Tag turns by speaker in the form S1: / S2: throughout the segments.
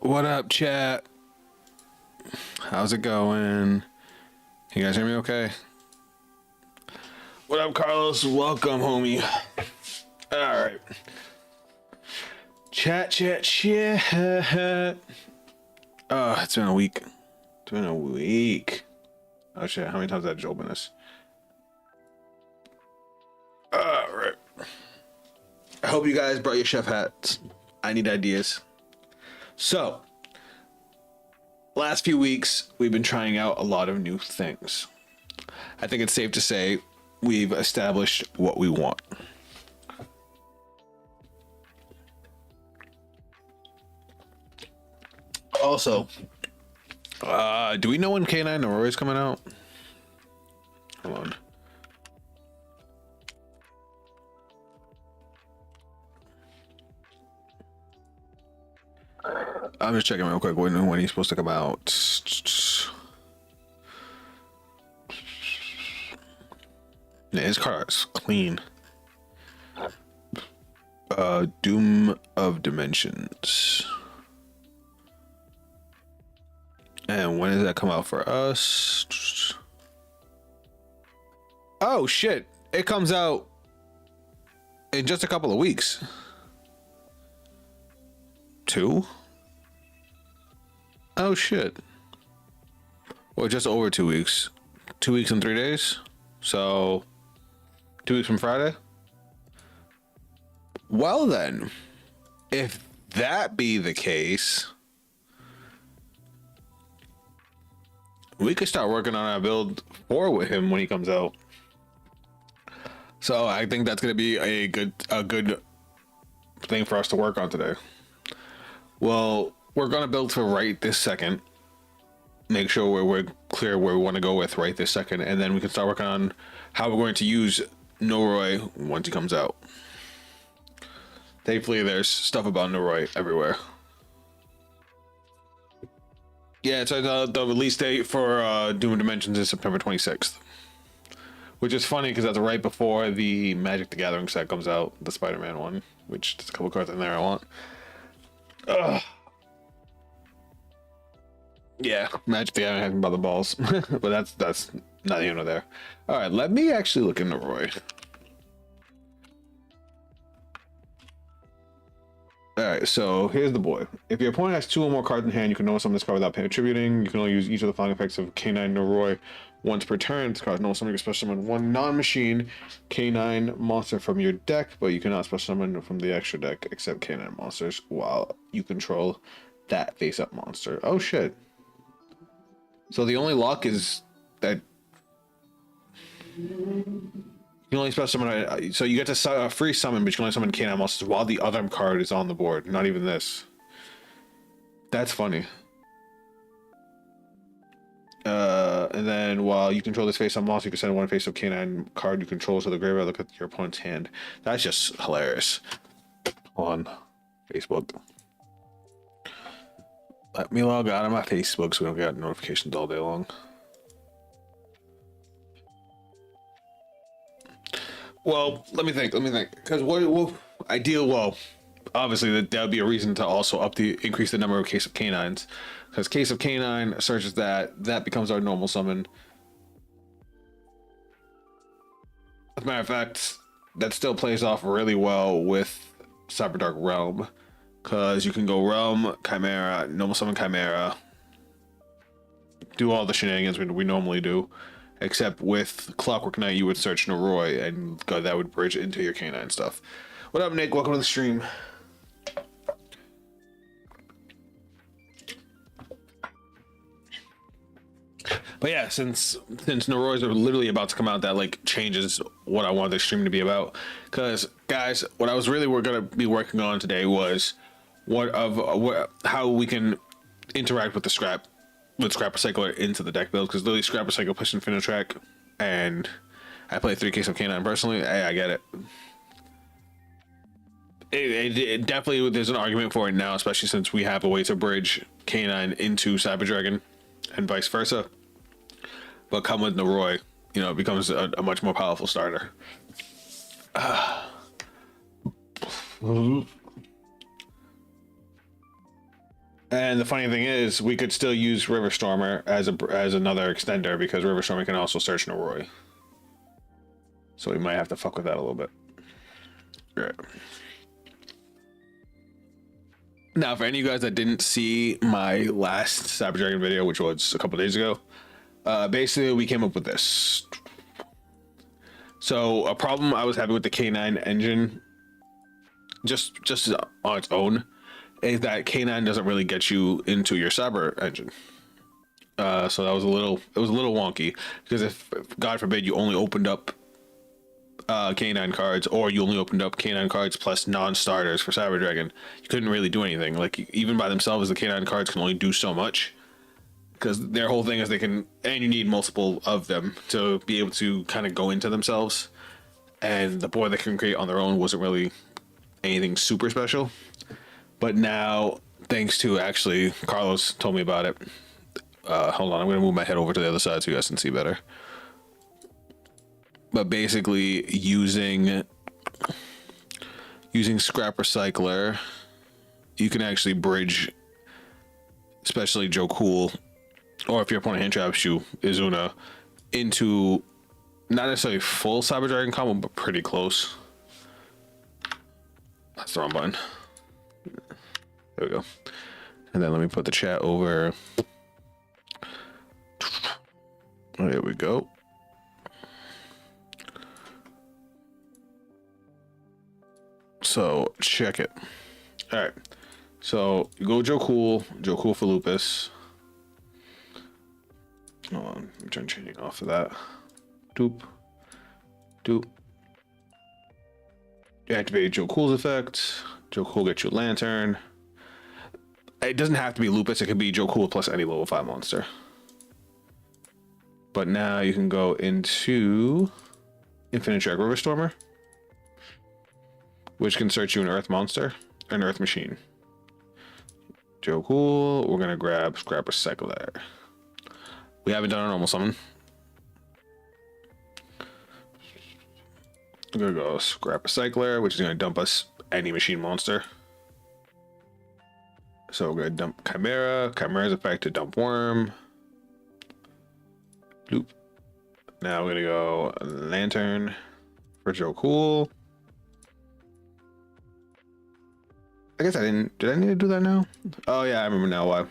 S1: What up, chat? How's it going? You guys hear me okay? What up, Carlos? Welcome, homie. Alright. Chat. Oh, it's been a week. Oh shit, how many times did I just open this? Alright. I hope you guys brought your chef hats. I need ideas. So, last few weeks, we've been trying out a lot of new things. I think it's safe to say we've established what we want. Also, do we know when K9 Aurora is coming out? Hold on. I'm just checking real quick when he's supposed to come out. Yeah, his car is clean. Doom of Dimensions. And when does that come out for us? Oh shit! It comes out in just a couple of weeks. 2? Oh shit. Well, just over 2 weeks. 2 weeks and 3 days. So 2 weeks from Friday. Well then, if that be the case, we could start working on our build 4 with him when he comes out. So I think that's gonna be a good thing for us to work on today. Well, we're gonna build for right this second. Make sure we're clear where we want to go with right this second, and then we can start working on how we're going to use Noroi once he comes out. Thankfully, there's stuff about Noroi everywhere. Yeah, so the release date for Doom Dimensions is September 26th. Which is funny because that's right before the Magic the Gathering set comes out, the Spider-Man one, which there's a couple cards in there I want. Yeah, Magic the Gathering has me by the balls. But that's not the end of there. Alright, let me actually look into Roy. Alright, so here's the boy. If your opponent has 2 or more cards in hand, you can know summon this card without attributing. You can only use each of the following effects of K9 Noroi once per turn. This card no summon, you can special summon 1 non-machine K9 monster from your deck, but you cannot special summon from the extra deck except K9 monsters while you control that face-up monster. Oh shit. So the only lock is that you can only special summon. So you get to free summon, but you can only summon K9 monsters while the other card is on the board. Not even this. That's funny. And then while you control this face-up monster, you can send 1 face-up K9 card you control to the graveyard. Look at your opponent's hand. That's just hilarious. On Facebook. Let me log out of my Facebook so we don't get notifications all day long. Well, let me think. Because what ideal? Well, obviously that would be a reason to also increase the number of Case of Canines. Because Case of Canine searches that becomes our normal summon. As a matter of fact, that still plays off really well with Cyberdark Realm. Because you can go Realm, Chimera, normal summon Chimera, do all the shenanigans we normally do. Except with Clockwork Knight, you would search Noroi, and that would bridge into your K9 stuff. What up, Nick? Welcome to the stream. But yeah, since Noroi's are literally about to come out, that like changes what I wanted the stream to be about. Because guys, what I was really gonna be working on today was how we can interact with the Scrap Recycler into the deck build. Because literally Scrap Recycle pushed Infinite Track, and I play 3 Case of K9 personally. Hey, I get it. It definitely, there's an argument for it now, especially since we have a way to bridge K9 into Cyber Dragon and vice versa. But come with Noroi, it becomes a much more powerful starter. And the funny thing is, we could still use River Stormer as another extender because River Stormer can also search Noroi. So we might have to fuck with that a little bit. All right. Now, for any of you guys that didn't see my last Cyber Dragon video, which was a couple days ago, basically we came up with this. So a problem I was having with the K9 engine, just on its own, is that K9 doesn't really get you into your Cyber engine. So that was a little wonky because if God forbid you only opened up K9 cards, or you only opened up K9 cards plus non-starters for Cyber Dragon, you couldn't really do anything. Like, even by themselves, the K9 cards can only do so much because their whole thing is they can, and you need multiple of them to be able to kind of go into themselves. And the board they can create on their own wasn't really anything super special. But now, thanks to actually Carlos told me about it. Hold on, I'm gonna move my head over to the other side so you guys can see better. But basically, using Scrap Recycler, you can actually bridge, especially Joe Cool, or if your opponent hand traps you, Izuna, into not necessarily full Cyber Dragon combo, but pretty close. That's the wrong button. There we go. And then let me put the chat over. There we go. So check it. All right. So you go Joe Cool for Lupus. Hold on, I'm trying changing off of that. Doop. Doop. You activate Joe Cool's effect. Joe Cool gets you a Lantern. It doesn't have to be Lupus, it could be Joe Cool plus any level 5 monster. But now you can go into Infinite Drag River Stormer, which can search you an Earth monster, or an Earth machine. Joe Cool, we're gonna grab Scrap Recycler. We haven't done a normal summon. I'm gonna go Scrap Recycler, which is gonna dump us any machine monster. So we're gonna dump Chimera. Chimera's effect to dump Worm. Loop. Now we're gonna go Lantern for Joe Cool. I guess I didn't. Did I need to do that now? Oh yeah, I remember now why.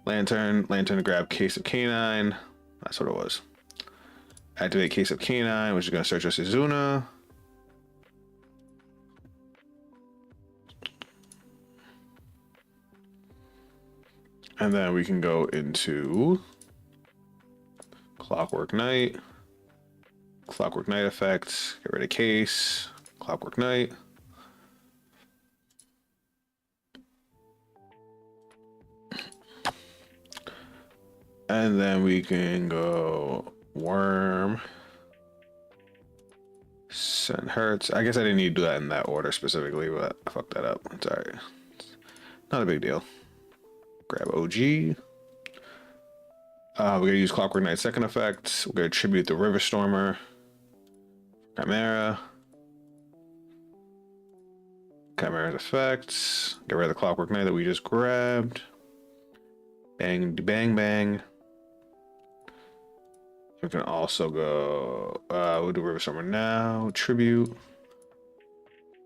S1: Lantern to grab Case of Canine. That's what it was. Activate Case of Canine, which is gonna search us Izuna. And then we can go into Clockwork Knight. Clockwork Knight effects. Get rid of Case. Clockwork Knight. And then we can go Worm. Send Hurts. I guess I didn't need to do that in that order specifically, but I fucked that up. It's alright. Not a big deal. Grab OG. We're gonna use Clockwork Knight second effect. We're gonna tribute the River Stormer. Chimera. Chimera's effects. Get rid of the Clockwork Knight that we just grabbed. Bang, bang, bang. We can also go, we'll do River Stormer now. Tribute.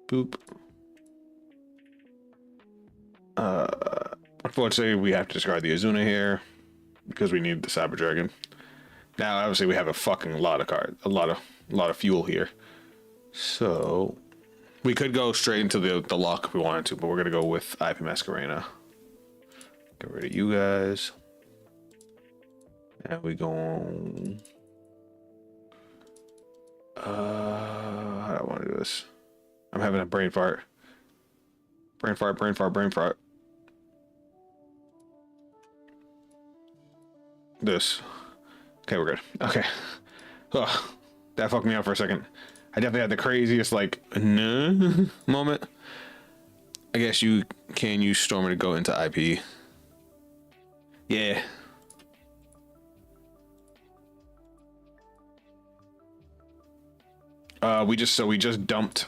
S1: Boop. Unfortunately, we have to discard the Izuna here because we need the Cyber Dragon. Now, obviously, we have a fucking lot of cards, a lot of fuel here. So we could go straight into the lock if we wanted to, but we're gonna go with IP Masquerena. Get rid of you guys. And we go. How do I want to do this? I'm having a brain fart. Brain fart, brain fart, brain fart. This. Okay, we're good. Okay. Ugh, that fucked me up for a second. I definitely had the craziest, like, no moment. I guess you can use Stormer to go into IP. Yeah. We just dumped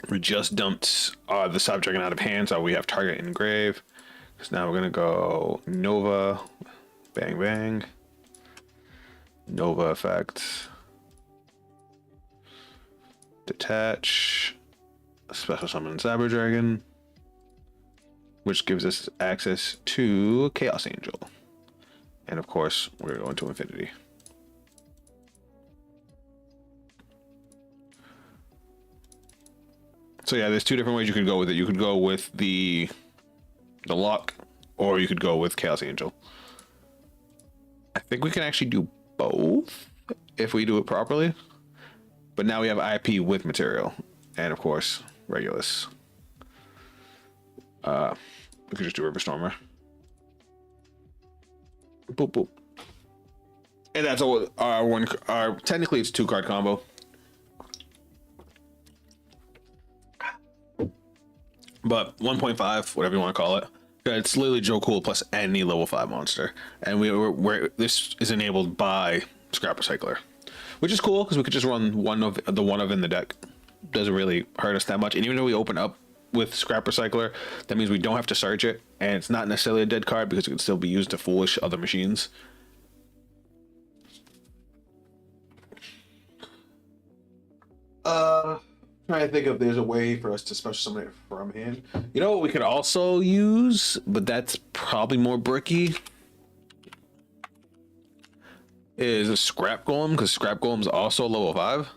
S1: the Cyber Dragon out of hand, so we have target engrave. So now we're gonna go Nova, bang bang, Nova effect, detach, special summon Cyber Dragon, which gives us access to Chaos Angel, and of course we're going to infinity. So yeah, there's two different ways you could go with it. You could go with the lock, or you could go with Chaos Angel. I think we can actually do both if we do it properly. But now we have IP with material, and of course Regulus. We could just do River Stormer. Boop boop. And that's all our one. Our technically it's 2-card combo. But 1.5, whatever you want to call it, it's literally Joe Cool plus any level 5 monster, and we're this is enabled by Scrap Recycler, which is cool because we could just run one of in the deck. Doesn't really hurt us that much, and even though we open up with Scrap Recycler, that means we don't have to search it, and it's not necessarily a dead card because it can still be used to foolish other machines. Trying to think if there's a way for us to special summon it from hand. You know what we could also use, but that's probably more bricky, is a Scrap Golem, because Scrap Golem's also level 5.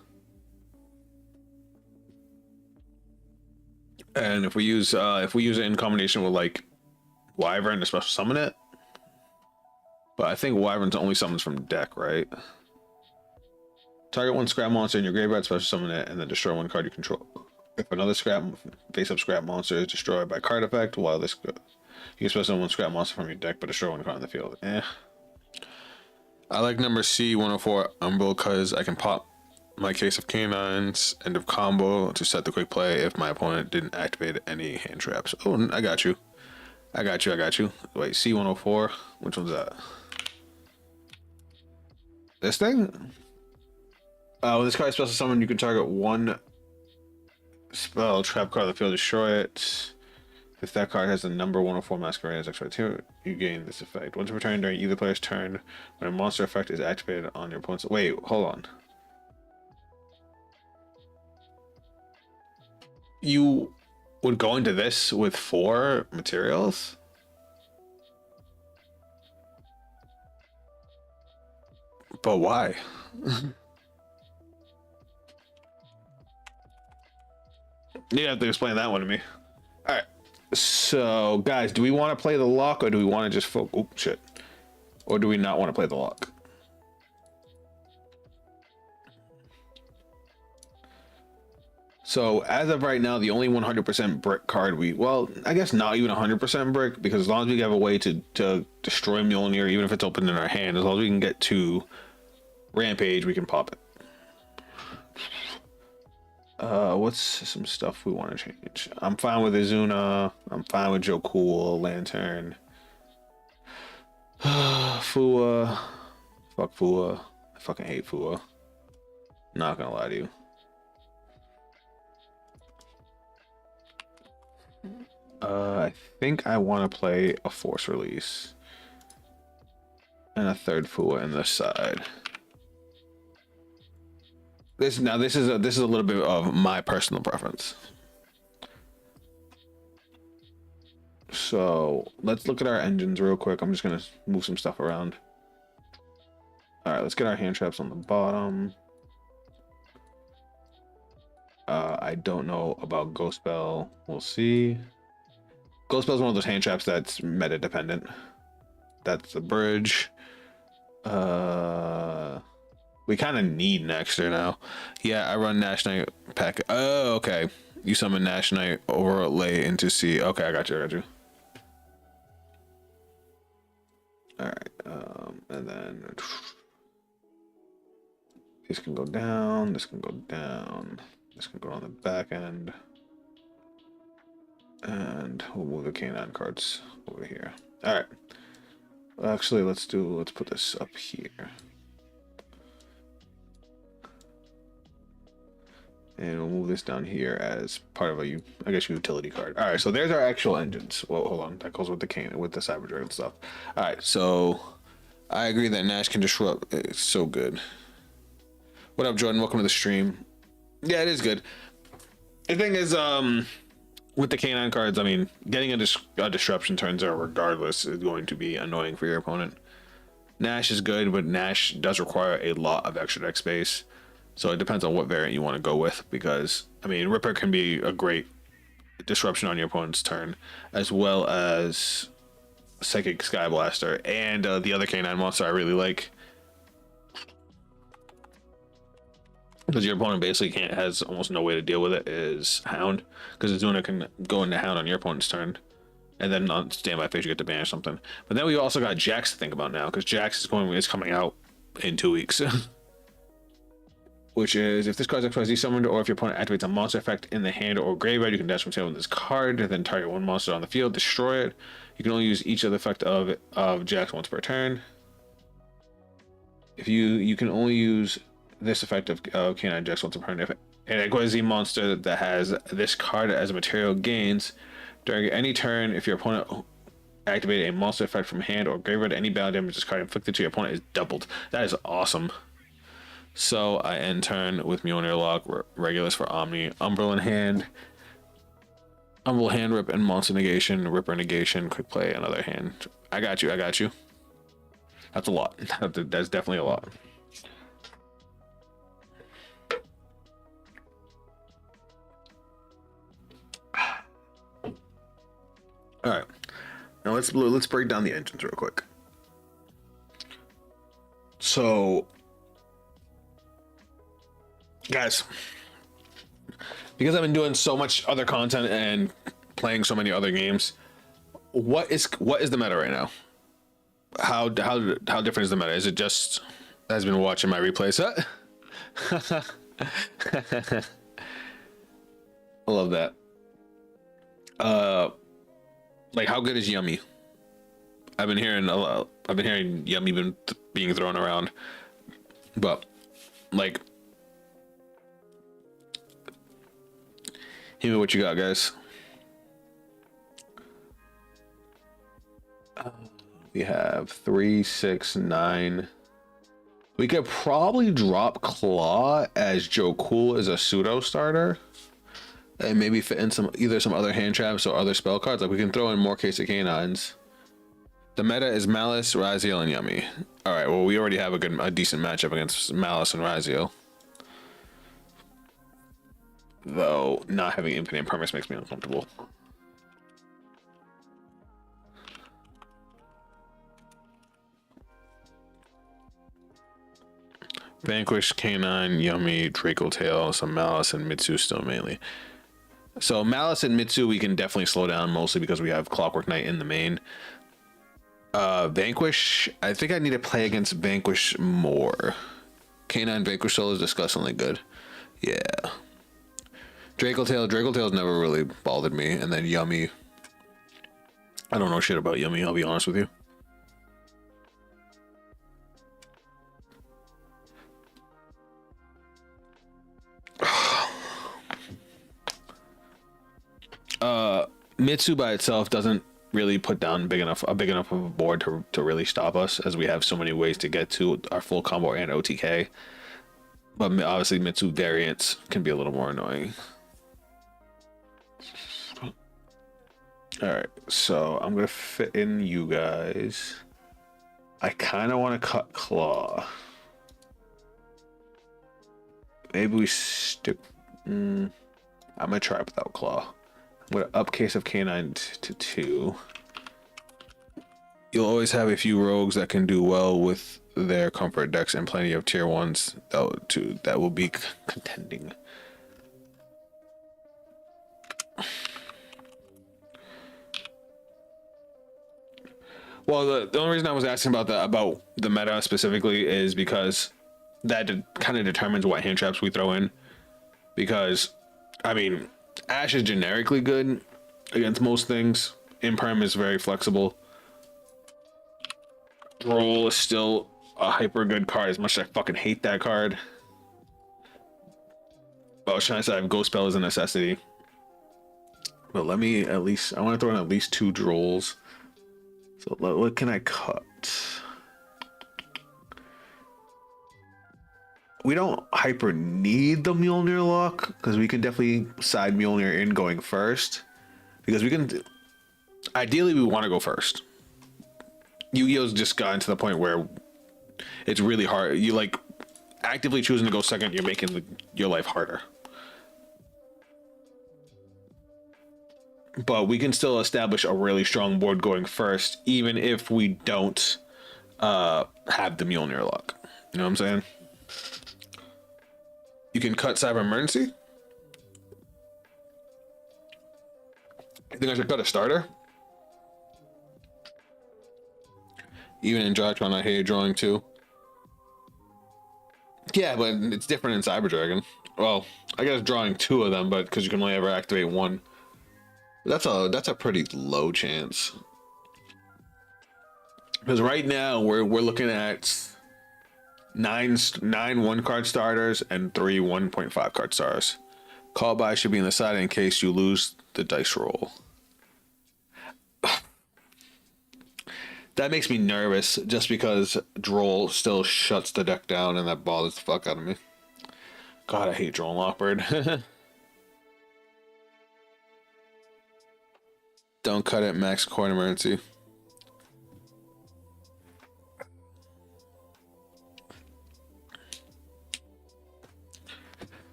S1: And if we use it in combination with like Wyvern to special summon it, but I think Wyvern's only summons from deck, right? Target one scrap monster in your graveyard, special summon it, and then destroy one card you control. If another face-up scrap monster is destroyed by card effect, while this, you can special summon one scrap monster from your deck, but destroy one card on the field. I like number C104 Umbral because I can pop my Case of Canines, end of combo, to set the quick play if my opponent didn't activate any hand traps. Oh, I got you. I got you. Wait, C104? Which one's that? This thing? When this card is special summoned, you can target one spell, trap card on the field, destroy it. If that card has the number 104 Masquerade as X2, you gain this effect. Once per turn during either player's turn, when a monster effect is activated on your opponent's... Wait, hold on. You would go into this with 4 materials? But why? You have to explain that one to me. All right. So, guys, do we want to play the lock, or do we want to just focus? Oh, shit. Or do we not want to play the lock? So, as of right now, the only 100% brick card well, I guess not even 100% brick, because as long as we have a way to destroy Mjolnir, even if it's open in our hand, as long as we can get to Rampage, we can pop it. What's some stuff we want to change? I'm fine with Izuna. I'm fine with Joe Cool, Lantern. Fua. Fuck Fua. I fucking hate Fua. Not gonna lie to you. I think I want to play a Force Release. And a third Fua in this side. This is a little bit of my personal preference. So let's look at our engines real quick. I'm just gonna move some stuff around. All right, let's get our hand traps on the bottom. I don't know about Ghost Bell. We'll see. Ghost Bell is one of those hand traps that's meta dependent. That's the bridge. We kind of need Nexter now. Yeah, I run Nash Knight pack. Oh, okay. You summon Nash Knight, overlay into C. Okay, I got you. All right. And then these can go down. This can go down. This can go on the back end. And we'll move the canine cards over here. All right. Actually, let's put this up here. And we'll move this down here as part of a, I guess, utility card. All right, so there's our actual engines. Well, hold on, that goes with the cane, with the Cyber Dragon stuff. All right, so I agree that Nash can disrupt. It's so good. What up, Jordan? Welcome to the stream. Yeah, it is good. The thing is, with the canine cards, I mean, getting a disruption turns out regardless is going to be annoying for your opponent. Nash is good, but Nash does require a lot of extra deck space. So it depends on what variant you want to go with, because, I mean, Ripper can be a great disruption on your opponent's turn, as well as Psychic Sky Blaster, and the other canine monster I really like. Because your opponent basically has almost no way to deal with it, is Hound, because Azuna can go into Hound on your opponent's turn, and then on standby phase you get to banish something. But then we also got Jax to think about now, because Jax is coming out in 2 weeks. Which is, if this card is XYZ summoned, or if your opponent activates a monster effect in the hand or graveyard, you can dash from tail with this card, then target one monster on the field, destroy it. You can only use each of the effect of Jax once per turn. If you can only use this effect of Canine Jax once per turn. If an XYZ monster that has this card as a material gains during any turn, if your opponent activated a monster effect from hand or graveyard, any battle damage this card inflicted to your opponent is doubled. That is awesome. So I end turn with Mjolnir Lock, Regulus for Omni, Umbral in hand, Umbral hand, Rip and Monster Negation, Ripper Negation, Quick Play, another hand. I got you, I got you. That's a lot. That's definitely a lot. All right, now let's break down the engines real quick. So, guys, because I've been doing so much other content and playing so many other games, what is the meta right now? How different is the meta? Is it just has been watching my replay set? I love that. Like, how good is Yummy? I've been hearing a lot. I've been hearing Yummy being thrown around, but like, hear me what you got, guys. We have 3, 6, 9. We could probably drop Claw as Joe Cool as a pseudo starter, and maybe fit in either some other hand traps or other spell cards. Like, we can throw in more Case of Canines. The meta is Malice, Raziel, and Yummy. All right. Well, we already have a decent matchup against Malice and Raziel. Though not having infinite permanence makes me uncomfortable. Vanquish, Canine, Yummy, Draco Tail, some Malice, and Mitsu still mainly. So Malice and Mitsu we can definitely slow down, mostly because we have Clockwork Knight in the main. Vanquish, I think I need to play against Vanquish more. Canine Vanquish Soul is disgustingly good. Yeah. Draco Tail's never really bothered me. And then Yummy, I don't know shit about Yummy, I'll be honest with you. Mitsu by itself doesn't really put down a big enough of a board to really stop us, as we have so many ways to get to our full combo and OTK. But obviously Mitsu variants can be a little more annoying. All right, so I'm gonna fit in you guys. I kind of want to cut Claw. Maybe we stick. I'm gonna try without Claw. I'm gonna up Case of Canine to 2. You'll always have a few rogues that can do well with their comfort decks, and plenty of tier 1s that will be contending. Well, the only reason I was asking about the meta specifically is because that kind of determines what hand traps we throw in. Because, I mean, Ash is generically good against most things. Imperm is very flexible. Roll is still a hyper good card, as much as I fucking hate that card. I was trying to say I have Ghost Spell is a necessity. But let me at least, I want to throw in at least 2 Drolls. So what can I cut? We don't hyper need the Mjolnir lock because we can definitely side Mjolnir in going first. Because we can, ideally we want to go first. Yu-Gi-Oh's just gotten to the point where it's really hard. You like actively choosing to go second, you're making your life harder. But we can still establish a really strong board going first, even if we don't have the Mjolnir lock. You know what I'm saying? You can cut Cyber Emergency. I think I should cut a starter. Even in Dratron, I hate drawing too. Yeah, but it's different in Cyber Dragon. Well, I guess drawing 2 of them, but because you can only ever activate 1. That's a pretty low chance. Because right now we're looking at 9 1-card starters and 3 1.5 card stars. Call by should be in the side in case you lose the dice roll. That makes me nervous just because Droll still shuts the deck down and that bothers the fuck out of me. God, I hate Droll and Lockbird. Don't cut it, max coin emergency.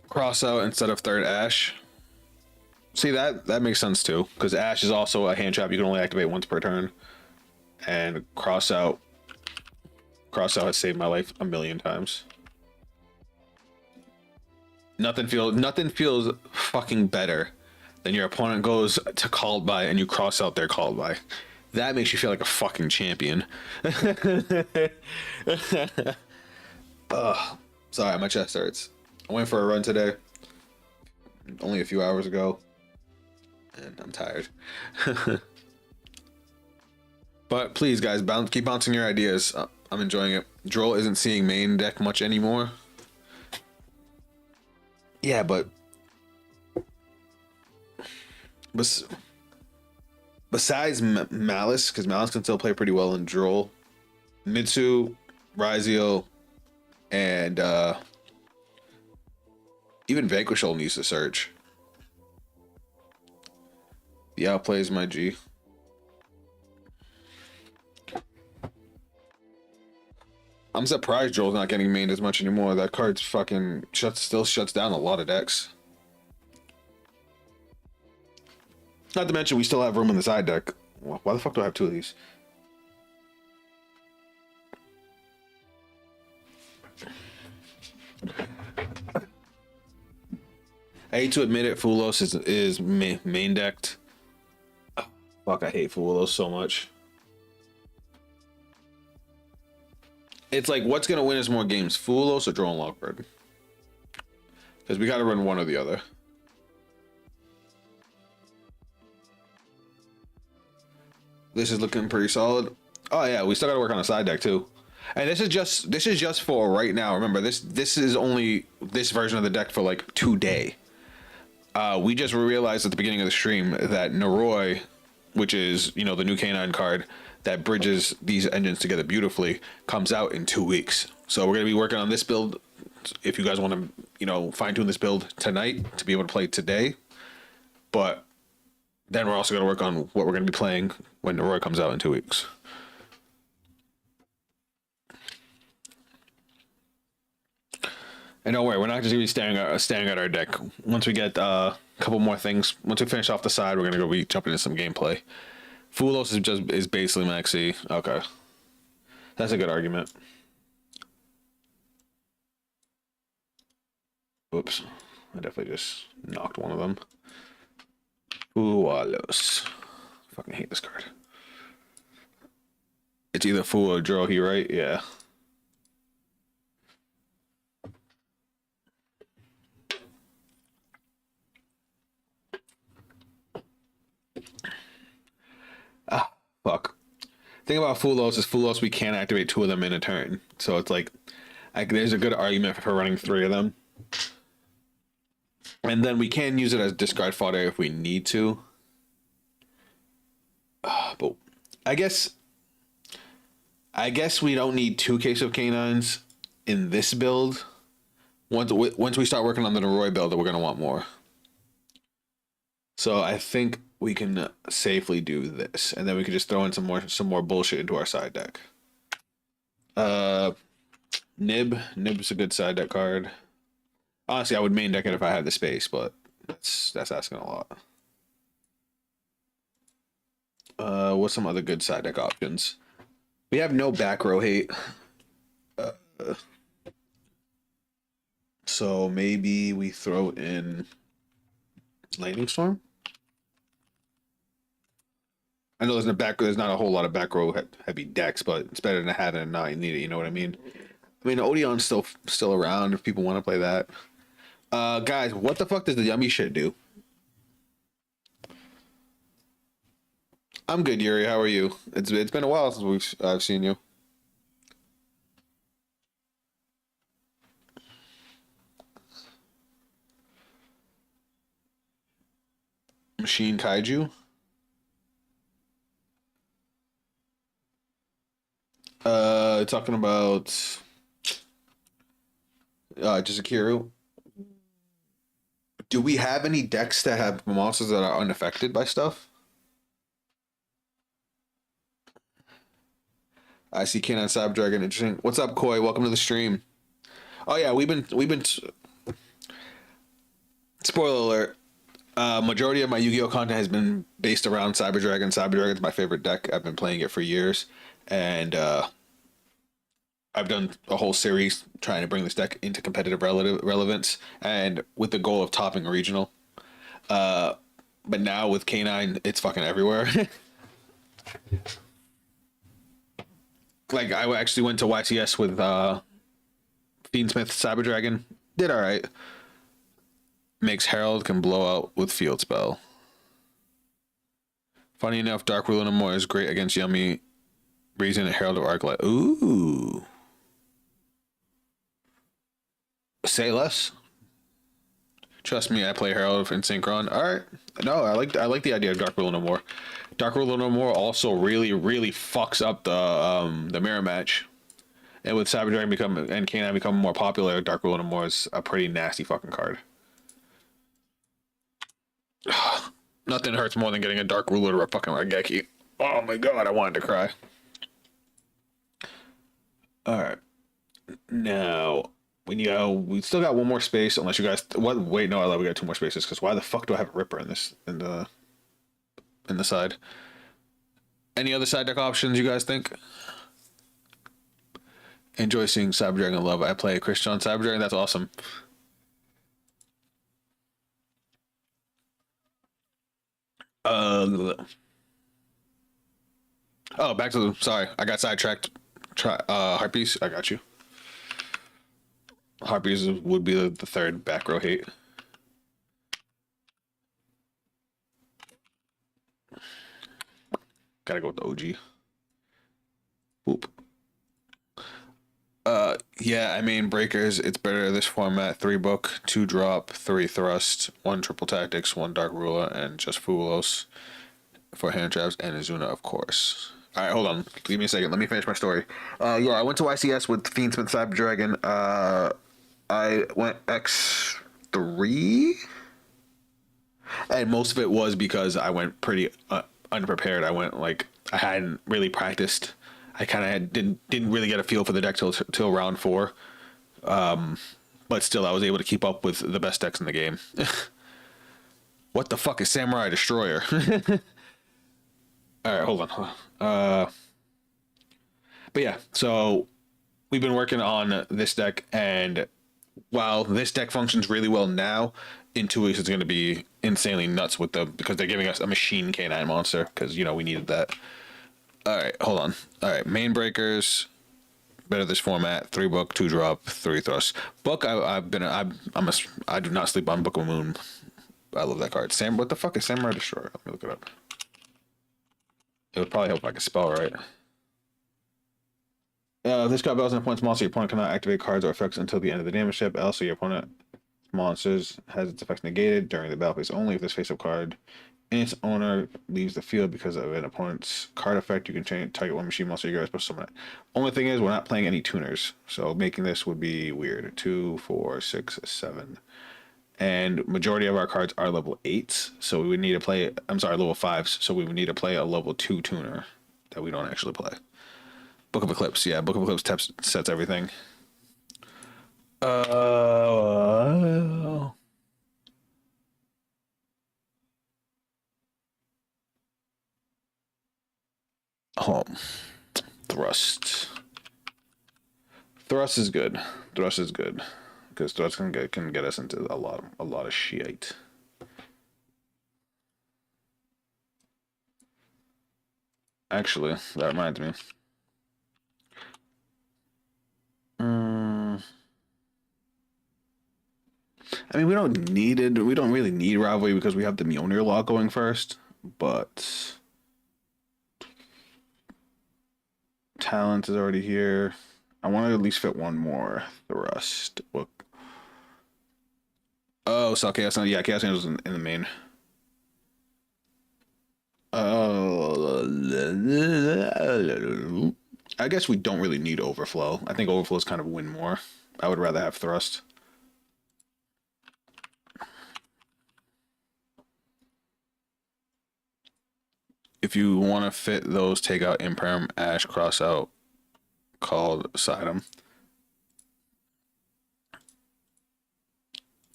S1: Cross out instead of 3rd Ash. See, that makes sense too, because Ash is also a hand trap you can only activate once per turn. And cross out has saved my life a million times. Nothing feels fucking better than your opponent goes to called by and you cross out their called by. That makes you feel like a fucking champion. Ugh. Sorry, my chest hurts. I went for a run today, only a few hours ago, and I'm tired. But please, guys, keep bouncing your ideas. I'm enjoying it. Droll isn't seeing main deck much anymore. Yeah, but besides Malice, because Malice can still play pretty well in Droll, Mitsu, Rizio, and even Vanquishal needs to search. The outplays my G. I'm surprised Joel's not getting mained as much anymore. That card's fucking still shuts down a lot of decks. Not to mention we still have room in the side deck. Why the fuck do I have 2 of these? I hate to admit it, Fulos is main decked. Oh, fuck, I hate Fulos so much. It's like, what's gonna win us more games, Fulos or Droll and Lockbird? Because we gotta run one or the other. This is looking pretty solid. Oh yeah, we still gotta work on a side deck too. And this is just for right now. Remember, this is only this version of the deck for like today. We just realized at the beginning of the stream that Noroi, which is, you know, the new K9 card that bridges these engines together beautifully, comes out in 2 weeks. So we're gonna be working on this build. If you guys want to, you know, fine tune this build tonight to be able to play today, but then we're also gonna work on what we're gonna be playing when Noroi comes out in 2 weeks. And don't worry, we're not just gonna be staring at our deck. Once we get a couple more things, once we finish off the side, we're gonna go be jumping into some gameplay. Fulos is basically maxi. Okay, that's a good argument. Oops, I definitely just knocked one of them. Fulos. Fucking hate this card. It's either Fu or Drohi, right? Yeah. Ah, fuck. Thing about Fulos is Fulos, we can't activate 2 of them in a turn. So it's like, there's a good argument for running 3 of them. And then we can use it as discard fodder if we need to. But I guess we don't need two case of canines in this build. Once we start working on the Noroi build, we're gonna want more. So I think we can safely do this, and then we can just throw in some more bullshit into our side deck. Nib's a good side deck card. Honestly, I would main deck it if I had the space, but that's asking a lot. What's some other good side deck options? We have no back row hate. So maybe we throw in Lightning Storm. I know there's not a whole lot of back row heavy decks, but it's better than having it not need it. You know what I mean? I mean, Odeon's still around if people want to play that. Guys, what the fuck does the yummy shit do? I'm good, Yuri. How are you? It's been a while since I've seen you. Machine Kaiju. Talking about Jizukiru. Do we have any decks that have monsters that are unaffected by stuff? I see Canine Cyber Dragon. Interesting. What's up, Koi? Welcome to the stream. Oh yeah, we've been. Spoiler alert. Majority of my Yu-Gi-Oh content has been based around Cyber Dragon. Cyber Dragon's my favorite deck. I've been playing it for years, and I've done a whole series trying to bring this deck into competitive relevance, and with the goal of topping regional. But now with K9, it's fucking everywhere. Like I actually went to YCS with Fiendsmith Cyber Dragon. Did all right. Makes Herald can blow out with Field Spell. Funny enough, Dark Ruler no more is great against Yummy. Reason Herald of Arclight. Ooh. Say less. Trust me, I play Herald in Synchron. All right. No, I like the idea of Dark Ruler no more. Dark Ruler no more also really fucks up the mirror match. And with Cyber Dragon and K9 becoming more popular, Dark Ruler no more is a pretty nasty fucking card. Nothing hurts more than getting a Dark Ruler to a fucking Raigeki. Oh my god, I wanted to cry. Alright. Now, we still got one more space, unless you guys... What? Wait, no, I lied, we got two more spaces, because why the fuck do I have a Ripper in the side? Any other side deck options you guys think? Enjoy seeing Cyber Dragon love. I play Christian Cyber Dragon, that's awesome. Oh, back to the... Sorry, I got sidetracked. Harpies, I got you. Harpies would be the third back row hate. Gotta go with the OG. Whoop. Yeah, I mean, Breakers, it's better this format. 3 book, 2 drop, 3 thrust, 1 triple tactics, 1 dark ruler, and just Fulos for hand traps, and Azuna, of course. Alright, hold on. Give me a second. Let me finish my story. Yeah, I went to YCS with Fiendsmith Cyber Dragon. I went X3? And most of it was because I went pretty unprepared. I went, like, I hadn't really practiced. I kind of didn't really get a feel for the deck till round 4. But still, I was able to keep up with the best decks in the game. What the fuck is Samurai Destroyer? All right, hold on. But yeah, so we've been working on this deck, and while this deck functions really well now, in 2 weeks it's going to be insanely nuts because they're giving us a machine K9 monster, because, you know, we needed that. All right, hold on. All right, main breakers, better this format. 3 book, 2 drop, 3 thrust. Book, I do not sleep on Book of Moon. I love that card. What the fuck is Samurai Destroyer? Let me look it up. It would probably help if I could spell right. If this card battles an opponent's monster, your opponent cannot activate cards or effects until the end of the damage step. Also, your opponent Monsters has its effects negated during the battle phase only if this face-up card and its owner leaves the field because of an opponent's card effect. You can change target one machine monster you guys supposed to summon it. Only thing is we're not playing any tuners, so making this would be weird. 2, 4, 6, 7. And majority of our cards are level 8s, so we would need to play, I'm sorry, level 5s, so we would need to play a level 2 tuner that we don't actually play. Book of Eclipse, yeah, Book of Eclipse sets everything. Uh, Home. Thrust. Thrust is good. Thrust is good. Because Thrust can get us into a lot of shit. Actually, that reminds me. I mean, we don't really need rivalry because we have the Mjolnir lock going first, but talent is already here. I want to at least fit one more thrust. What? Oh, so Chaos Angel. Yeah, Chaos Angel's in the main. I guess we don't really need Overflow. I think Overflow is kind of win more. I would rather have Thrust. If you want to fit those, take out Imperm, Ash, cross out, called Sidem.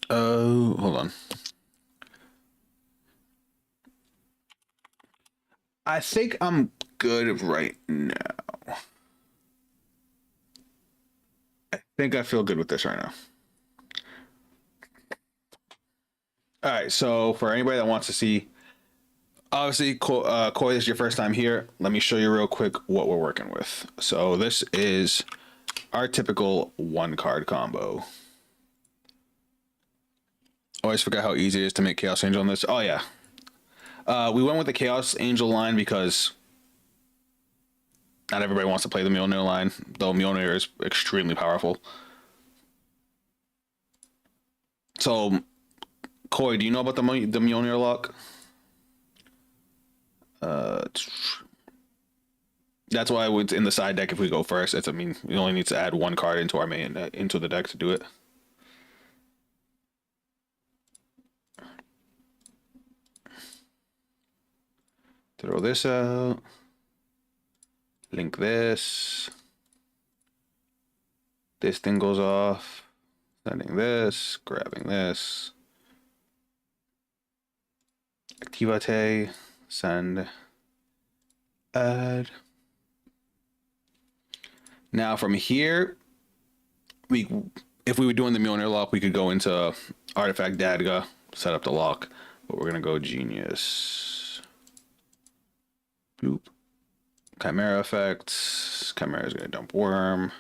S1: Oh, hold on. I think I'm good right now. I think I feel good with this right now. All right, so for anybody that wants to see, obviously, Koi is your first time here. Let me show you real quick what we're working with. So this is our typical one card combo. Always forget how easy it is to make Chaos Angel on this. Oh yeah, we went with the Chaos Angel line because not everybody wants to play the Mjolnir line, though Mjolnir is extremely powerful. So, Koi, do you know about the Mjolnir lock? That's why it's in the side deck if we go first. I mean, we only need to add one card into our main into the deck to do it. Throw this out. Link this. This thing goes off. Sending this. Grabbing this. Activate. Send. Add. Now from here, if we were doing the Mjolnir lock, we could go into Artifact Dadga, set up the lock, but we're gonna go Genius. Boop. Chimera effects. Chimera is gonna dump Worm.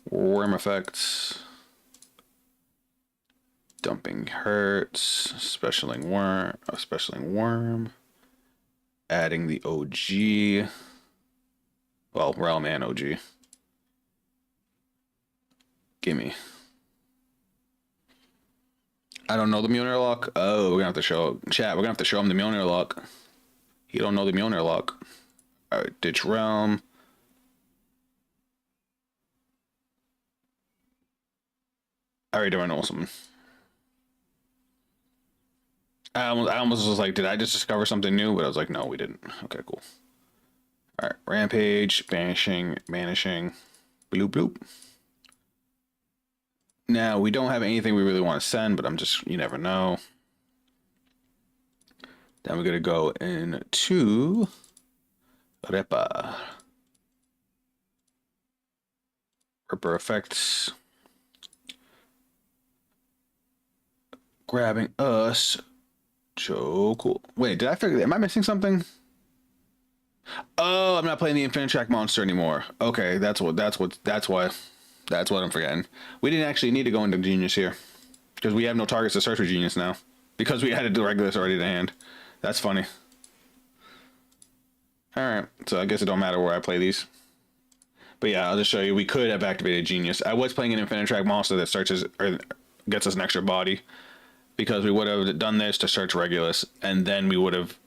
S1: Worm effects. Dumping Hurts. Specialing Worm. Specialing Worm. Adding the OG. Well, Realm and OG. Gimme. I don't know the Mjolnir lock. Oh, we're gonna have to show chat. We're gonna have to show him the Mjolnir lock. You don't know the Mjolnir lock. All right, ditch Realm. I already know something. I almost was like, did I just discover something new? But I was like, no, we didn't. Okay, cool. All right, Rampage, Banishing, bloop, bloop. Now, we don't have anything we really want to send, but you never know. Then we're going to go into Repa. Ripper effects. Grabbing us. So cool. Wait, did I figure? Am I missing something? Oh, I'm not playing the Infinite Track monster anymore. Okay, that's why. That's what I'm forgetting. We didn't actually need to go into Genius here because we have no targets to search for Genius now because we had a Regulus already to hand. That's funny. All right, so I guess it don't matter where I play these. But yeah, I'll just show you. We could have activated Genius. I was playing an Infinite Track monster that searches or gets us an extra body, because we would have done this to search Regulus, and then we would have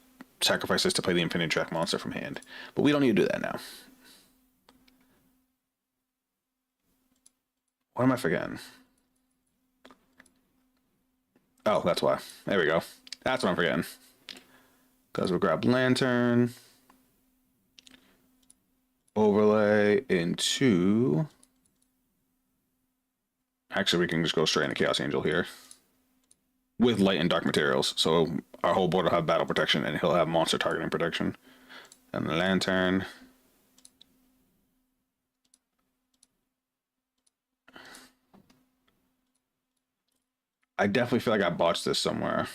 S1: sacrificed this to play the Infinite Track monster from hand. But we don't need to do that now. What am I forgetting? Oh, that's why. There we go. That's what I'm forgetting. Because we'll grab Lantern, overlay into... Actually, we can just go straight into Chaos Angel here. With light and dark materials. So our whole board will have battle protection, and he'll have monster targeting protection. And the Lantern. I definitely feel like I botched this somewhere.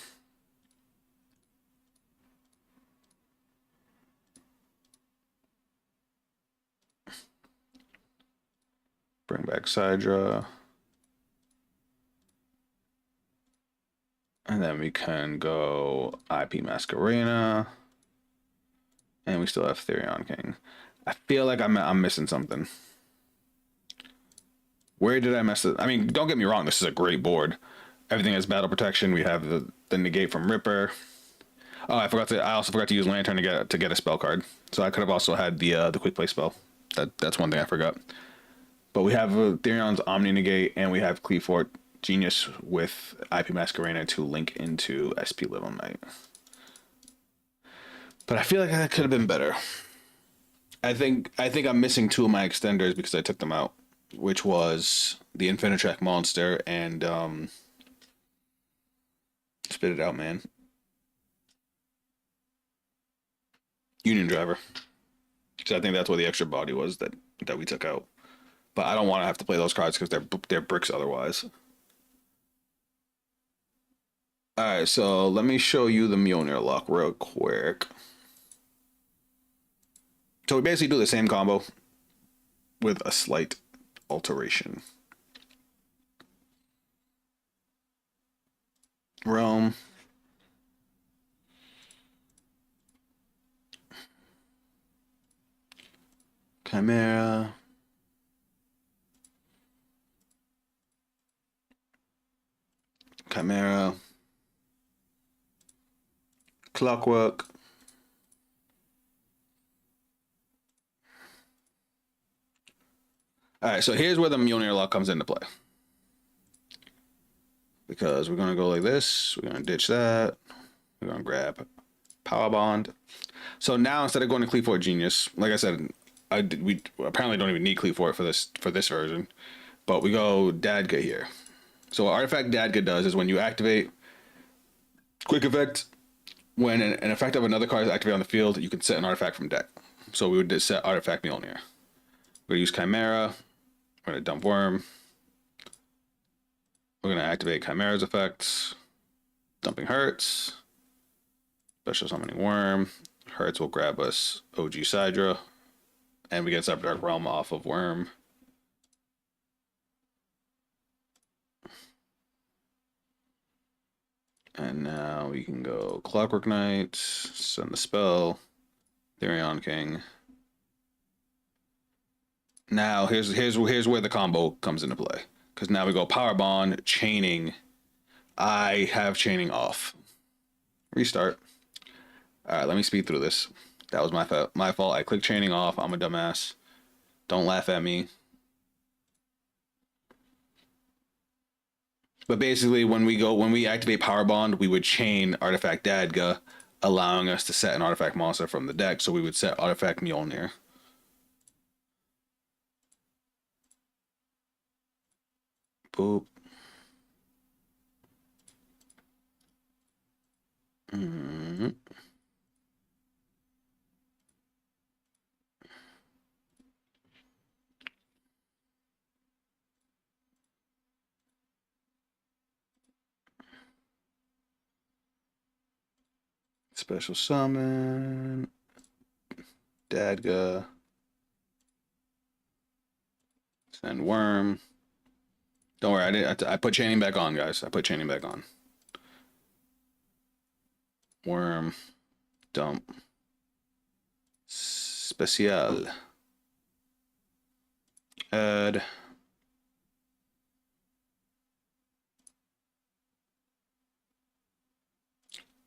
S1: Bring back Sidra. And then we can go IP Masquerena. And we still have Therion King. I feel like I'm missing something. Where did I mess it? I mean, don't get me wrong, this is a great board. Everything has battle protection. We have the negate from Ripper. Oh, I also forgot to use Lantern to get a spell card. So I could have also had the quick play spell. That's one thing I forgot. But we have Therion's Omni Negate, and we have Cleafort Genius with IP Masquerena to link into SP Little Knight. But I feel like that could have been better. I think I'm missing two of my extenders because I took them out, which was the Infinitrack monster and spit it out, man. Union Driver. So I think that's what the extra body was that we took out. But I don't want to have to play those cards because they're bricks otherwise. All right, so let me show you the Mjolnir lock real quick. So we basically do the same combo with a slight alteration. Realm. Chimera. Chimera. Clockwork. All right, so here's where the Mjolnir lock comes into play. Because we're going to go like this. We're going to ditch that. We're going to grab Power Bond. So now instead of going to Cleafort Genius, like I said, we apparently don't even need Cleafort for this version. But we go Dadga here. So what Artifact Dadga does is when you activate quick effect, when an effect of another card is activated on the field, you can set an artifact from deck. So we would just set Artifact Mjolnir. We're going to use Chimera. We're going to dump Worm. We're going to activate Chimera's effects. Dumping Hurts. Special Summoning Worm. Hurts will grab us OG Sidra. And we get Subdark Realm off of Worm. And now we can go Clockwork Knight. Send the spell. Therion King. Now here's where the combo comes into play. Because now we go Power Bond, Chaining. I have Chaining off. Restart. All right, let me speed through this. That was my fault. I clicked Chaining off. I'm a dumbass. Don't laugh at me. But basically, when we activate Power Bond, we would chain Artifact Dadga, allowing us to set an artifact monster from the deck. So we would set Artifact Mjolnir. Boop. Mm-hmm. Special summon. Dadga. Send Worm. Don't worry, I put chaining back on, guys. I put chaining back on. Worm. Dump. Special. Add.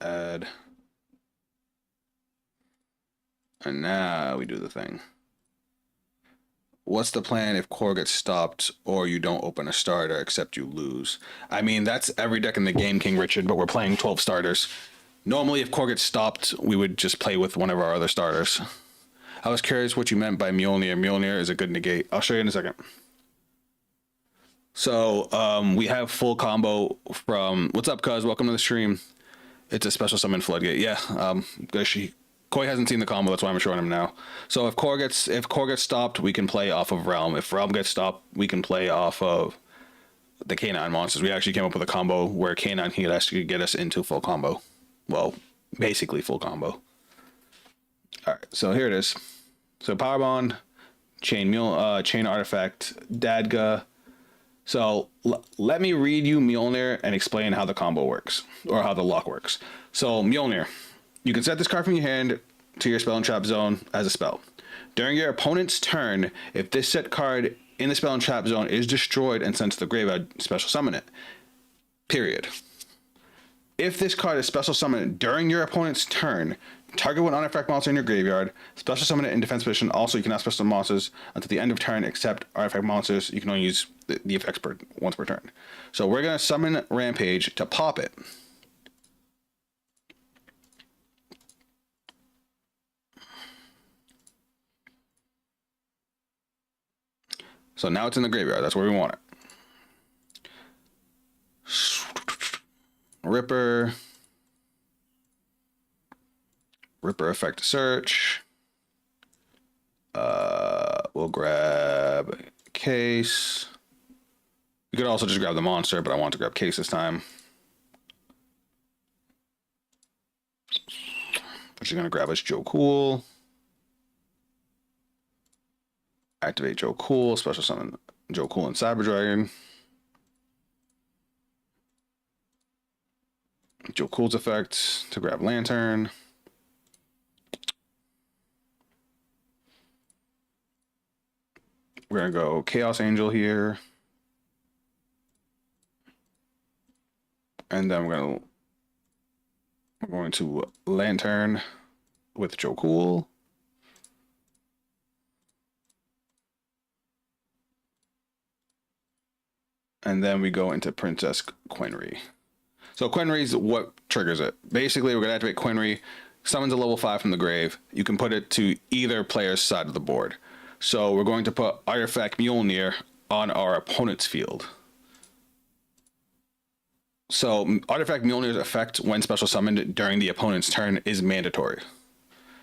S2: Add. And now we do the thing. What's the plan if core gets stopped or you don't open a starter except you lose? I mean, that's every deck in the game, King Richard, but we're playing 12 starters. Normally, if core gets stopped, we would just play with one of our other starters. I was curious what you meant by Mjolnir. Mjolnir is a good negate. I'll show you in a second. So we have full combo from... What's up, cuz? Welcome to the stream. It's a special summon floodgate. Yeah, Koi hasn't seen the combo, that's why I'm showing him now. So if core gets stopped, we can play off of Realm. If Realm gets stopped, we can play off of the K9 monsters. We actually came up with a combo where K9 can actually get us into full combo. Well, basically full combo. Alright, so here it is. So Power Bond, Chain Artifact, Dadga. So let me read you Mjolnir and explain how the combo works, or how the lock works. So Mjolnir. You can set this card from your hand to your spell and trap zone as a spell. During your opponent's turn, if this set card in the spell and trap zone is destroyed and sent to the graveyard, special summon it. Period. If this card is special summoned during your opponent's turn, target one artifact monster in your graveyard, special summon it in defense position. Also, you cannot special summon monsters until the end of turn except artifact monsters. You can only use the effects once per turn. So we're going to summon Rampage to pop it. So now it's in the graveyard. That's where we want it. Ripper effect search. We'll grab Case. You could also just grab the monster, but I want to grab Case this time. We're just gonna grab us Joe Cool. Activate Joe Cool, special summon Joe Cool and Cyber Dragon. Joe Cool's effect to grab Lantern. We're gonna go Chaos Angel here. And then we're going to Lantern with Joe Cool. And then we go into Princess Quenry. So Quenry is what triggers it. Basically, we're going to activate Quenry, summons a level 5 from the grave. You can put it to either player's side of the board. So we're going to put Artifact Mjolnir on our opponent's field. So Artifact Mjolnir's effect when special summoned during the opponent's turn is mandatory.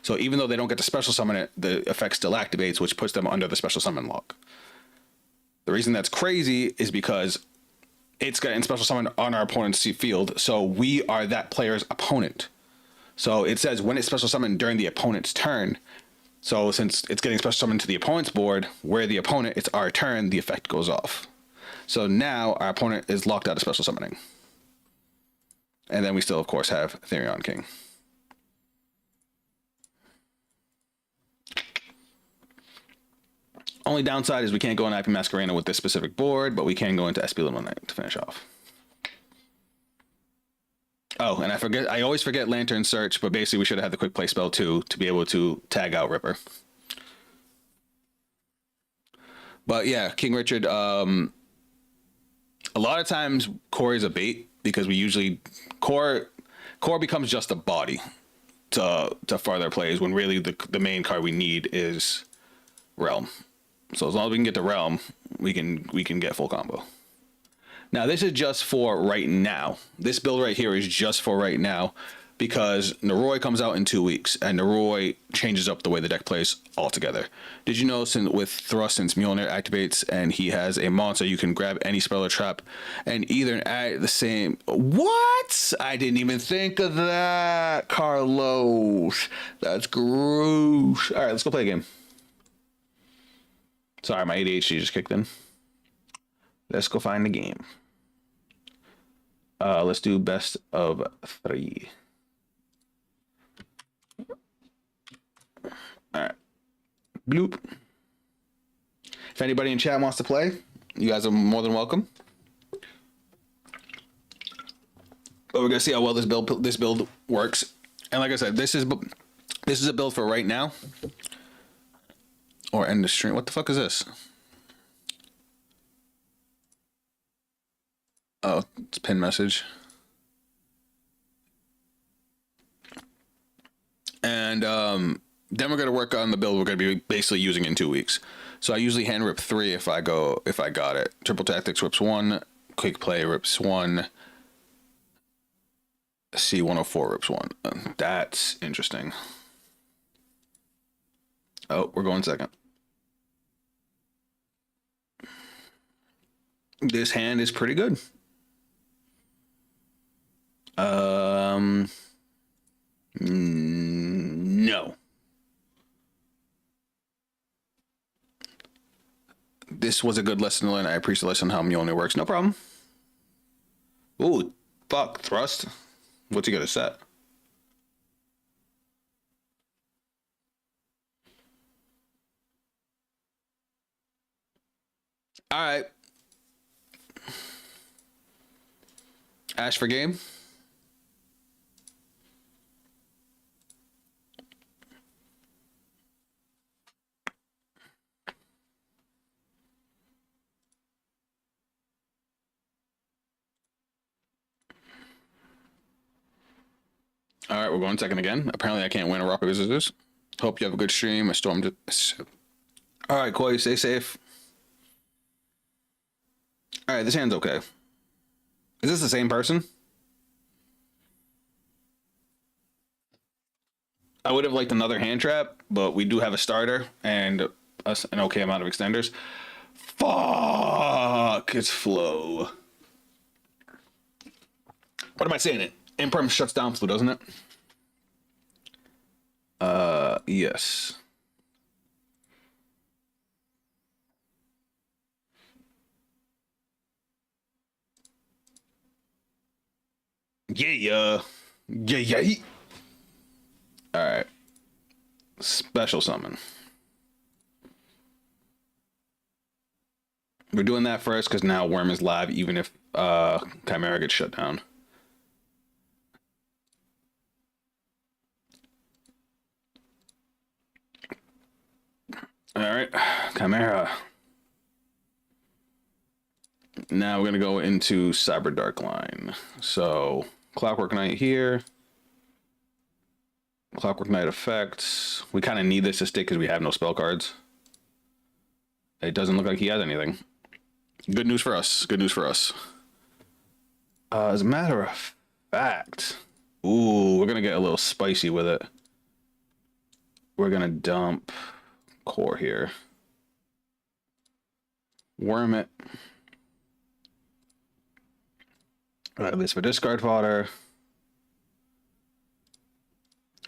S2: So even though they don't get to special summon it, the effect still activates, which puts them under the special summon lock. The reason that's crazy is because it's getting special summoned on our opponent's field, so we are that player's opponent. So it says when it's special summoned during the opponent's turn. So since it's getting special summoned to the opponent's board, we're the opponent, it's our turn, the effect goes off. So now our opponent is locked out of special summoning. And then we still, of course, have Therion King. Only downside is we can't go in IP Masquerena with this specific board, but we can go into SP Little Knight to finish off. Oh, and I always forget Lantern Search, but basically we should have had the quick play spell too to be able to tag out Ripper. But yeah, King Richard, a lot of times core is a bait because we usually core becomes just a body to further plays when really the main card we need is Realm. So as long as we can get the Realm, we can get full combo. Now this is just for right now. This build right here is just for right now because Naroi comes out in 2 weeks and Naroi changes up the way the deck plays altogether. Did you know with Thrust, since Mjolnir activates and he has a monster, you can grab any spell or trap and either add the same... What? I didn't even think of that, Carlos. That's gross. All right, let's go play a game. Sorry, my ADHD just kicked in. Let's go find the game. Let's do best of 3. All right. Bloop. If anybody in chat wants to play, you guys are more than welcome. But we're gonna see how well this build works. And like I said, this is a build for right now or end the stream. What the fuck is this? Oh, it's a pin message. And then we're gonna work on the build we're gonna be basically using in 2 weeks. So I usually hand rip 3 if I got it. Triple tactics rips 1, quick play rips 1, C104 rips 1. That's interesting. Oh, we're going second. This hand is pretty good. No. This was a good lesson to learn. I appreciate the lesson how Mjolnir works. No problem. Ooh, fuck, thrust. What's he gonna set? All right. Ash for game. All right, we're going second again. Apparently, I can't win a rock paper scissors. Hope you have a good stream. I stormed it. All right, Koi, stay safe. All right, this hand's okay. Is this the same person? I would have liked another hand trap, but we do have a starter and an okay amount of extenders. Fuck, it's flow. What am I saying? It Imperm shuts down flow, doesn't it? Yes. Yeah. Yeah. All right. Special summon. We're doing that first because now Worm is live, even if Chimera gets shut down. All right, Chimera. Now we're gonna go into Cyber Dark Line. So Clockwork Knight here. Clockwork Knight effects. We kind of need this to stick because we have no spell cards. It doesn't look like he has anything. Good news for us. Good news for us. As a matter of fact, ooh, we're gonna get a little spicy with it. We're gonna dump core here. Worm it. This for discard fodder.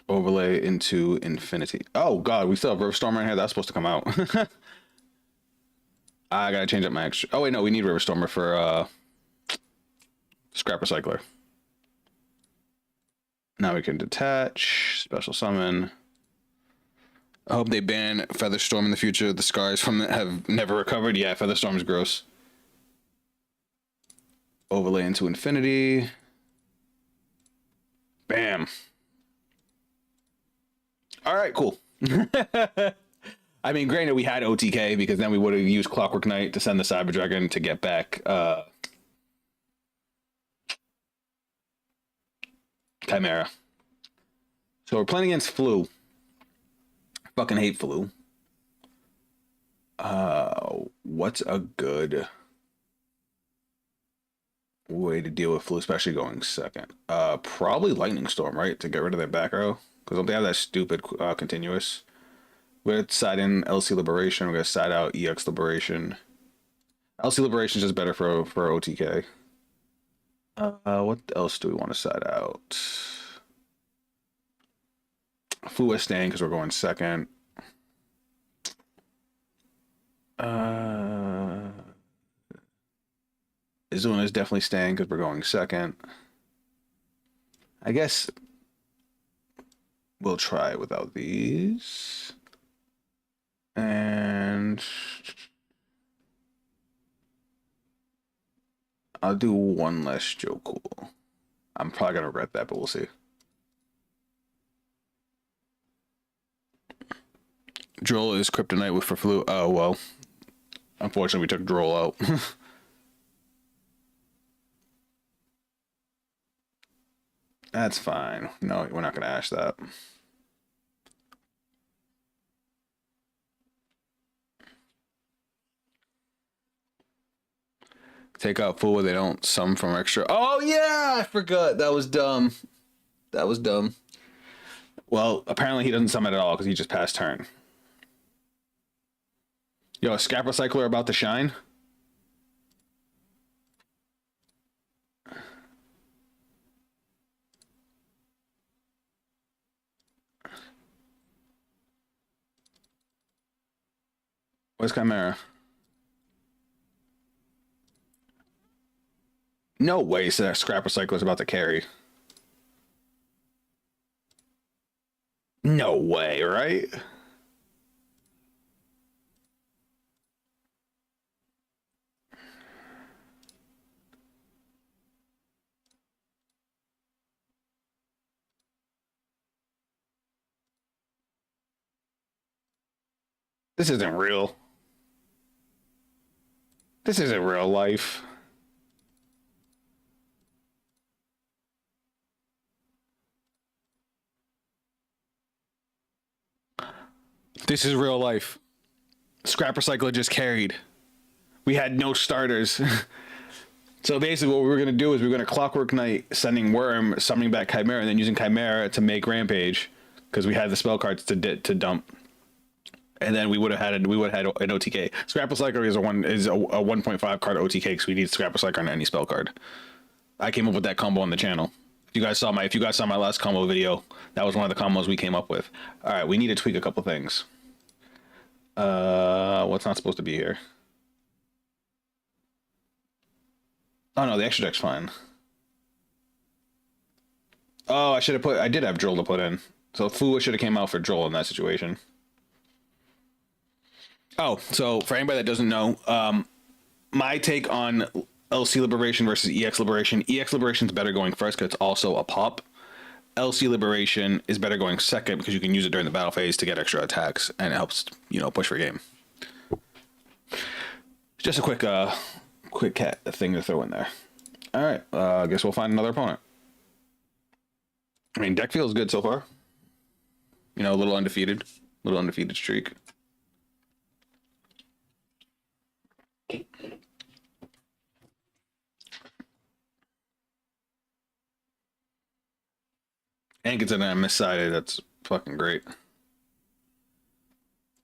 S2: Overlay into infinity. Oh god, we still have River Stormer in here. That's supposed to come out. I gotta change up my extra. Oh wait, no, we need River Stormer for Scrap Recycler. Now we can detach, special summon. I hope they ban Featherstorm in the future. The scars from it have never recovered. Yeah, Featherstorm is gross. Overlay into infinity. Bam. All right, cool. I mean, granted, we had OTK because then we would have used Clockwork Knight to send the Cyber Dragon to get back Chimera. So we're playing against Flu. Fucking hate Flu. What's a good way to deal with Flu, especially going second? Probably Lightning Storm, right? To get rid of their back row. Because don't they have that stupid continuous? We're going to side in LC Liberation. We're going to side out EX Liberation. LC Liberation is just better for OTK. What else do we want to side out? Fu is staying because we're going second. Izuna is definitely staying because we're going second. I guess we'll try without these. And I'll do one less Joe Cool. I'm probably gonna regret that, but we'll see. Droll is kryptonite with for flu. Oh well. Unfortunately, we took Droll out. That's fine. No, we're not gonna ash that. Take out fool where they don't sum from extra. Oh yeah, I forgot. That was dumb. That was dumb. Well, apparently he doesn't summon at all because he just passed turn. Yo, a Scrap Recycler about to shine? Where's Chimera? No way, so that Scrap Recycler is about to carry. No way, right? This isn't real. This isn't real life. This is real life. Scrap Recycler just carried. We had no starters. So basically what we were going to do is we were going to Clockwork Knight, sending Worm, summoning back Chimera, and then using Chimera to make Rampage, because we had the spell cards to dump. And then we would have had an OTK. Scrap Recycler is a 1.5 card OTK because we need Scrap Recycler on any spell card. I came up with that combo on the channel. If you guys saw my last combo video, that was one of the combos we came up with. All right, we need to tweak a couple things. What's not supposed to be here? Oh no, the extra deck's fine. Oh, I did have Droll to put in. So Fua should have came out for Droll in that situation. Oh, so for anybody that doesn't know, my take on LC Liberation versus EX Liberation. EX Liberation is better going first because it's also a pop. LC Liberation is better going second because you can use it during the battle phase to get extra attacks and it helps, push for game. Just a quick cat thing to throw in there. All right, I guess we'll find another opponent. I mean, deck feels good so far. A little undefeated streak. And gets in a missided. That's fucking great.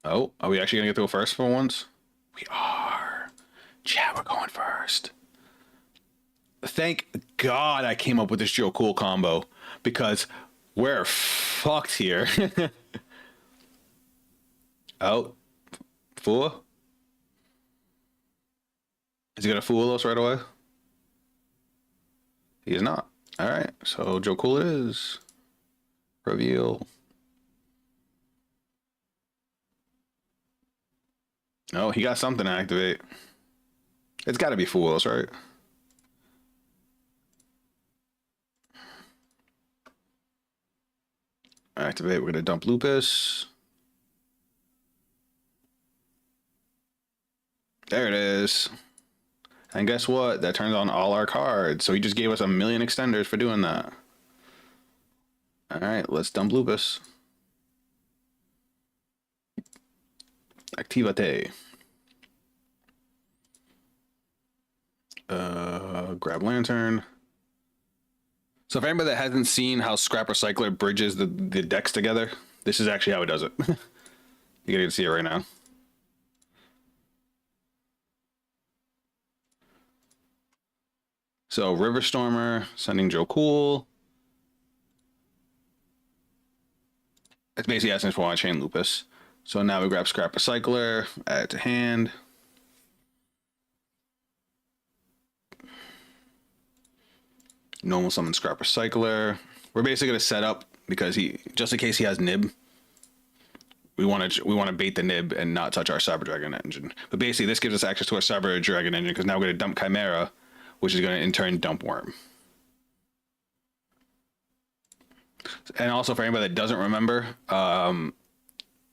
S2: Oh, are we actually gonna get to go first for once? We are. Chat, we're going first. Thank God I came up with this Joe Cool combo because we're fucked here. Oh, Fua? Is he gonna fool us right away? He is not. All right, so Joe Cool it is. Reveal. Oh, he got something to activate. It's got to be Fools, right? Activate. We're going to dump Lupus. There it is. And guess what? That turns on all our cards. So he just gave us 1,000,000 extenders for doing that. All right, let's dump Lupus. Activate. Grab Lantern. So if anybody that hasn't seen how Scrap Recycler bridges the decks together, this is actually how it does it. You get to see it right now. So River Stormer, sending Joe Cool. It's basically asking for on-chain Lupus. So now we grab Scrap Recycler, add it to hand. Normal summon Scrap Recycler. We're basically gonna set up because just in case he has Nib, we want to bait the Nib and not touch our Cyber Dragon engine. But basically, this gives us access to our Cyber Dragon engine because now we're gonna dump Chimera, which is gonna in turn dump Worm. And also for anybody that doesn't remember,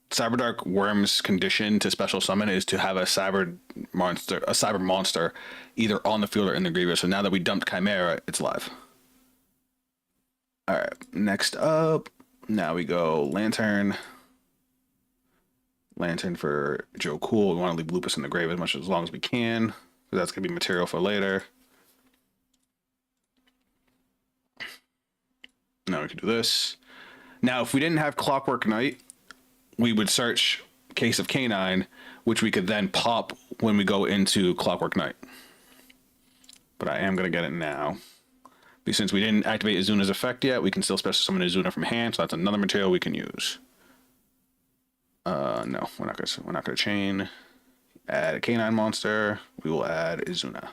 S2: Cyberdark Worm's condition to special summon is to have a cyber monster, either on the field or in the graveyard. So now that we dumped Chimera, it's live. All right, next up, now we go Lantern. Lantern for Joe Cool. We want to leave Lupus in the grave as long as we can, because that's gonna be material for later. Now we can do this. Now, if we didn't have Clockwork Knight, we would search Case of Canine, which we could then pop when we go into Clockwork Knight. But I am going to get it now. Because since we didn't activate Izuna's effect yet, we can still special summon Izuna from hand, so that's another material we can use. No, we're not gonna chain. Add a canine monster. We will add Izuna.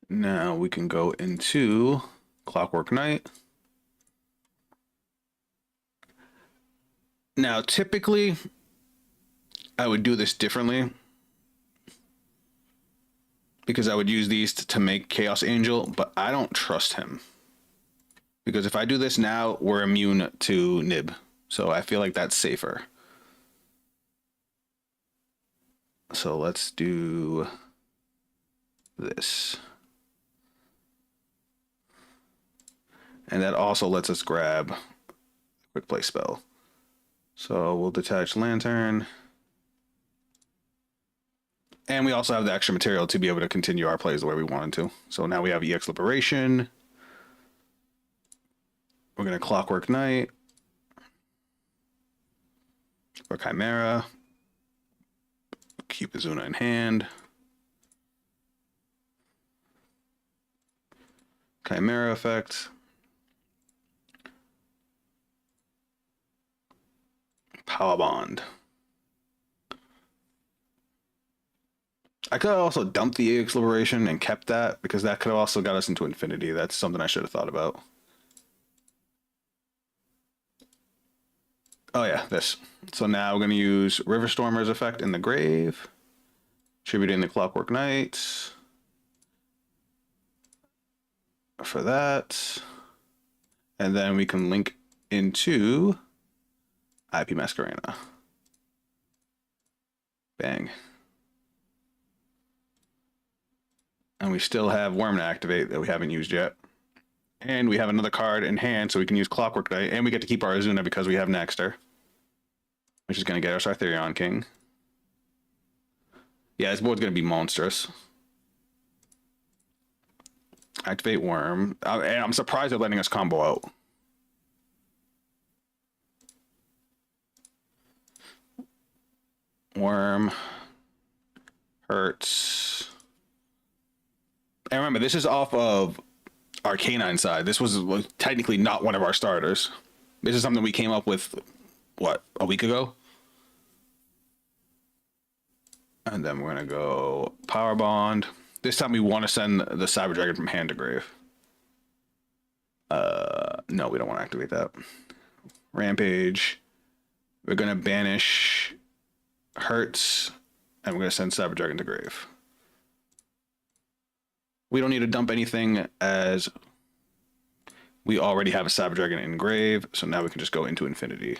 S2: Now we can go into Clockwork Knight. Now, typically, I would do this differently, because I would use these to make Chaos Angel, but I don't trust him. Because if I do this now, we're immune to Nib. So I feel like that's safer. So let's do this. And that also lets us grab Quick Play spell. So we'll detach Lantern. And we also have the extra material to be able to continue our plays the way we wanted to. So now we have EX Liberation. We're going to Clockwork Knight. Or Chimera. Keep Izuna in hand. Chimera effect. Power Bond. I could have also dumped the EX Liberation and kept that, because that could have also got us into Infinity. That's something I should have thought about. Oh yeah, this. So now we're going to use Riverstormer's effect in the grave. Tributing the Clockwork Knight. For that. And then we can link into IP Masquerena. Bang. And we still have Worm to activate that we haven't used yet. And we have another card in hand, so we can use Clockwork Knight, and we get to keep our Izuna because we have Nexter, which is going to get us our Therion King. Yeah, this board's going to be monstrous. Activate Worm. And I'm surprised they're letting us combo out. Worm. Hurts. And remember, this is off of our canine side. This was technically not one of our starters. This is something we came up with, what, a week ago? And then we're going to go Power Bond. This time we want to send the Cyber Dragon from hand to grave. No, we don't want to activate that. Rampage. We're going to banish Hurts, and we're going to send Cyber Dragon to grave. We don't need to dump anything, as we already have a Cyber Dragon in grave, so now we can just go into Infinity.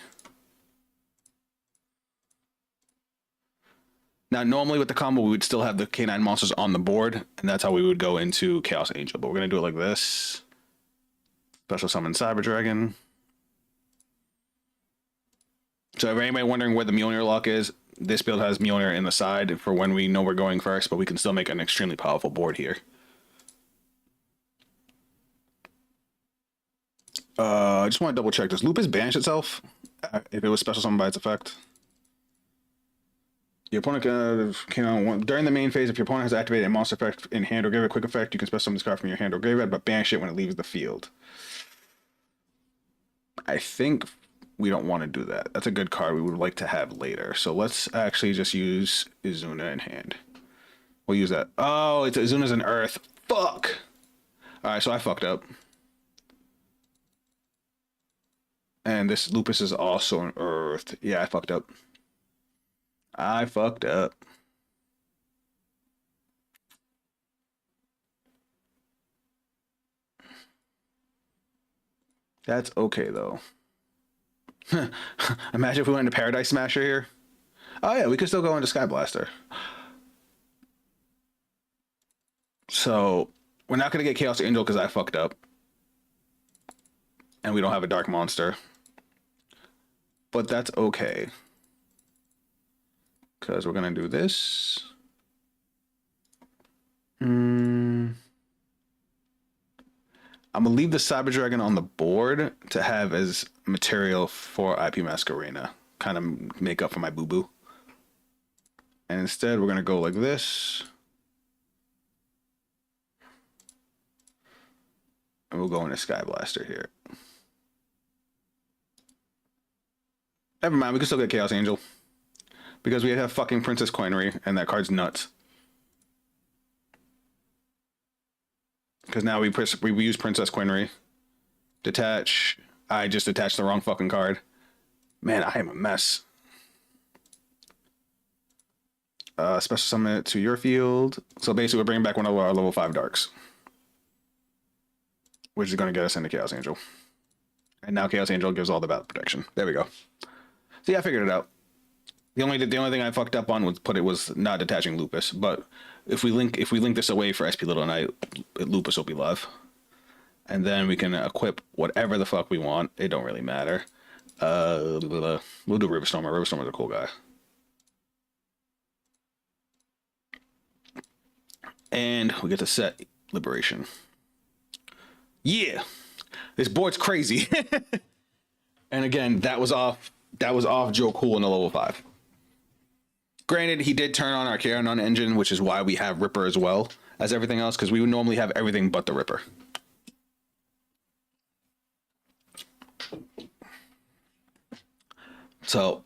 S2: Now, normally with the combo, we would still have the K9 monsters on the board, and that's how we would go into Chaos Angel. But we're going to do it like this. Special summon Cyber Dragon. So if anybody wondering where the Mjolnir lock is, this build has Mjolnir in the side for when we know we're going first, but we can still make an extremely powerful board here. I just want to double check. Does Lupus banish itself if it was special summoned by its effect? Your opponent can during the main phase, if your opponent has activated a monster effect in hand or graveyard quick effect, you can special summon this card from your hand or graveyard, but banish it when it leaves the field. I think we don't want to do that. That's a good card we would like to have later. So let's actually just use Izuna in hand. We'll use that. Oh, it's Izuna's an Earth. Fuck. All right, so I fucked up. And this Lupus is also an Earth. Yeah, I fucked up. I fucked up. That's okay though. Imagine if we went into Paradise Smasher here. Oh yeah, we could still go into Sky Blaster. So we're not gonna get Chaos Angel because I fucked up, and we don't have a Dark Monster. But that's okay, because we're gonna do this. I'm gonna leave the Cyber Dragon on the board to have as material for IP Masquerena, kind of make up for my boo boo. And instead, we're gonna go like this, and we'll go into Sky Blaster here. Never mind, we can still get Chaos Angel because we have fucking Princess Coinery, and that card's nuts. Because now we use Princess Coinery. Detach. I just attached the wrong fucking card. Man, I am a mess. Special summon it to your field. So basically, we're bringing back one of our level 5 darks, which is going to get us into Chaos Angel. And now Chaos Angel gives all the battle protection. There we go. So yeah, I figured it out. The only thing I fucked up on was not detaching Lupus. But if we link this away for SP Little Knight, Lupus will be live, and then we can equip whatever the fuck we want. It don't really matter. We'll do Riverstormer. Riverstormer's a cool guy. And we get to set Liberation. Yeah, this board's crazy. And again, that was off Joe Cool in the level 5. Granted, he did turn on our Carrion engine, which is why we have Ripper as well as everything else, because we would normally have everything but the Ripper. So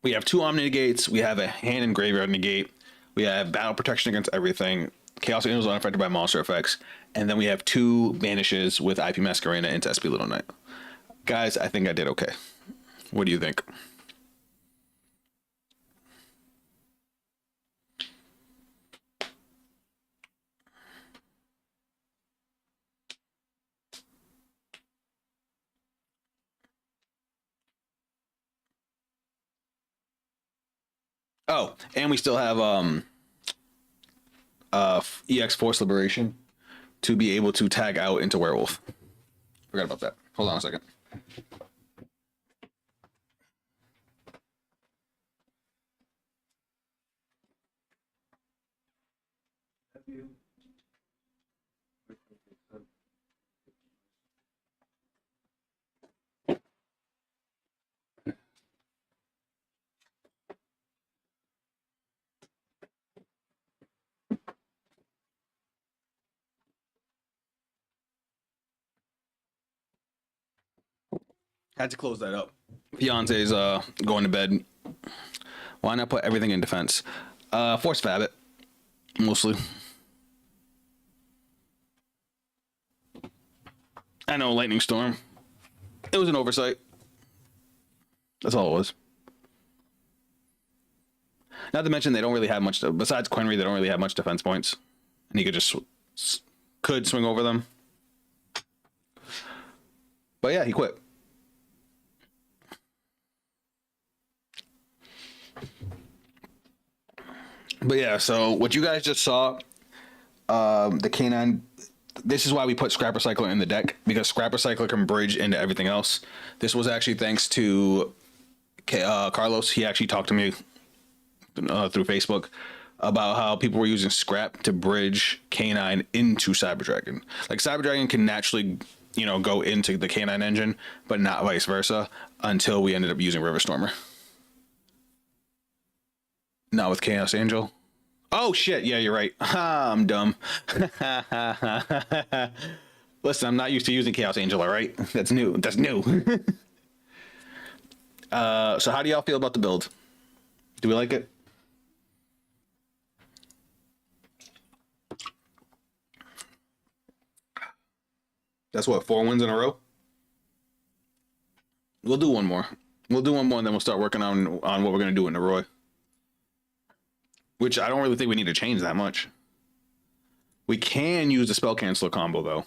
S2: we have 2 Omni Negates, we have a hand and graveyard negate, we have battle protection against everything, Chaos Angels are unaffected by monster effects, and then we have 2 banishes with IP Masquerena into SP Little Knight. Guys, I think I did okay. What do you think? Oh, and we still have EX Force Liberation to be able to tag out into Werewolf. Forgot about that. Hold on a second. Had to close that up. Fiance's going to bed. Why not put everything in defense? Force Fab it, mostly. I know, Lightning Storm. It was an oversight. That's all it was. Not to mention they don't really have much. Besides Quenry, they don't really have much defense points, and he could just swing over them. But yeah, he quit. But yeah, so what you guys just saw, the Canine. This is why we put Scrap Recycler in the deck, because Scrap Recycler can bridge into everything else. This was actually thanks to Carlos. He actually talked to me through Facebook about how people were using Scrap to bridge Canine into Cyber Dragon. Like Cyber Dragon can naturally, go into the Canine engine, but not vice versa until we ended up using Riverstormer. Not with Chaos Angel. Oh shit! Yeah, you're right. I'm dumb. Listen, I'm not used to using Chaos Angel. All right, that's new. That's new. So how do y'all feel about the build? Do we like it? That's what, 4 wins in a row? We'll do one more. We'll do one more, and then we'll start working on what we're gonna do in the Roy. Which I don't really think we need to change that much. We can use the Spell Canceller combo, though.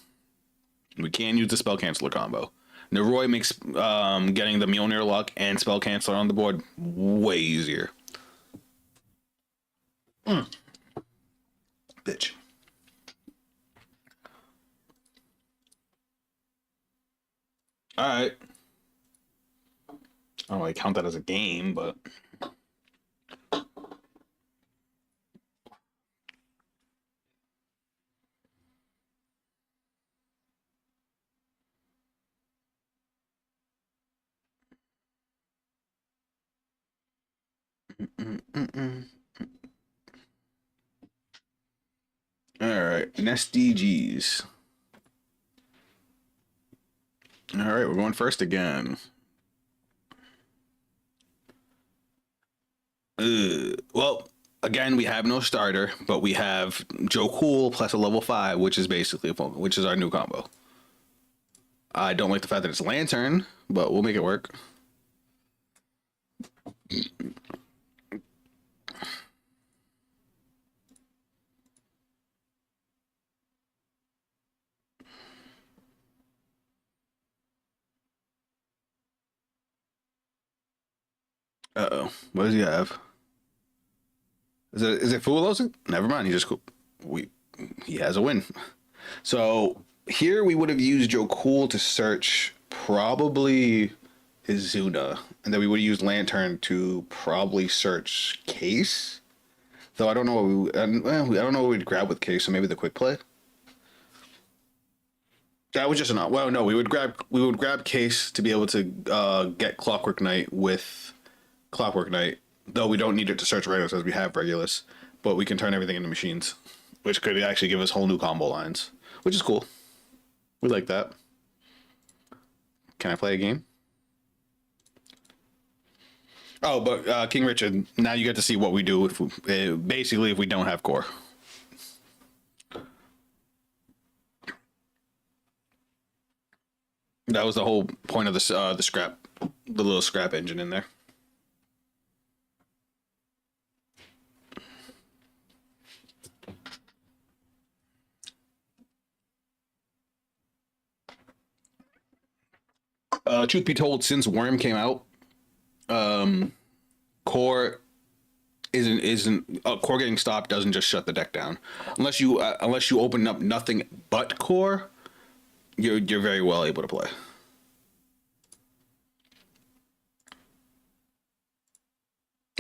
S2: We can use the Spell Canceller combo. Naroi makes getting the Mjolnir luck and spell canceler on the board way easier. Bitch. All right. I don't really count that as a game, but Mm-mm. All right. And SDGs. All right, we're going first again. Well, again, we have no starter, but we have Joe Cool plus a level 5, which is basically which is our new combo. I don't like the fact that it's Lantern, but we'll make it work. Uh-oh. What does he have? Is it Fulos? Never mind. He just we he has a win. So here we would have used Joe Cool to search probably Izuna, and then we would have used Lantern to probably search Case. Though I don't know what I don't know what we'd grab with Case, so maybe the quick play. That was just an well, no, we would grab Case to be able to get Clockwork Knight with Clockwork Knight. Though we don't need it to search Regulus as we have Regulus, but we can turn everything into machines, which could actually give us whole new combo lines, which is cool. We like that. Can I play a game? Oh, but King Richard, now you get to see what we do if basically if we don't have core. That was the whole point of the scrap, the little scrap engine in there. Truth be told, since Worm came out, core isn't core getting stopped doesn't just shut the deck down unless you open up nothing but core. You're very well able to play.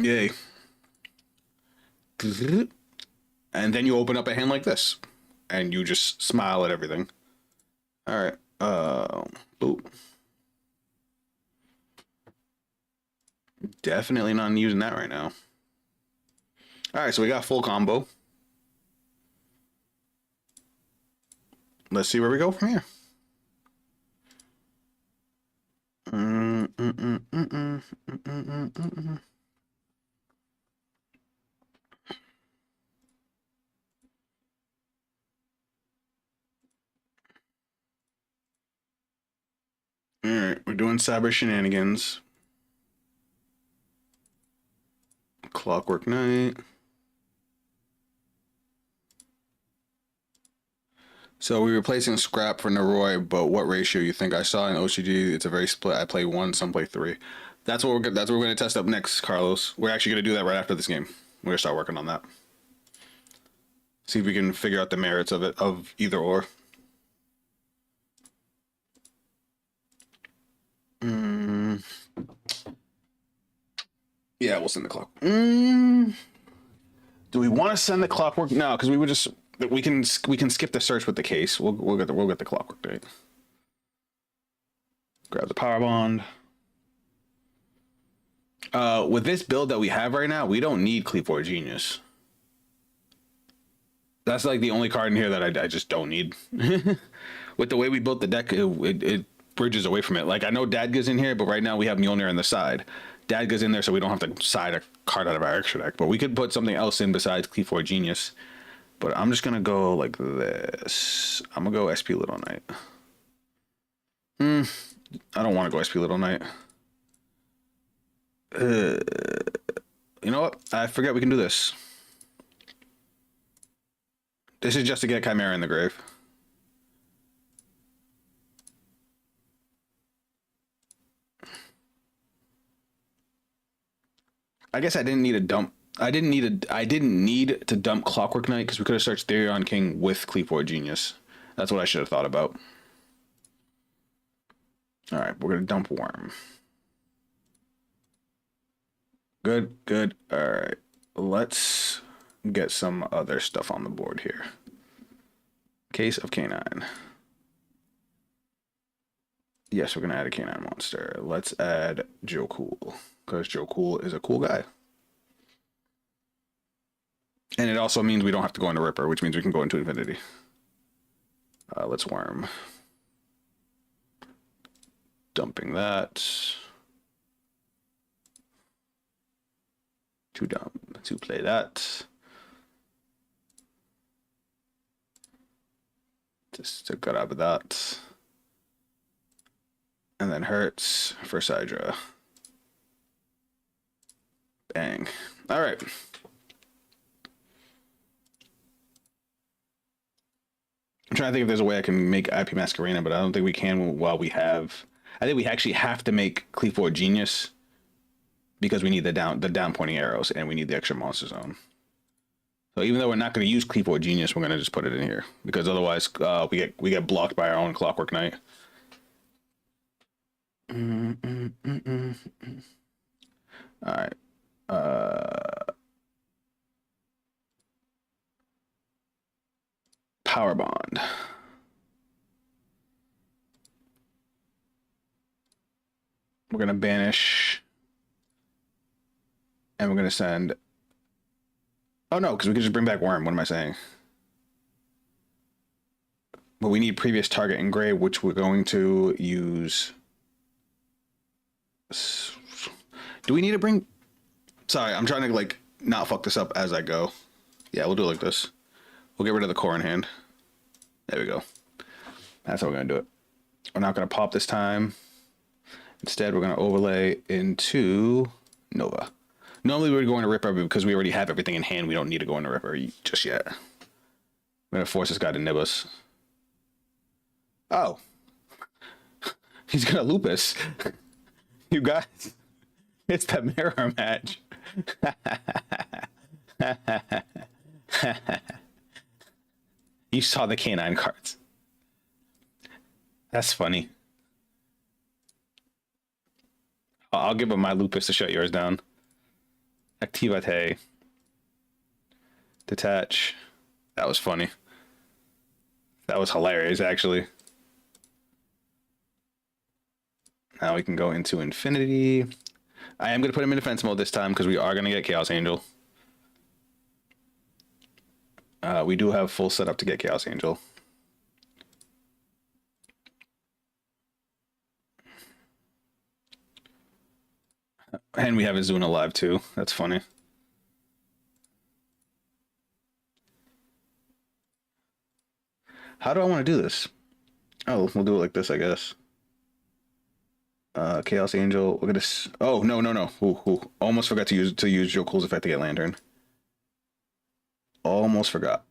S2: Yay. And then you open up a hand like this, and you just smile at everything. All right. Boop. Definitely not using that right now. All right, so we got full combo. Let's see where we go from here. All right, we're doing cyber shenanigans. Clockwork Knight. So we're replacing Scrap for Naroi, but what ratio you think? I saw in OCG, it's a very split. I play 1, some play 3. That's what we're gonna test up next, Carlos. We're actually gonna do that right after this game. We're gonna start working on that. See if we can figure out the merits of it, of either or. Yeah, we'll send the clock. Do we want to send the clockwork? No, because we would just we can skip the search with the Case. We'll get the clockwork date. Grab the power bond. With this build that we have right now, we don't need Cleave Genius. That's like the only card in here that I just don't need. With the way we built the deck, it bridges away from it. Like I know Dadga's in here, but right now we have Mjolnir on the side. Dadga's in there, so we don't have to side a card out of our extra deck. But we could put something else in besides Cleave Genius. But I'm just gonna go like this. I'm gonna go SP Little Knight. I don't want to go SP Little Knight. You know what? I forget we can do this. This is just to get Chimera in the grave. I guess I didn't need a dump. I didn't need to dump Clockwork Knight because we could have searched Therion King with Cleveland Genius. That's what I should have thought about. All right, we're gonna dump Worm. Good, good. All right, let's get some other stuff on the board here. Case of Canine. Yes, we're gonna add a canine monster. Let's add Joe Cool because Joe Cool is a cool guy. And it also means we don't have to go into Ripper, which means we can go into Infinity. Let's Worm. Dumping that. Too dumb to play that. Just to get out of that. And then Hurts for Sidra. Bang. All right. I'm trying to think if there's a way I can make IP Masquerena, but I don't think we can while we have... I think we actually have to make Cleveland Genius because we need the down pointing arrows and we need the extra monster zone. So even though we're not going to use Cleveland Genius, we're going to just put it in here because otherwise we get blocked by our own Clockwork Knight. All right. Power Bond. We're going to banish. And we're going to send... Oh, no, because we can just bring back Worm. What am I saying? But we need previous target engrave, which we're going to use... Do we need to bring... Sorry, I'm trying to, like, not fuck this up as I go. Yeah, we'll do it like this. We'll get rid of the core in hand. There we go. That's how we're going to do it. We're not going to pop this time. Instead, we're going to overlay into Nova. Normally, we would go into Ripper, but because we already have everything in hand, we don't need to go into Ripper just yet. I'm going to force this guy to nib us. Oh. He's going to loop us. You guys, it's the mirror match. You saw the canine cards. That's funny. I'll give him my lupus to shut yours down. Activate. Detach. That was funny. That was hilarious, actually. Now we can go into Infinity. I am going to put him in defense mode this time because we are going to get Chaos Angel. We do have full setup to get Chaos Angel. And we have Azuna live too. That's funny. How do I want to do this? Oh, we'll do it like this, I guess. Chaos Angel. Look at this. Oh, no. Ooh. Almost forgot to use Joe Cool's effect to get Lantern. Almost forgot.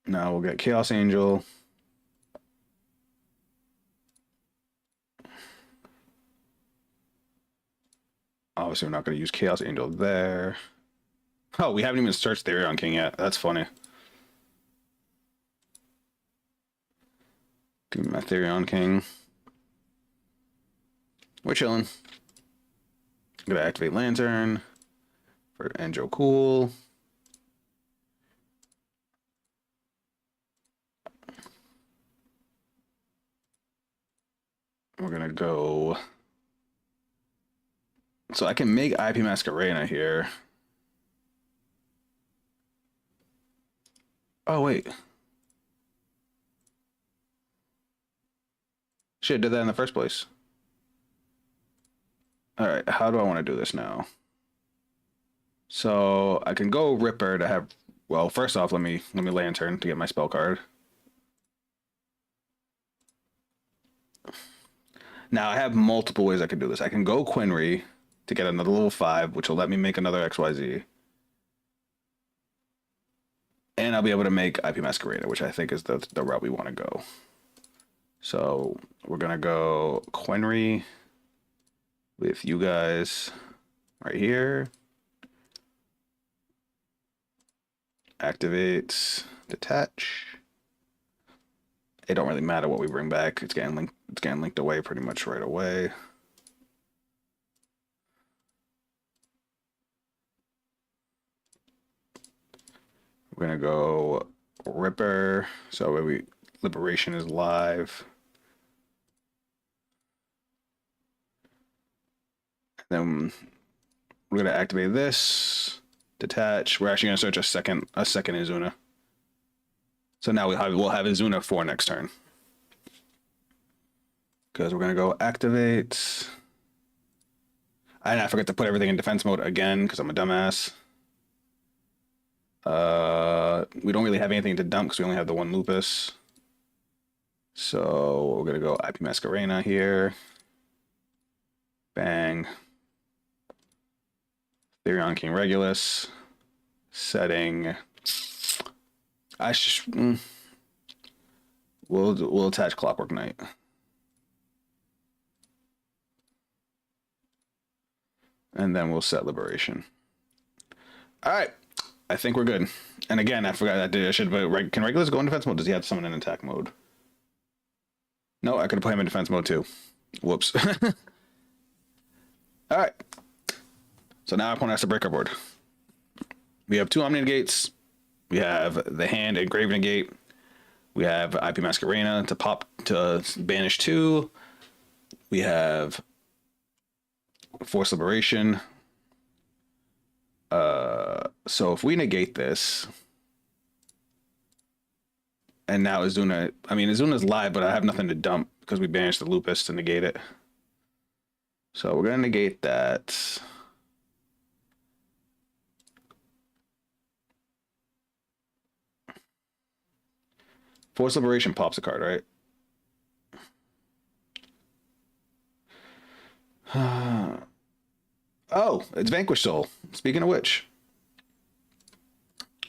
S2: Now we'll get Chaos Angel. Obviously, we're not going to use Chaos Angel there. Oh, we haven't even searched Therion King yet. That's funny. Give me my Therion King. We're chilling. I'm going to activate Lantern for Joe Cool. We're going to go... So I can make IP Masquerena here. Oh, wait. Shit, did that in the first place. All right, how do I want to do this now? So I can go Ripper to have... Well, first off, let me Lantern to get my spell card. Now, I have multiple ways I can do this. I can go Quinry to get another level 5, which will let me make another XYZ. And I'll be able to make IP Masquerena, which I think is the route we want to go. So we're going to go Quinry with you guys right here. Activates, detach. It don't really matter what we bring back. It's getting linked. It's getting linked away pretty much right away. We're gonna go Ripper. So we Liberation is live. Then we're gonna activate this. Detach. We're actually gonna search a second Izuna. So now we'll have Izuna for next turn. Because we're gonna go activate. And I forgot to put everything in defense mode again because I'm a dumbass. We don't really have anything to dump because we only have the one Lupus. So we're gonna go IP Masquerena here. Bang. Therion King Regulus. Setting. We'll attach Clockwork Knight. And then we'll set Liberation. All right. I think we're good. And again, I forgot I should put, can Regulus go in defense mode? Does he have to summon in attack mode? No, I could have put him in defense mode too. Whoops. All right. So now our opponent has to break our board. We have 2 Omni Negates. We have the hand Engrave Negate. We have IP Masquerena to banish 2. We have Force Liberation. So if we negate this, and now Izuna's live, but I have nothing to dump because we banished the Lupus to negate it. So we're gonna negate that. Force Liberation pops a card, right? Oh, it's Vanquish Soul. Speaking of which.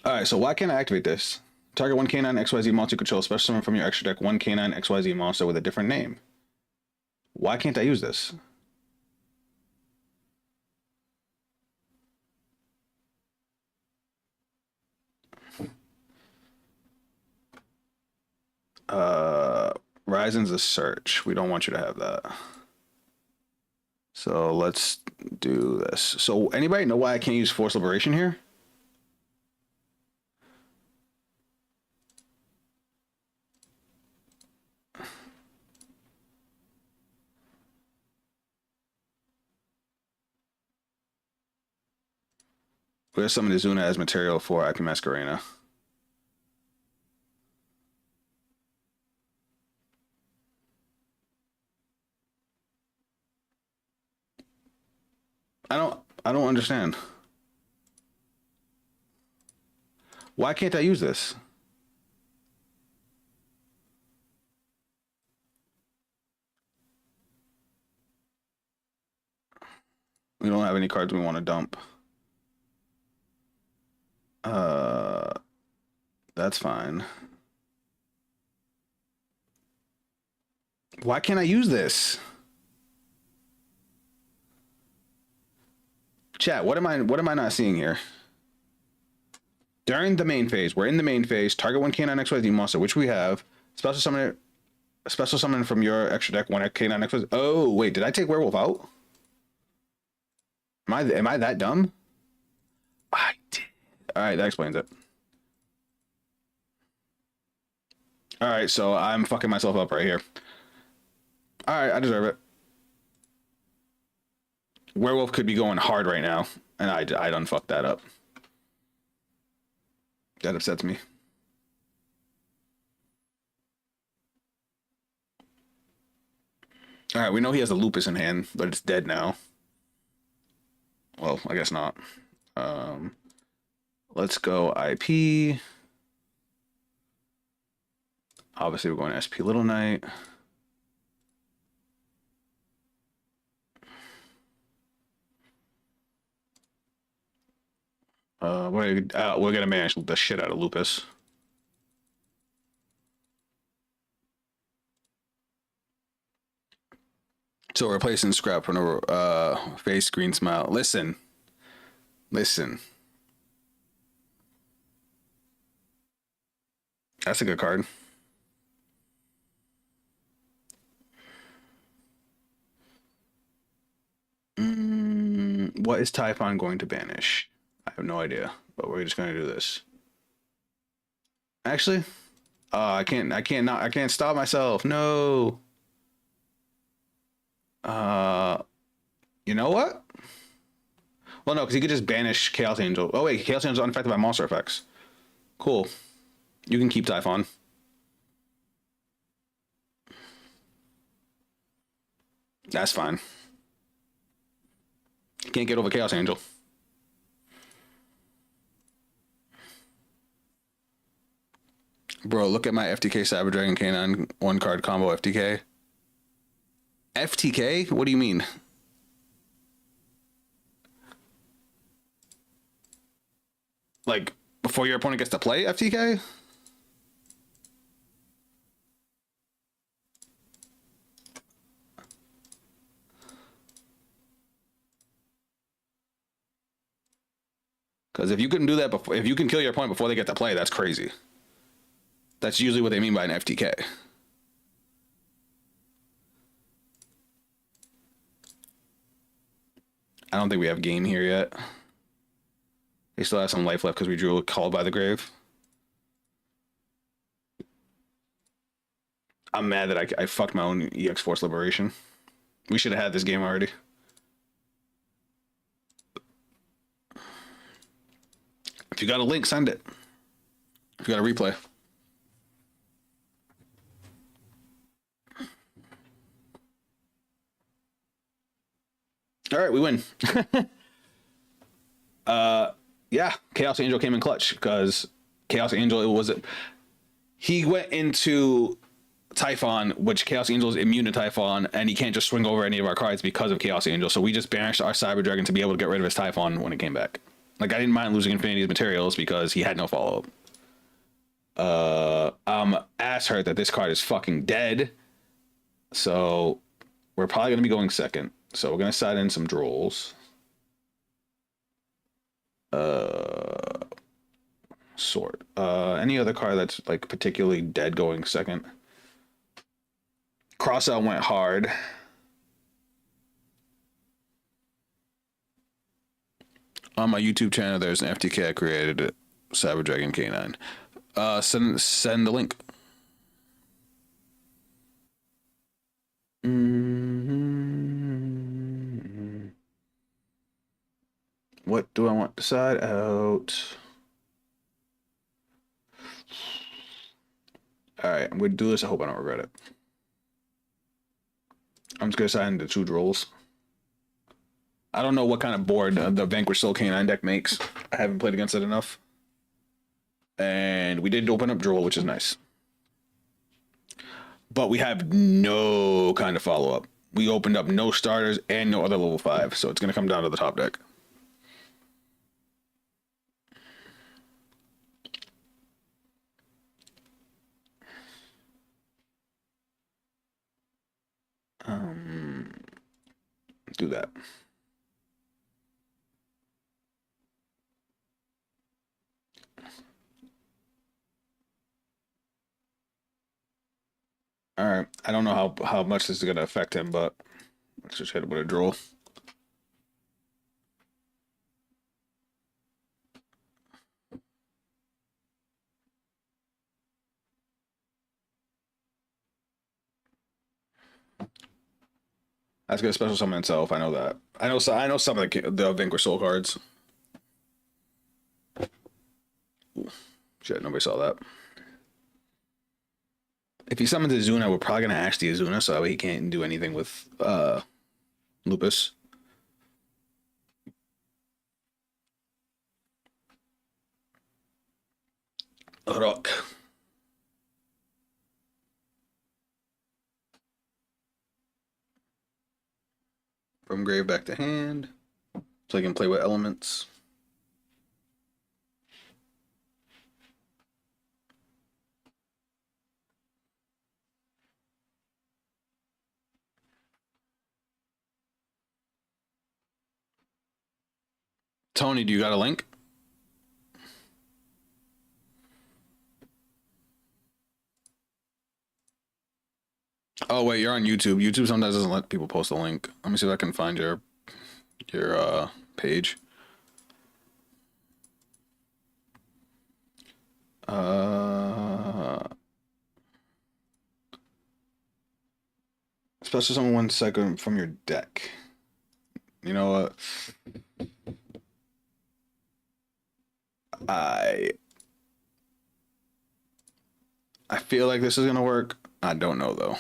S2: Alright, so why can't I activate this? Target one K9 XYZ monster you control, special summon from your extra deck one K9 XYZ monster with a different name. Why can't I use this? Ryzen's a search. We don't want you to have that. So let's do this. So anybody know why I can't use Force Liberation here? We're gonna summon Izuna as material for IP Masquerena. I don't understand. Why can't I use this? We don't have any cards we want to dump. That's fine. Why can't I use this? Chat, what am I not seeing here? During the main phase, we're in the main phase, target one K9 XYZ monster, which we have. Special summon from your extra deck one K9 XYZ. Oh, wait, did I take Werewolf out? Am I that dumb? I did. All right, that explains it. All right, so I'm fucking myself up right here. All right, I deserve it. Werewolf could be going hard right now, and I done fucked that up. That upsets me. All right, we know he has a Lupus in hand, but it's dead now. Well, I guess not. Let's go IP. Obviously, we're going SP Little Knight. We're gonna manage the shit out of Lupus. So replacing scrap for no face green smile. Listen, listen. That's a good card. What is Typhon going to banish? I have no idea, but we're just going to do this. Actually, I can't stop myself. No. Uh, you know what? Well, no, because he could just banish Chaos Angel. Oh wait, Chaos Angel's unaffected by monster effects. Cool. You can keep Typhon. That's fine. You can't get over Chaos Angel. Bro, look at my FTK Cyber Dragon Canine one card combo FTK. FTK? What do you mean? Like before your opponent gets to play FTK? Because if you can do that before, if you can kill your opponent before they get to play, that's crazy. That's usually what they mean by an FTK. I don't think we have game here yet. They still have some life left because we drew a Called by the Grave. I'm mad that I fucked my own EX Force Liberation. We should have had this game already. If you got a link, send it. If you got a replay. All right, we win. Yeah, Chaos Angel came in clutch because Chaos Angel, it was he went into Typhon, which Chaos Angel is immune to Typhon, and he can't just swing over any of our cards because of Chaos Angel. So we just banished our Cyber Dragon to be able to get rid of his Typhon when it came back. Like I didn't mind losing Infinity's materials because he had no follow up. I'm ass hurt that this card is fucking dead. So we're probably gonna be going second. So we're gonna side in some drolls. Sword. Any other card that's like particularly dead going second? Crossout went hard. On my YouTube channel, there's an FTK I created, Cyber Dragon K9. Send the link. What do I want to side out? All right, I'm gonna do this. I hope I don't regret it. I'm just gonna side into two drolls. I don't know what kind of board the Vanquish Soul Canine deck makes. I haven't played against it enough. And we did open up droll, which is nice. But we have no kind of follow up. We opened up no starters and no other level 5, so it's gonna come down to the top deck. Do that. All right. I don't know how much this is gonna affect him, but let's just hit it with a droll. That's gonna special summon itself. I know that. I know some of the Vanquish Soul cards. Ooh, shit, nobody saw that. If he summons Azuna, we're probably gonna ash the Azuna, so that way he can't do anything with Lupus. Rock. From grave back to hand, so I can play with elements. Tony, do you got a link? Oh wait, you're on YouTube. YouTube sometimes doesn't let people post a link. Let me see if I can find your page. Uh, Especially someone 1 second from your deck. You know what? I I feel like this is gonna work. I don't know though.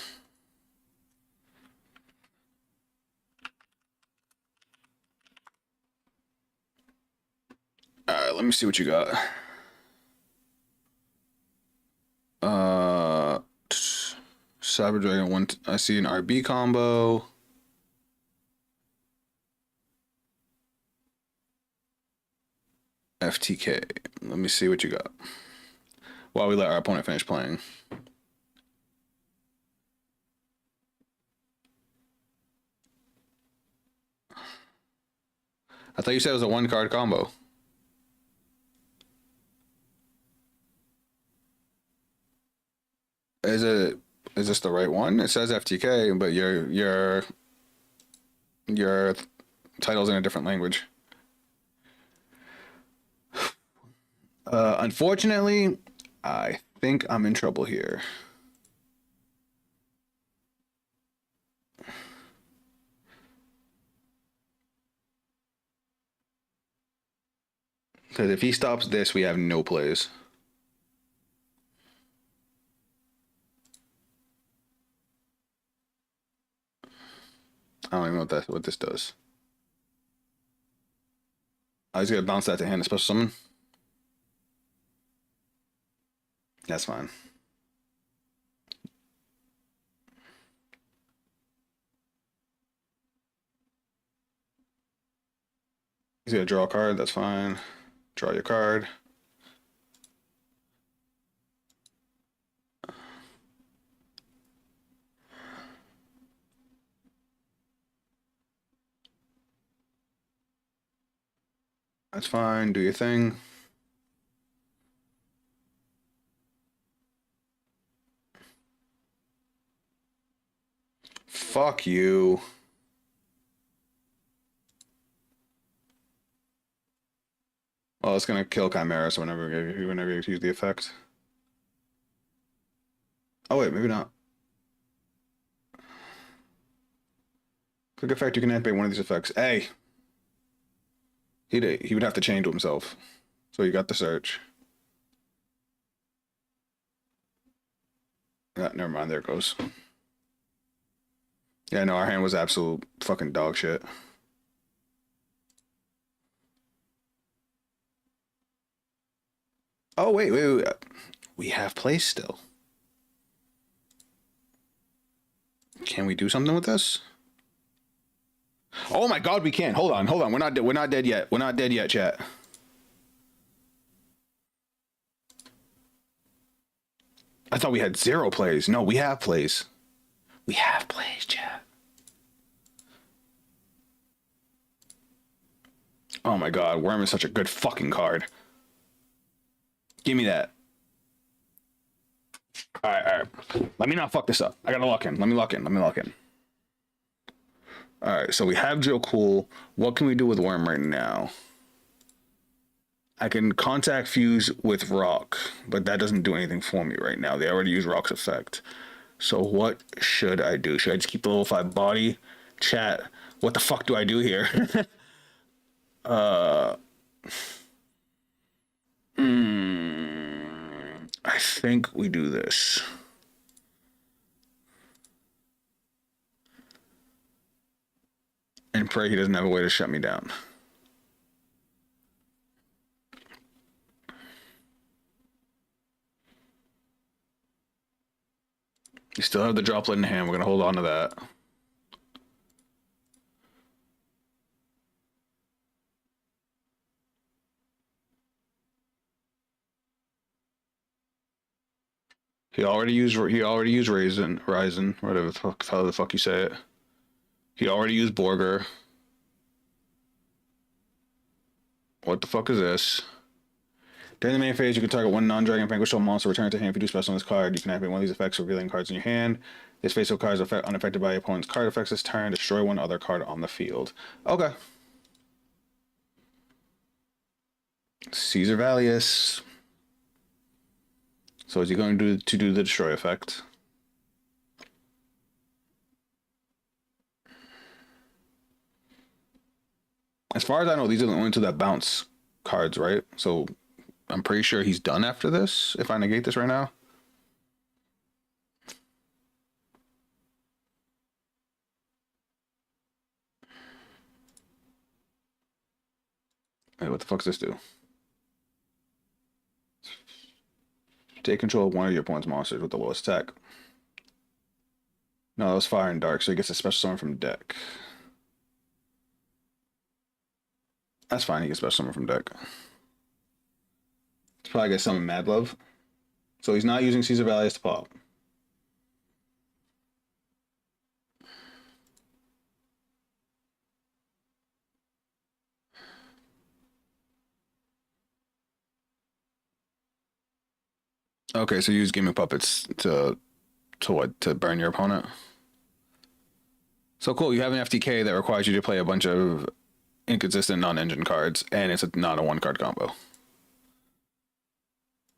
S2: All right, let me see what you got. Uh, Cyber Dragon one. I see an RB combo. FTK. Let me see what you got. While we let our opponent finish playing. I thought you said it was a 1 card combo. Is it? Is this the right one? It says FTK, but your title's in a different language. Unfortunately, I think I'm in trouble here. Because if he stops this, we have no plays. I don't even know what this does. I was gonna bounce that to hand a special summon. That's fine. He's gonna draw a card. That's fine. Draw your card. That's fine. Do your thing. Fuck you. Well, it's gonna kill Chimera, so whenever you use the effect. Oh wait, maybe not. Click effect, you can activate one of these effects. Hey! He would have to chain to himself. So you got the search. Never mind, there it goes. Yeah, no, our hand was absolute fucking dog shit. Oh, wait. We have plays still. Can we do something with this? Oh my god, we can. Hold on. We're not dead yet. We're not dead yet, chat. I thought we had 0 plays. No, we have plays. We have plays, chat. Oh my god, Worm is such a good fucking card. Give me that. All right. Let me not fuck this up. I gotta lock in. Let me lock in. All right, so we have Joe Cool. What can we do with Worm right now? I can contact Fuse with Rock, but that doesn't do anything for me right now. They already use Rock's effect. So what should I do? Should I just keep the level 5 body? Chat, what the fuck do I do here? I think we do this. And pray he doesn't have a way to shut me down. You still have the droplet in hand. We're going to hold on to that. He already used Ryzen, whatever the fuck, how the fuck you say it. He already used Borger. What the fuck is this? During the main phase, you can target one non-dragon vanquish soul monster, return it to hand. If you do special on this card, you can activate one of these effects, revealing cards in your hand. This phase of cards are unaffected by your opponent's card effects this turn. Destroy one other card on the field. Okay. Caesar Valius. So is he going to do the destroy effect? As far as I know, these are the only two that bounce cards, right? So I'm pretty sure he's done after this, if I negate this right now. Wait, what the fuck does this do? Take control of one of your opponent's monsters with the lowest attack. No, that was fire and dark, so he gets a special summon from deck. That's fine, he gets special summon from deck. He's probably gonna summon Mad Love. So he's not using Caesar Valius to pop. Okay, so you use Gaming Puppets to what? To burn your opponent? So cool, you have an FTK that requires you to play a bunch of inconsistent non-engine cards, and it's not a one-card combo.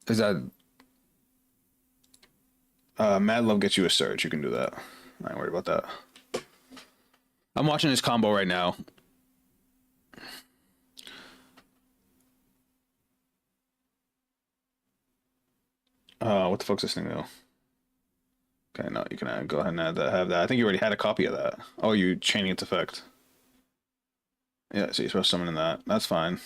S2: Is that... Mad Love gets you a Surge, you can do that. I ain't worried about that. I'm watching this combo right now. What the fuck's this thing though? Okay, no, you can go ahead and have that. I think you already had a copy of that. Oh, you chaining its effect. Yeah, so you're supposed to summon in that. That's fine.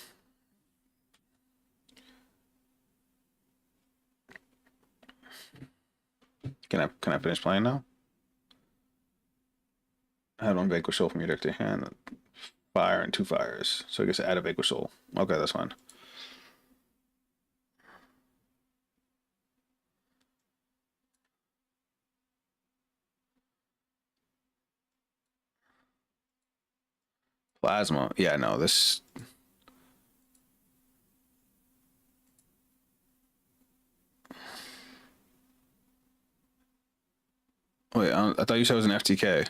S2: Can I finish playing now? Add one Vanquish Soul from your deck to your hand. Fire and 2 fires. So I guess add a Vanquish Soul. Okay, that's fine. Plasma. Yeah, no, this... Wait, I thought you said it was an FTK.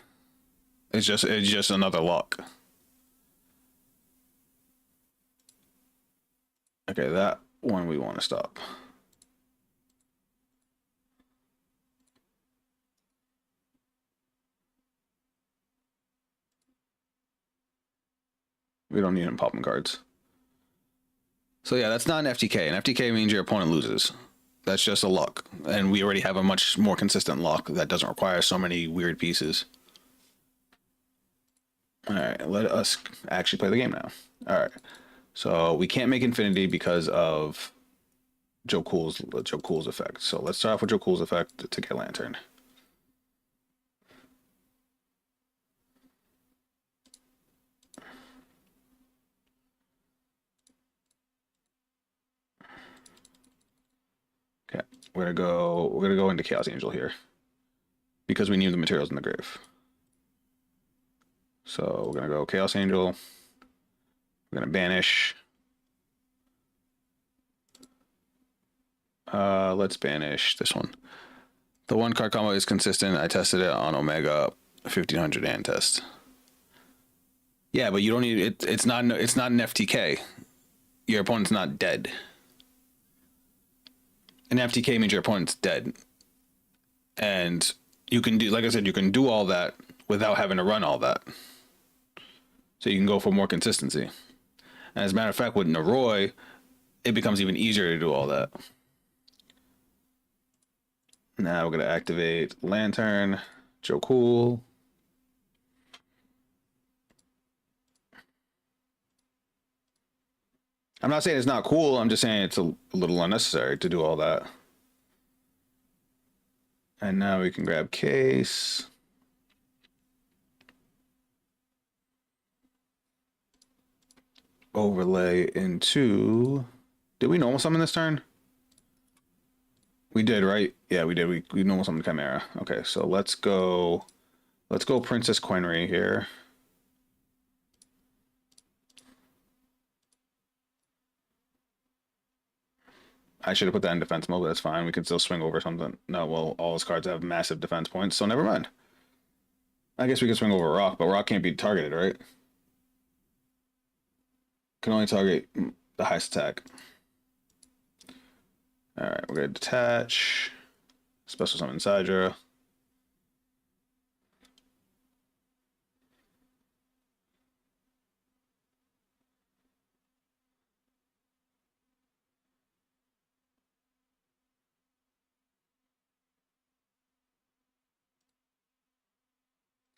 S2: It's just another lock. Okay, that one we want to stop. We don't need him popping cards. So yeah, that's not an FTK. An FTK means your opponent loses. That's just a lock. And we already have a much more consistent lock that doesn't require so many weird pieces. Alright, let us actually play the game now. Alright. So we can't make Infinity because of Joe Cool's effect. So let's start off with Joe Cool's effect to get Lantern. Okay, we're gonna go into Chaos Angel here because we need the materials in the grave. So we're gonna go Chaos Angel. We're gonna banish. Let's banish this one. The one card combo is consistent. I tested it on Omega 1500 and test. Yeah, but you don't need it. It's not an FTK. Your opponent's not dead. An FTK means your opponent's dead. And you can do, like I said, you can do all that without having to run all that. So you can go for more consistency. And as a matter of fact, with Naroi, it becomes even easier to do all that. Now we're going to activate Lantern, Joe Cool. I'm not saying it's not cool. I'm just saying it's a little unnecessary to do all that. And now we can grab Case. Overlay into... Did we normal summon this turn? We did, right? Yeah, we did. We normal summoned Chimera. Okay, so let's go Princess Coinry here. I should have put that in defense mode, but that's fine. We can still swing over something. No, well, all his cards have massive defense points, so never mind. I guess we can swing over Rock, but Rock can't be targeted, right? Can only target the highest attack. All right, we're gonna detach. Special summon Sidra.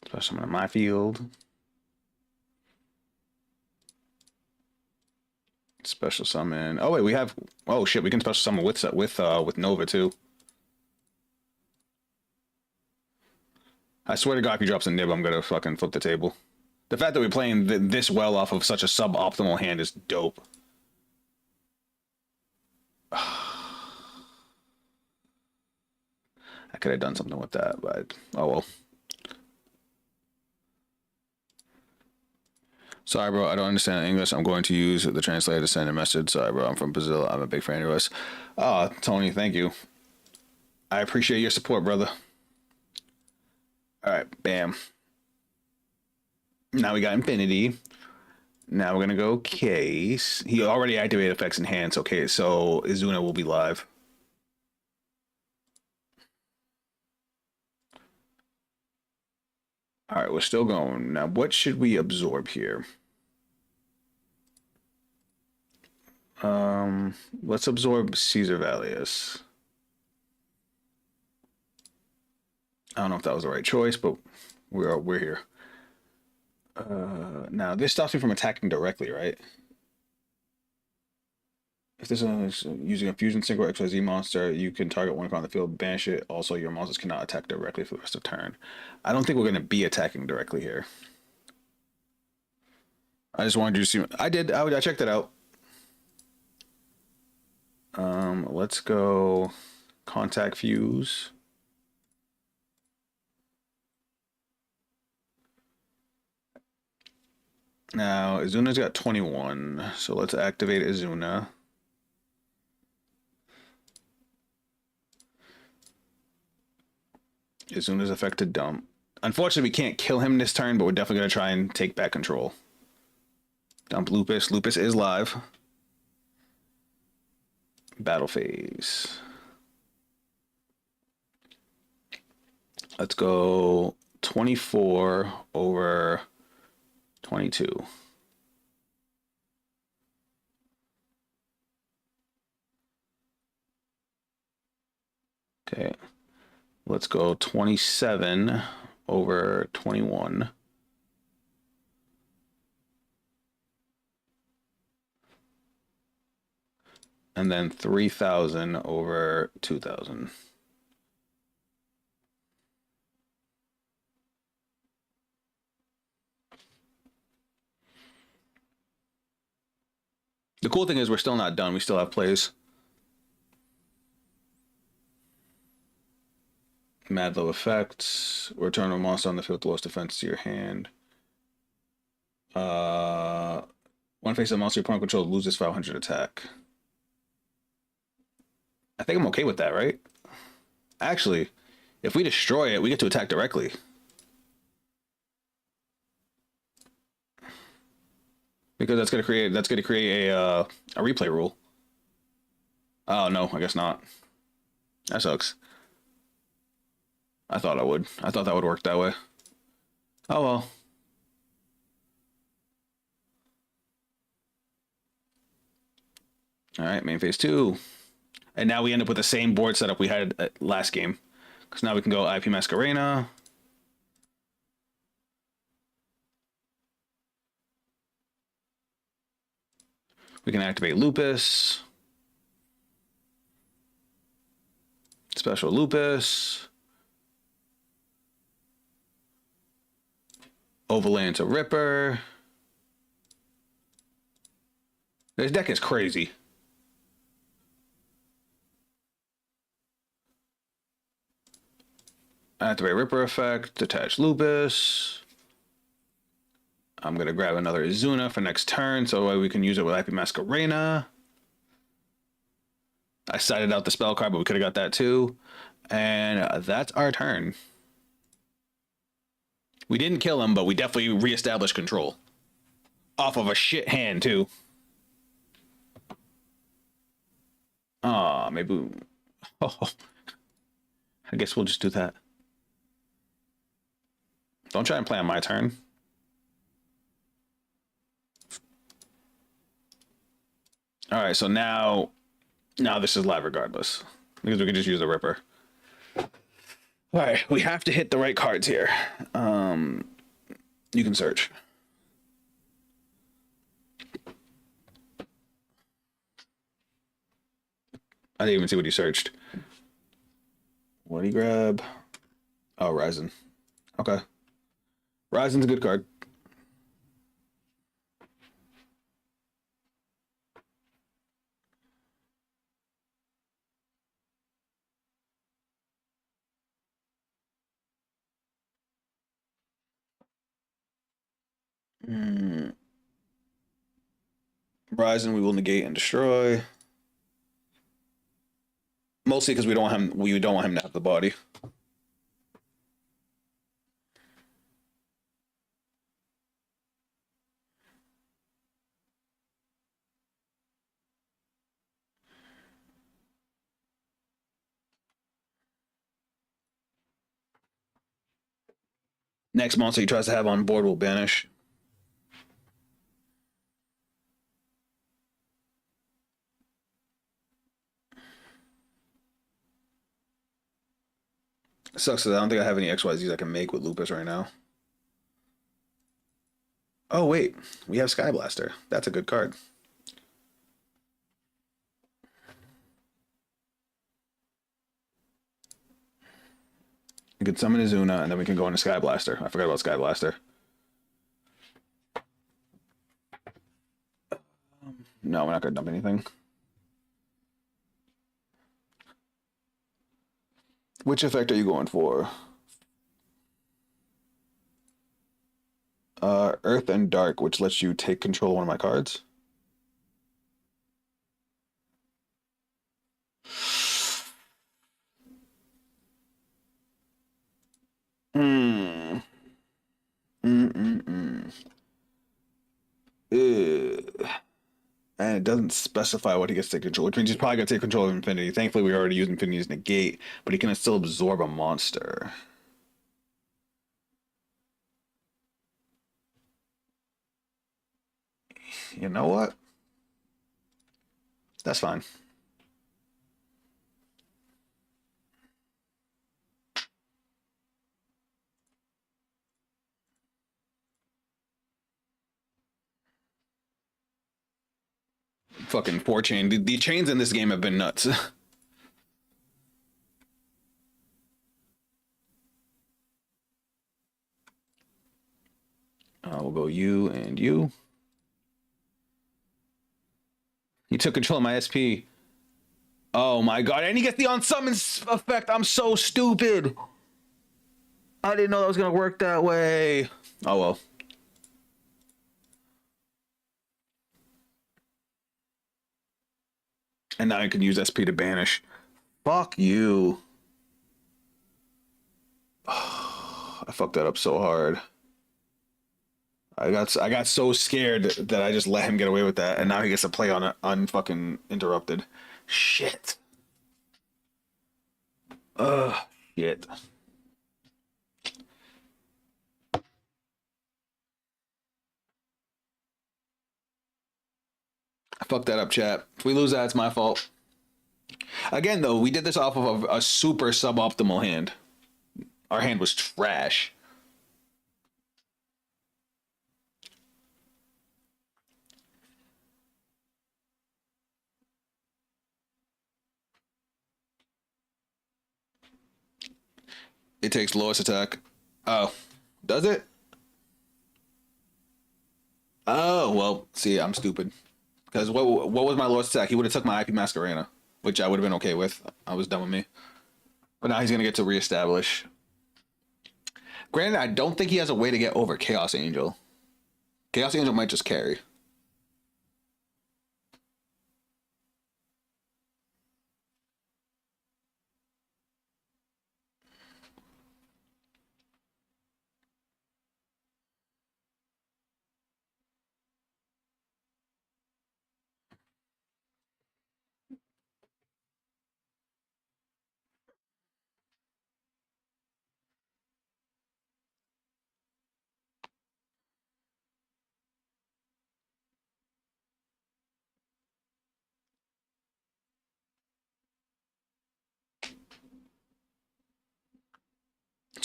S2: Special summon my field. Special summon. Oh wait, we have. Oh shit, we can special summon with Nova too. I swear to God, if he drops a nib, I'm gonna fucking flip the table. The fact that we're playing this well off of such a suboptimal hand is dope. I could have done something with that, but oh well. Sorry, bro. I don't understand English. I'm going to use the translator to send a message. Sorry, bro. I'm from Brazil. I'm a big fan of yours. Oh, Tony, thank you. I appreciate your support, brother. All right, bam. Now we got Infinity. Now we're gonna go Case. He already activated effects enhanced. Okay, so Izuna will be live. All right, we're still going. Now, what should we absorb here? Let's absorb Caesar Valius. I don't know if that was the right choice, but we're here. Now this stops me from attacking directly, right? If this is using a fusion sync or XYZ monster, you can target one card on the field, banish it. Also, your monsters cannot attack directly for the rest of turn. I don't think we're going to be attacking directly here. I just wanted you to see. I did. I checked it out. Let's go contact fuse. Now Izuna's got 21, so let's activate Izuna. Izuna's affected dump. Unfortunately, we can't kill him this turn, but we're definitely going to try and take back control. Dump Lupus. Lupus is live. Battle phase. Let's go 24 over 22. Okay. Let's go 27 over 21. And then 3,000 over 2,000. The cool thing is we're still not done. We still have plays. Mad low effects. Return a monster on the field with the lowest defense to your hand. One face of monster your opponent controls loses 500 attack. I think I'm okay with that, right? Actually, if we destroy it, we get to attack directly. Because that's gonna create a replay rule. Oh no, I guess not. That sucks. I thought that would work that way. Oh well. All right, main phase 2. And now we end up with the same board setup we had at last game. Because now we can go IP Masquerena. We can activate Lupus. Special Lupus. Overlay into Ripper. This deck is crazy. Activate Ripper effect, detach Lupus. I'm going to grab another Izuna for next turn so we can use it with IP Masquerena. I cited out the spell card, but we could have got that too. And that's our turn. We didn't kill him, but we definitely reestablished control. Off of a shit hand, too. Maybe. Oh, I guess we'll just do that. Don't try and play on my turn. All right, so now this is live regardless because we can just use the Ripper. All right, we have to hit the right cards here. You can search. I didn't even see what he searched. What did he grab? Oh, Ryzen. Okay. Ryzen's a good card. Ryzen, we will negate and destroy. Mostly because we don't want him. We don't want him to have the body. Next monster he tries to have on board will banish. Sucks that I don't think I have any XYZs I can make with Lupus right now. Oh, wait. We have Sky Blaster. That's a good card. We can summon Izuna, and then we can go into Sky Blaster. I forgot about Sky Blaster. No, we're not going to dump anything. Which effect are you going for? Earth and Dark, which lets you take control of one of my cards. Hmm. Mm-mm-mm. And it doesn't specify what he gets to take control, which means he's probably going to take control of Infinity. Thankfully, we already used Infinity's negate, but he can still absorb a monster. You know what? That's fine. Fucking 4-chain. The chains in this game have been nuts. We'll go you and you. He took control of my SP. Oh my god, and he gets the on summons effect. I'm so stupid. I didn't know that was gonna work that way. Oh well. And now I can use SP to banish. Fuck you. I fucked that up so hard. I got so scared that I just let him get away with that, and now he gets to play on it unfucking interrupted. Shit. Shit. I fucked that up, chat. If we lose that, it's my fault. Again, though, we did this off of a super suboptimal hand. Our hand was trash. It takes lowest attack. Oh, does it? Oh, well, see, I'm stupid. Because what was my lowest attack? He would have took my IP Masquerena, which I would have been okay with. I was done with me. But now he's going to get to reestablish. Granted, I don't think he has a way to get over Chaos Angel. Chaos Angel might just carry.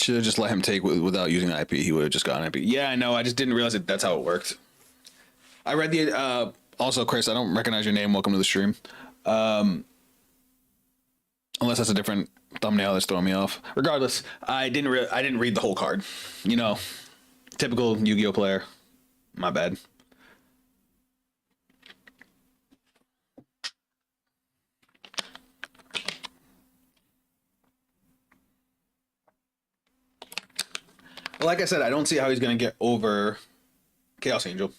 S2: Should have just let him take without using IP. He would have just gotten IP. Yeah, I know. I just didn't realize that's how it worked. I read the also, Chris. I don't recognize your name. Welcome to the stream. Unless that's a different thumbnail that's throwing me off. Regardless, I didn't read the whole card. You know, typical Yu-Gi-Oh player. My bad. Like I said, I don't see how he's gonna get over Chaos Angel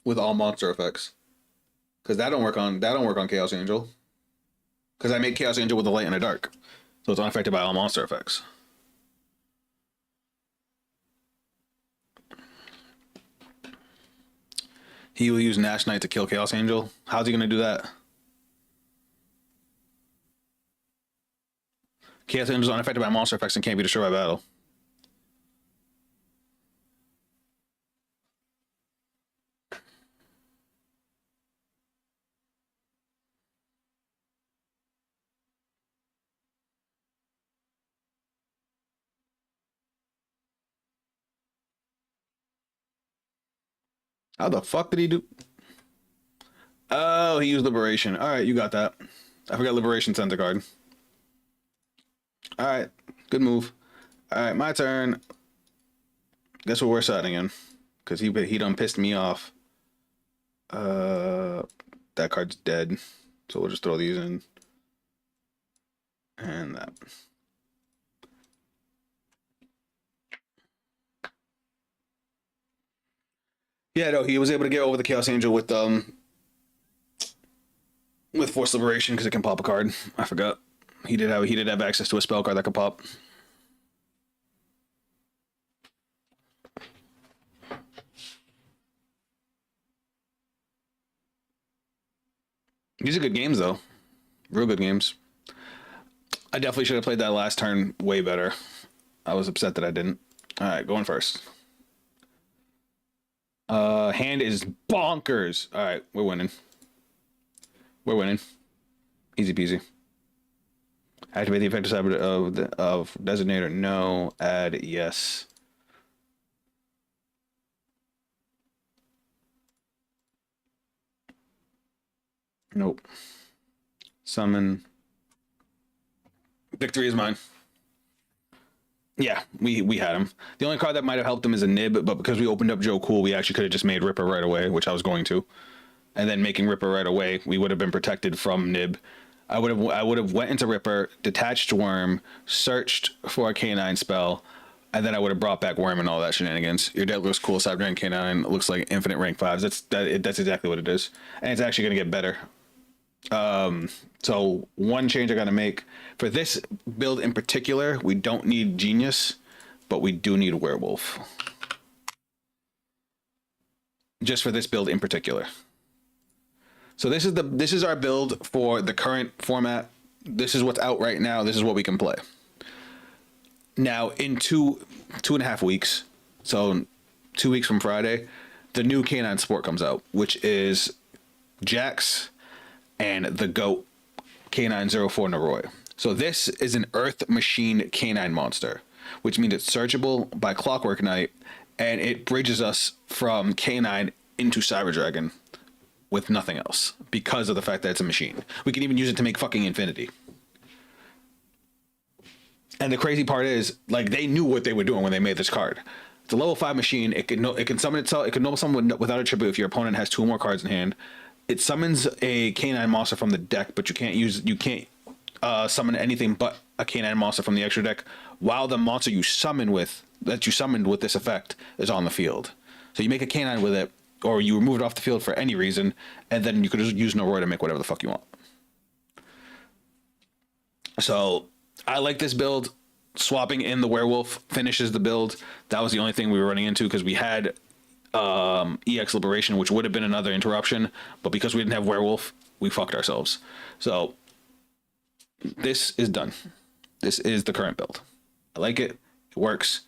S2: with all monster effects, because that don't work on Chaos Angel. Because I make Chaos Angel with the light and the dark, so it's unaffected by all monster effects. He will use Nash Knight to kill Chaos Angel. How's he gonna do that? Chaos Angel is unaffected by monster effects and can't be destroyed by battle. How the fuck did he do? Oh, he used Liberation. All right, you got that. I forgot Liberation sent a card. All right, good move. All right, my turn. Guess what we're setting in? Because he done pissed me off. That card's dead. So we'll just throw these in. And that. Yeah, no, he was able to get over the Chaos Angel with Force Liberation because it can pop a card. I forgot. He did have access to a spell card that could pop. These are good games though. Real good games. I definitely should have played that last turn way better. I was upset that I didn't. All right, going first. Hand is bonkers. All right, we're winning. We're winning. Easy peasy. Activate the effective side of designator. No. Add yes. Nope. Summon. Victory is mine. Yeah, we had him. The only card that might have helped him is a Nib, but because we opened up Joe Cool, we actually could have just made Ripper right away, which I was going to. And then making Ripper right away, we would have been protected from Nib. I would have went into Ripper, detached Worm, searched for a K9 spell, and then I would have brought back Worm and all that shenanigans. Your deck looks cool. Cyber rank K9 looks like infinite rank 5s. That's exactly what it is, and it's actually going to get better. So one change I got to make for this build in particular, we don't need Genius, but we do need Werewolf. Just for this build in particular. So this is our build for the current format. This is what's out right now. This is what we can play. Now in two and a half weeks, so 2 weeks from Friday, the new K9 Sport comes out, which is Jax and the GOAT K904 Naroi. So this is an Earth Machine K9 monster, which means it's searchable by Clockwork Knight, and it bridges us from K9 into Cyber Dragon with nothing else because of the fact that it's a machine. We can even use it to make fucking infinity. And the crazy part is, like, they knew what they were doing when they made this card. It's a level 5 machine. It can summon itself. It can know someone without a tribute if your opponent has 2 or more cards in hand. It summons a K9 monster from the deck, but you can't summon anything but a K9 monster from the extra deck while the monster you summoned with this effect is on the field. So you make a K9 with it, or you remove it off the field for any reason, and then you could just use Noroi to make whatever the fuck you want. So I like this build. Swapping in the Werewolf finishes the build. That was the only thing we were running into because we had EX Liberation, which would have been another interruption, but because we didn't have Werewolf, we fucked ourselves. So this is done. This is the current build. I like it. It works.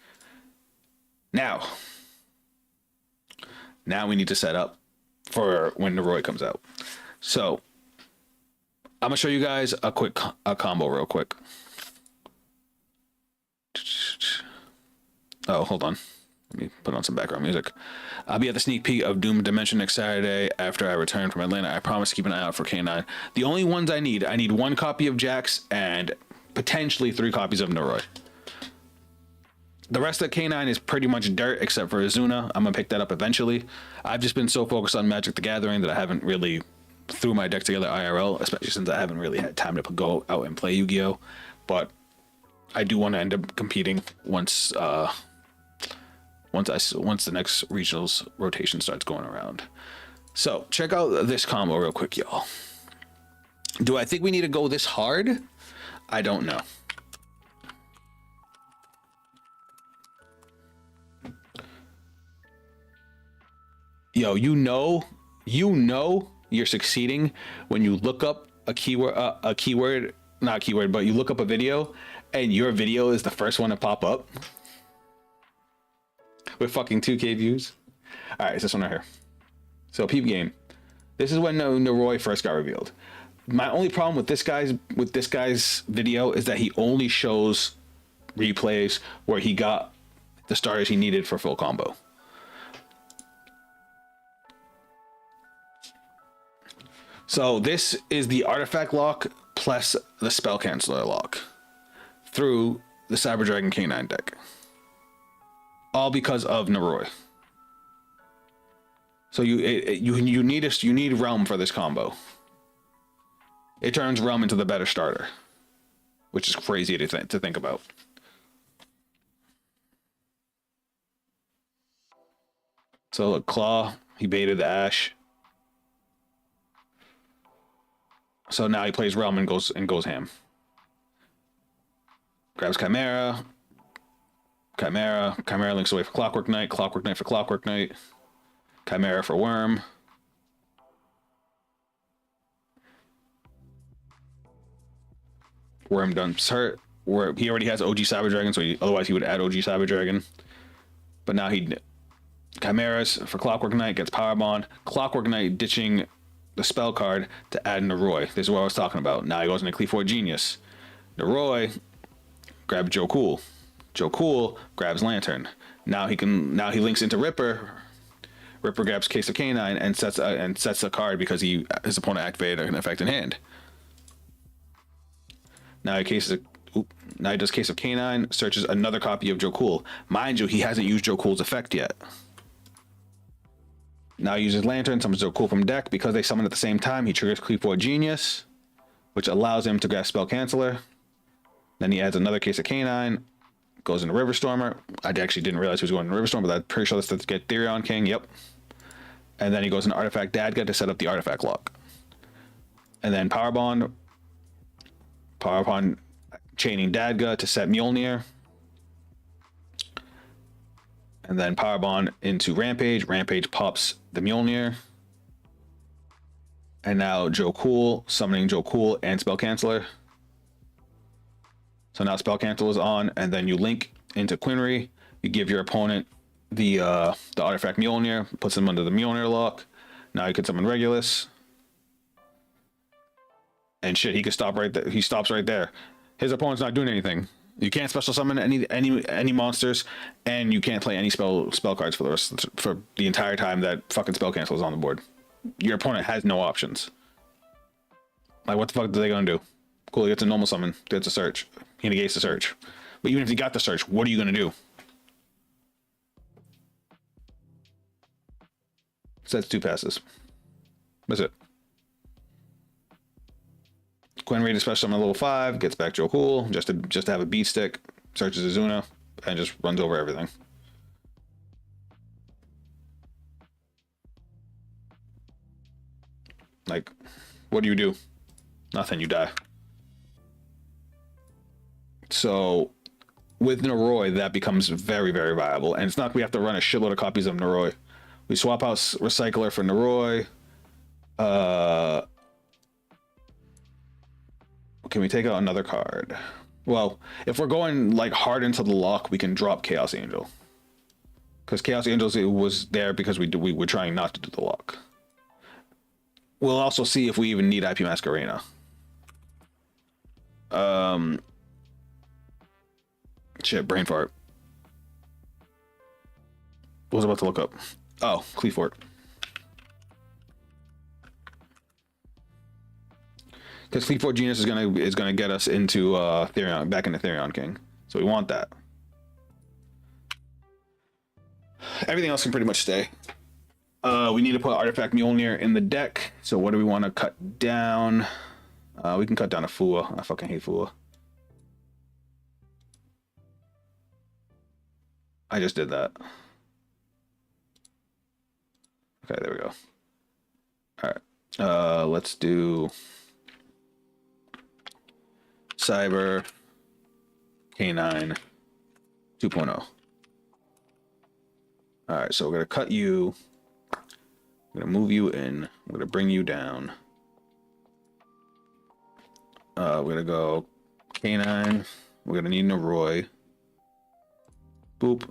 S2: Now we need to set up for when Naroi comes out. So I'm gonna show you guys a combo real quick. Oh, hold on. Let me put on some background music. I'll be at the sneak peek of Doom Dimension next Saturday after I return from Atlanta. I promise to keep an eye out for K9. The only ones I need 1 copy of Jax and potentially 3 copies of Noroi. The rest of K9 is pretty much dirt except for Azuna. I'm going to pick that up eventually. I've just been so focused on Magic the Gathering that I haven't really threw my deck together IRL, especially since I haven't really had time to go out and play Yu-Gi-Oh! But I do want to end up competing once the next regionals rotation starts going around. So check out this combo real quick, y'all. Do I think we need to go this hard? I don't know. Yo, you know you're succeeding when you look up a keyword, not a keyword, but you look up a video and your video is the first one to pop up with fucking 2K views. All right, it's this one right here. So peep game. This is when Noroi first got revealed. My only problem with this guy's video is that he only shows replays where he got the starters he needed for full combo. So this is the artifact lock plus the spell canceller lock through the Cyber Dragon K9 deck. All because of Noroi. So you need Realm for this combo. It turns Realm into the better starter, which is crazy to think about. So look, Claw, he baited the Ash. So now he plays Realm and goes ham. Grabs Chimera. Chimera links away for Clockwork Knight. Clockwork Knight for Clockwork Knight. Chimera for Worm. Worm dumps hurt. He already has OG Cyber Dragon, so otherwise he would add OG Cyber Dragon. But now Chimeras for Clockwork Knight gets Power Bond. Clockwork Knight ditching the spell card to add Noroi. This is what I was talking about. Now he goes into Cleave Genius. Noroi grabs Joe Cool. Joe Cool grabs Lantern. Now he links into Ripper. Ripper grabs Case of K9 and sets a card because his opponent activated an effect in hand. Now he does Case of K9, searches another copy of Joe Cool. Mind you, he hasn't used Joe Cool's effect yet. Now he uses Lantern, summons Joe Cool from deck. Because they summon at the same time, he triggers Cleave Genius, which allows him to grab Spell Canceller. Then he adds another Case of K9, goes into River Stormer. I actually didn't realize he was going into River Storm, but I'm pretty sure that's to get Therion King. Yep. And then he goes into Artifact Dadga to set up the Artifact lock. And then Power Bond chaining Dadga to set Mjolnir. And then Power Bond into Rampage. Rampage pops the Mjolnir. And now Joe Cool, summoning Joe Cool and Spell Canceller. So now Spell Cancel is on, and then you link into Quinry. You give your opponent the Artifact Mjolnir, puts him under the Mjolnir lock. Now you can summon Regulus. And shit, he can stop right there. He stops right there. His opponent's not doing anything. You can't special summon any monsters, and you can't play any spell cards for the entire time that fucking Spell Cancel is on the board. Your opponent has no options. Like, what the fuck are they gonna do? Cool, he gets a normal summon. Gets a search. He negates the search. But even if he got the search, what are you gonna do? Sets 2 passes. That's it. Quinn Reed special summon level 5, gets back Joe Cool, just to have a beat stick, searches Azuna, and just runs over everything. Like, what do? Nothing, you die. So with Noroi, that becomes very, very viable. And it's not like we have to run a shitload of copies of Noroi. We swap out Recycler for Noroi. Can we take out another card? Well, if we're going like hard into the lock, we can drop Chaos Angel. Because Chaos Angel was there because we were trying not to do the lock. We'll also see if we even need IP Masquerena. Shit, brain fart. was I about to look up? Oh, Cleefort. Because Fleetfoot Genius is gonna get us into Therion, back into Therion King. So we want that. Everything else can pretty much stay. We need to put Artifact Mjolnir in the deck. So what do we want to cut down? We can cut down a Fua. I fucking hate Fua. I just did that. Okay, there we go. All right. Let's do Cyber K9 2.0. All right, so we're gonna cut you. I'm gonna move you in. I'm gonna bring you down. We're gonna go K9. We're gonna need Noroi. Boop.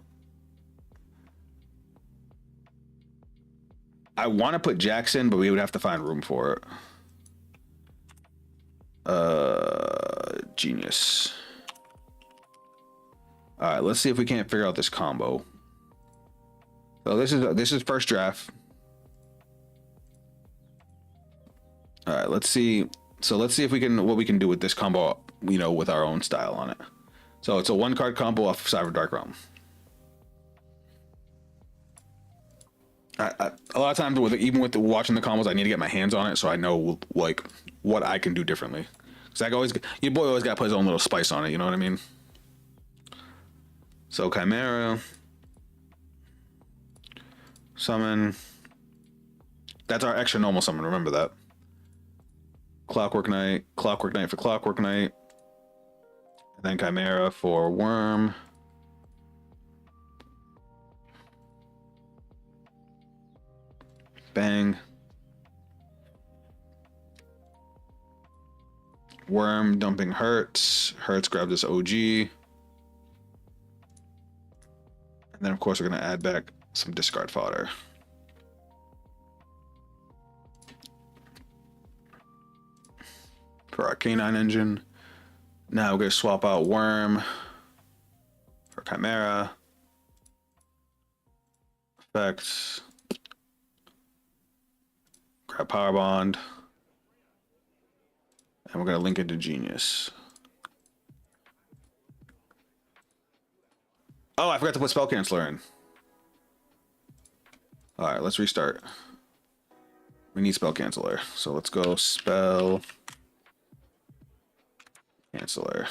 S2: I want to put Jackson, but we would have to find room for it. Genius. All right, let's see if we can't figure out this combo. So this is first draft. All right, let's see. So let's see if we can what we can do with this combo, you know, with our own style on it. So it's a 1-card combo off of Cyber Dark Realm. A lot of times, even with watching the combos, I need to get my hands on it so I know like what I can do differently. Cause I always, your boy always got to put his own little spice on it. You know what I mean? So Chimera, summon. That's our extra normal summon. Remember that. Clockwork Knight for Clockwork Knight, and then Chimera for Worm. Bang. Worm dumping Hertz. Hertz grab this OG. And then of course we're gonna add back some discard fodder. For our K9 engine. Now we're gonna swap out Worm for Chimera. Effects. Grab Power Bond. And we're going to link it to Genius. Oh, I forgot to put Spell Canceller in. All right, let's restart. We need Spell Canceller. So let's go Spell Canceller.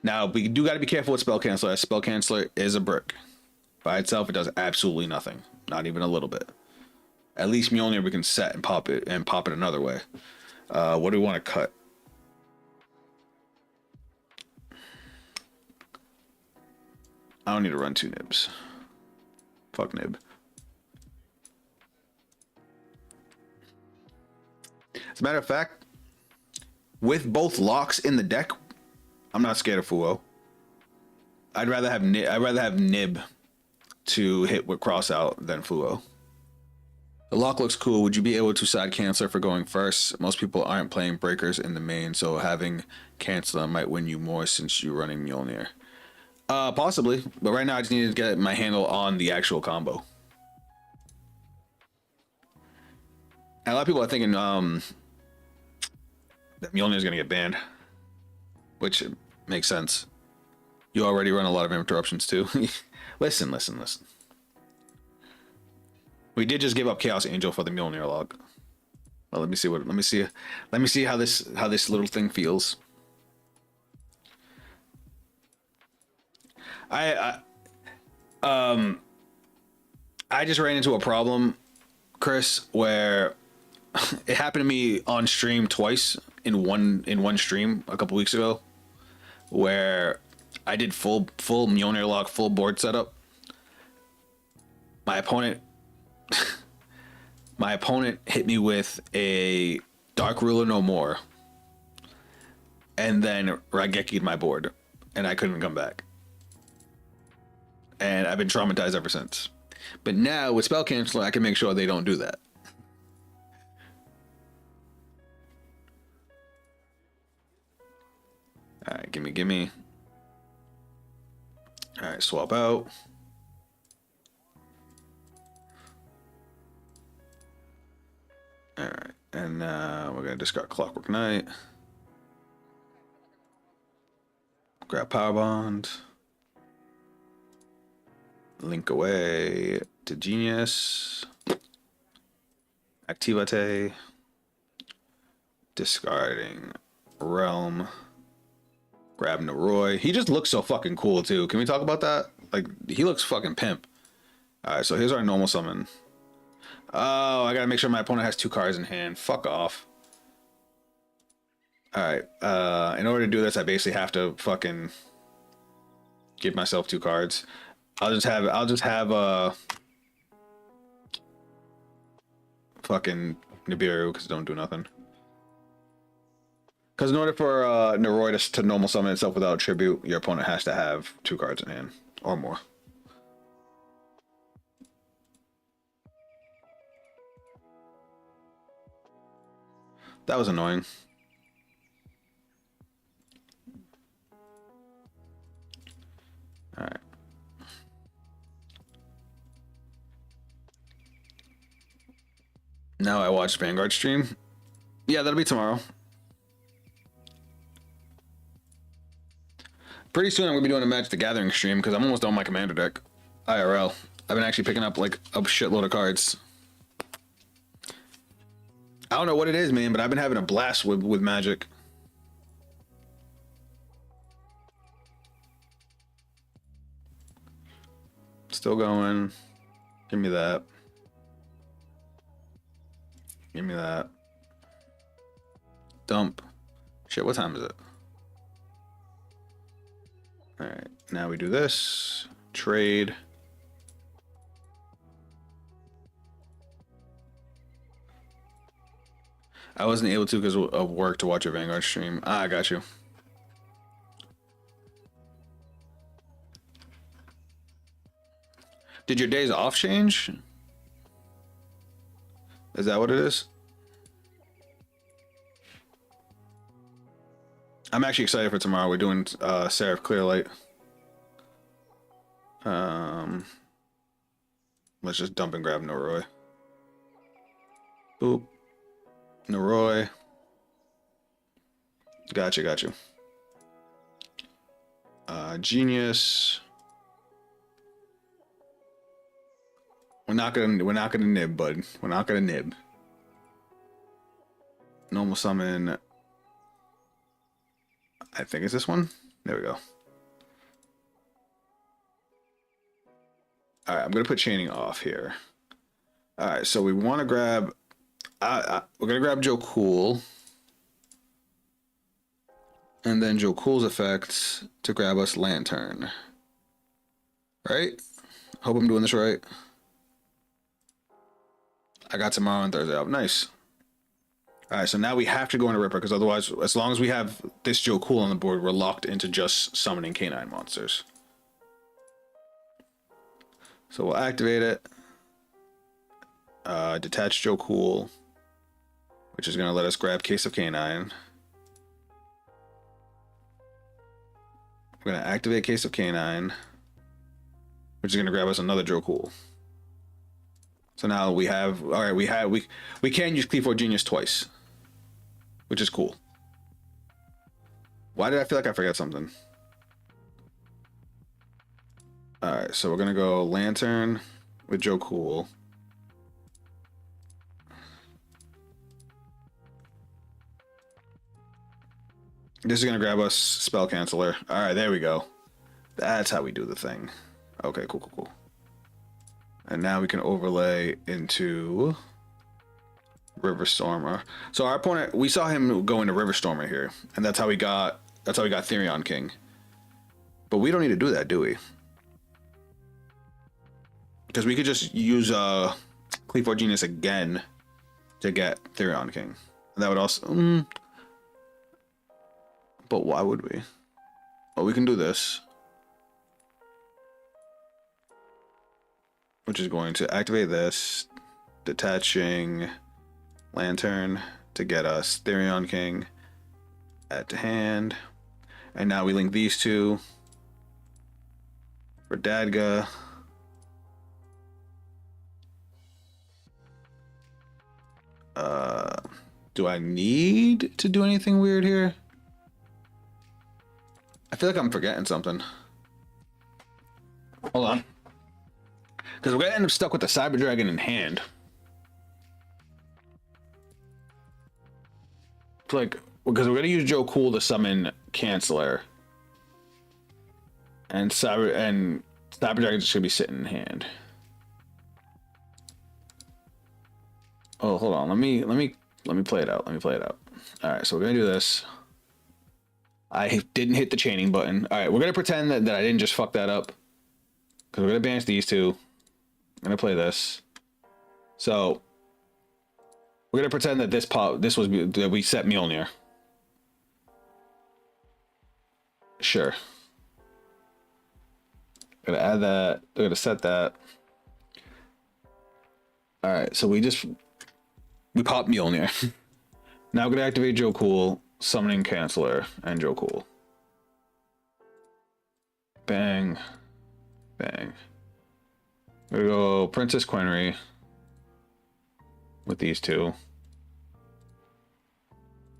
S2: Now, we do got to be careful with Spell Canceller. Spell Canceller is a brick. By itself, it does absolutely nothing. Not even a little bit. At least Mjolnir we can set and pop it another way. What do we want to cut? I don't need to run 2 nibs. Fuck nib. As a matter of fact, with both locks in the deck, I'm not scared of Fuo. I'd rather have nib to hit with cross out than Fuo. The lock looks cool. Would you be able to side cancel for going first? Most people aren't playing breakers in the main, so having cancel might win you more since you're running Mjolnir. Possibly, but right now I just need to get my handle on the actual combo. And a lot of people are thinking that Mjolnir is gonna get banned, which makes sense. You already run a lot of interruptions too. Listen. We did just give up Chaos Angel for the Mjolnir log. Well, let me see how this little thing feels. I just ran into a problem, Chris, where it happened to me on stream twice in one stream a couple weeks ago, where I did full Mjolnir log, full board setup. My opponent hit me with a Dark Ruler No More, and then Raigeki'd my board, and I couldn't come back. And I've been traumatized ever since. But now with Spell Canceller, I can make sure they don't do that. All right, gimme. All right, swap out. All right, and we're gonna discard Clockwork Knight. Grab Power Bond. Link away to Genius. Activate. Discarding Realm. Grab Noroi. He just looks so fucking cool too. Can we talk about that? Like, he looks fucking pimp. Alright, so here's our normal summon. Oh, I gotta make sure my opponent has 2 cards in hand. Fuck off. Alright, in order to do this, I basically have to fucking give myself 2 cards. I'll just have fucking Nibiru, because it don't do nothing. Because in order for Noroi to normal summon itself without tribute, your opponent has to have 2 cards in hand or more. That was annoying. All right. Now I watch Vanguard stream. Yeah, that'll be tomorrow. Pretty soon I'm gonna be doing a Magic the Gathering stream because I'm almost done with my commander deck. IRL. I've been actually picking up like a shitload of cards. I don't know what it is, man, but I've been having a blast with Magic. Still going. Give me that. Give me that. Dump. Shit, what time is it? Alright, now we do this. Trade. I wasn't able to because of work to watch a Vanguard stream. Ah, I got you. Did your days off change? Is that what it is? I'm actually excited for tomorrow. We're doing Seraph Clearlight. Let's just dump and grab Noroi. Boop. Noroi. Gotcha, gotcha. Genius. We're not gonna nib, bud. We're not gonna nib. Normal summon. I think it's this one. There we go. All right, I'm gonna put chaining off here. All right, so we want to grab. We're gonna grab Joe Cool, and then Joe Cool's effects to grab us Lantern. Right? Hope I'm doing this right. I got tomorrow and Thursday up. Nice. All right, so now we have to go into Ripper because otherwise, as long as we have this Joe Cool on the board, we're locked into just summoning canine monsters. So we'll activate it. Detach Joe Cool, which is going to let us grab Case of Canine. We're going to activate Case of Canine, which is going to grab us another Joe Cool. So now we have, all right, we can use Cleave Genius twice, which is cool. Why did I feel like I forgot something? All right, so we're gonna go Lantern with Joe Cool. This is gonna grab us Spell Canceller. All right, there we go. That's how we do the thing. Okay, cool, cool, cool. And now we can overlay into River Stormer. So our opponent, we saw him go into River Stormer here, and that's how we got Therion King. But we don't need to do that, do we? Because we could just use Cleave Genius again to get Therion King. And that would also but why would we? Well, we can do this. Which is going to activate this, detaching Lantern to get us Therion King, add to hand, and now we link these two for Dadga. Do I need to do anything weird here? I feel like I'm forgetting something. Hold on. Because we're gonna end up stuck with the Cyber Dragon in hand. It's like, because we're gonna use Joe Cool to summon Canceller. And Cyber Dragon's just gonna be sitting in hand. Oh, hold on. Let me play it out. Let me play it out. All right, so we're gonna do this. I didn't hit the chaining button. All right, we're gonna pretend that I didn't just fuck that up, because we're gonna banish these two. I'm gonna play this. So we're gonna pretend that that we set Mjolnir. Sure. Gonna add that. We're gonna set that. All right, so we pop Mjolnir. Now we're gonna activate Joe Cool, summoning Canceller and Joe Cool. Bang, bang. We're gonna go Princess Quenry with these two,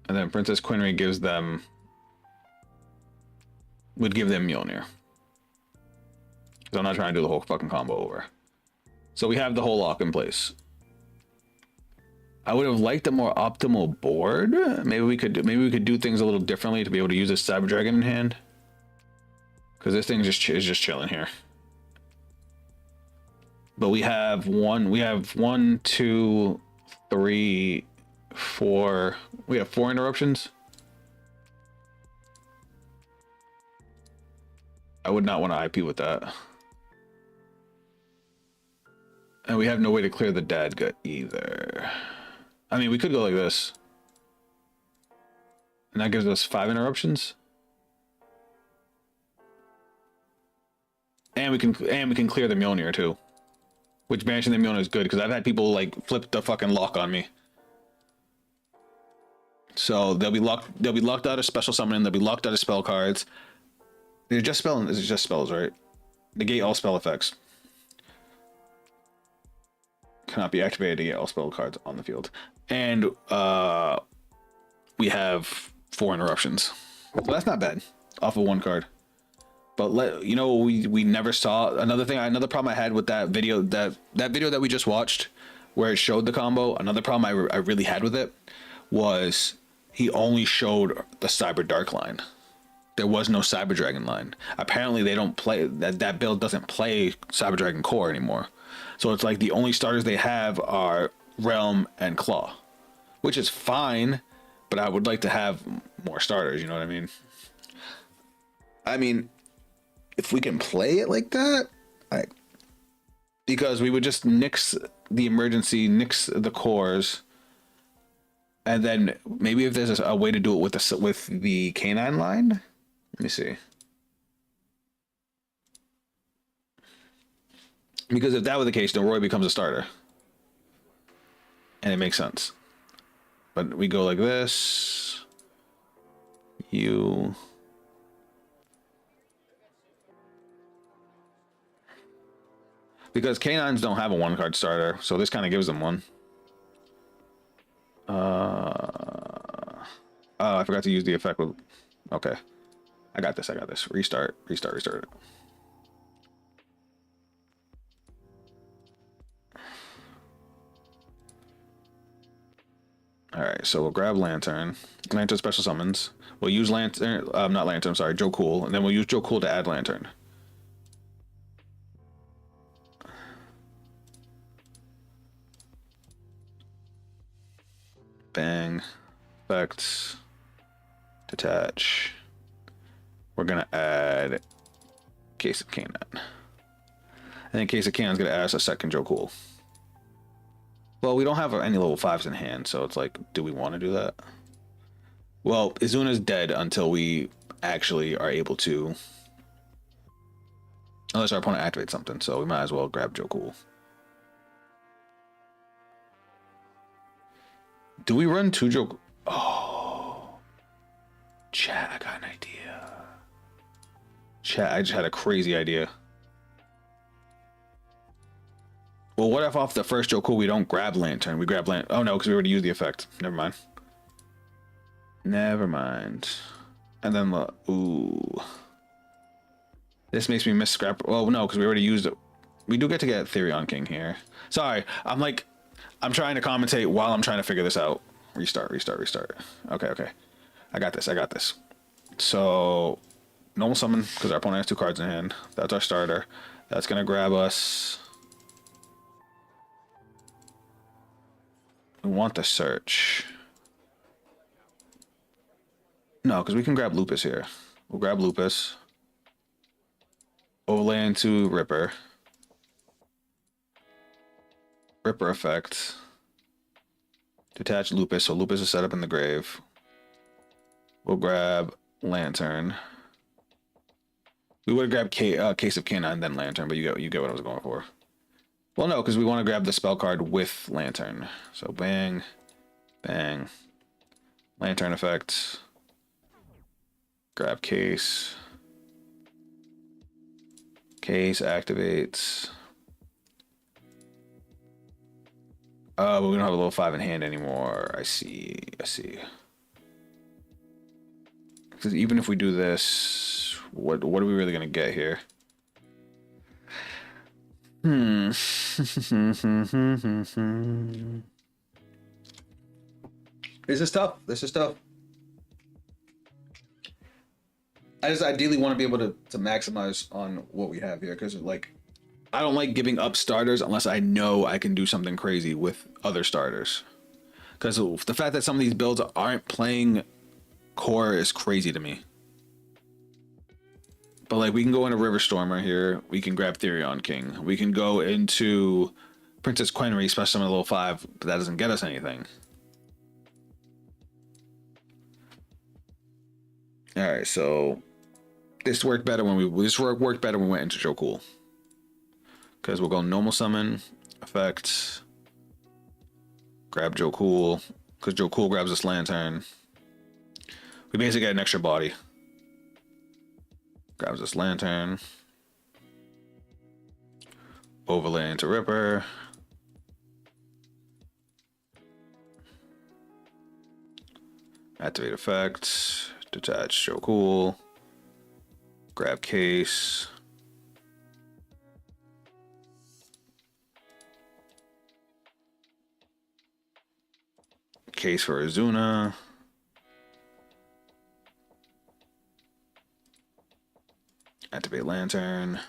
S2: and then Princess Quenry would give them Mjolnir. So I'm not trying to do the whole fucking combo over. So we have the whole lock in place. I would have liked a more optimal board. Maybe we could do things a little differently to be able to use this Cyber Dragon in hand. Because this thing is just chilling here. But we have one, two, three, four. We have 4 interruptions. I would not want to IP with that. And we have no way to clear the dad gut either. I mean, we could go like this. And that gives us 5 interruptions. And we can clear the Mjolnir too. Which banishing the Mjolnir is good, because I've had people like flip the fucking lock on me. So they'll be locked out of special summoning, they'll be locked out of spell cards. It's just spells, right? Negate all spell effects. Cannot be activated to get all spell cards on the field. And we have 4 interruptions. So that's not bad off of 1 card. But we never saw another problem I had with that video that we just watched, where it showed the combo. Another problem I really had with it was he only showed the Cyber Dark line. There was no Cyber Dragon line. Apparently they don't play that build doesn't play Cyber Dragon Core anymore. So it's like the only starters they have are Realm and Claw, which is fine, but I would like to have more starters, you know what I mean? I mean, if we can play it like that, because we would just nix the emergency, nix the cores, and then maybe if there's a way to do it with the canine line. Let me see. Because if that were the case, then Roy becomes a starter. And it makes sense. But we go like this. Because canines don't have a 1-card starter, so this kind of gives them one. Oh, I forgot to use the effect with... Okay. I got this. Restart it. Alright, so we'll grab Lantern. Lantern special summons. We'll use Lantern, not Lantern, sorry, Joe Cool. And then we'll use Joe Cool to add Lantern. Bang. Effects. Detach. We're gonna add Case of Canine. I think Case of Canine's gonna add us a second Joe Cool. Well, we don't have any level 5s in hand, so it's like, do we want to do that? Well, Izuna's dead until we actually are able to... Unless our opponent activates something, so we might as well grab Joe Cool. Do we run 2 Joe... Oh. Chat, I got an idea. Chat, I just had a crazy idea. Well, what if off the first Joku we don't grab Lantern? We grab Lantern. Oh no, because we already used the effect. Never mind. Never mind. And then, ooh. This makes me miss scrap. Well, no, because we already used it. We do get to get Therion King here. Sorry, I'm trying to commentate while I'm trying to figure this out. Restart, restart, restart. Okay, okay. I got this, I got this. So, normal summon, because our opponent has 2 cards in hand. That's our starter. That's going to grab us. We want the search. No, because we can grab Lupus here. We'll grab Lupus. Overlay into Ripper. Ripper effect. Detach Lupus, so Lupus is set up in the grave. We'll grab Lantern. We would grab Case of Canine, then Lantern, but you get what I was going for. Well, no, because we want to grab the spell card with Lantern. So bang, bang. Lantern effect. Grab Case. Case activates. But we don't have a level 5 in hand anymore. I see. I see. Because even if we do this, what are we really gonna get here? This is tough. This is tough. I just ideally want to be able to maximize on what we have here, because like I don't like giving up starters unless I know I can do something crazy with other starters. Because the fact that some of these builds aren't playing core is crazy to me. But like we can go into River Stormer here. We can grab Therion King. We can go into Princess Quenry, special summon level 5, but that doesn't get us anything. All right, so this worked better when we worked better when we went into Joe Cool. Because we'll go normal summon, effect, grab Joe Cool, because Joe Cool grabs this Lantern. We basically get an extra body. Grabs this Lantern. Overlay into Ripper. Activate effect. Detach Joe Cool. Grab Case. Case for Azuna. Activate Lantern.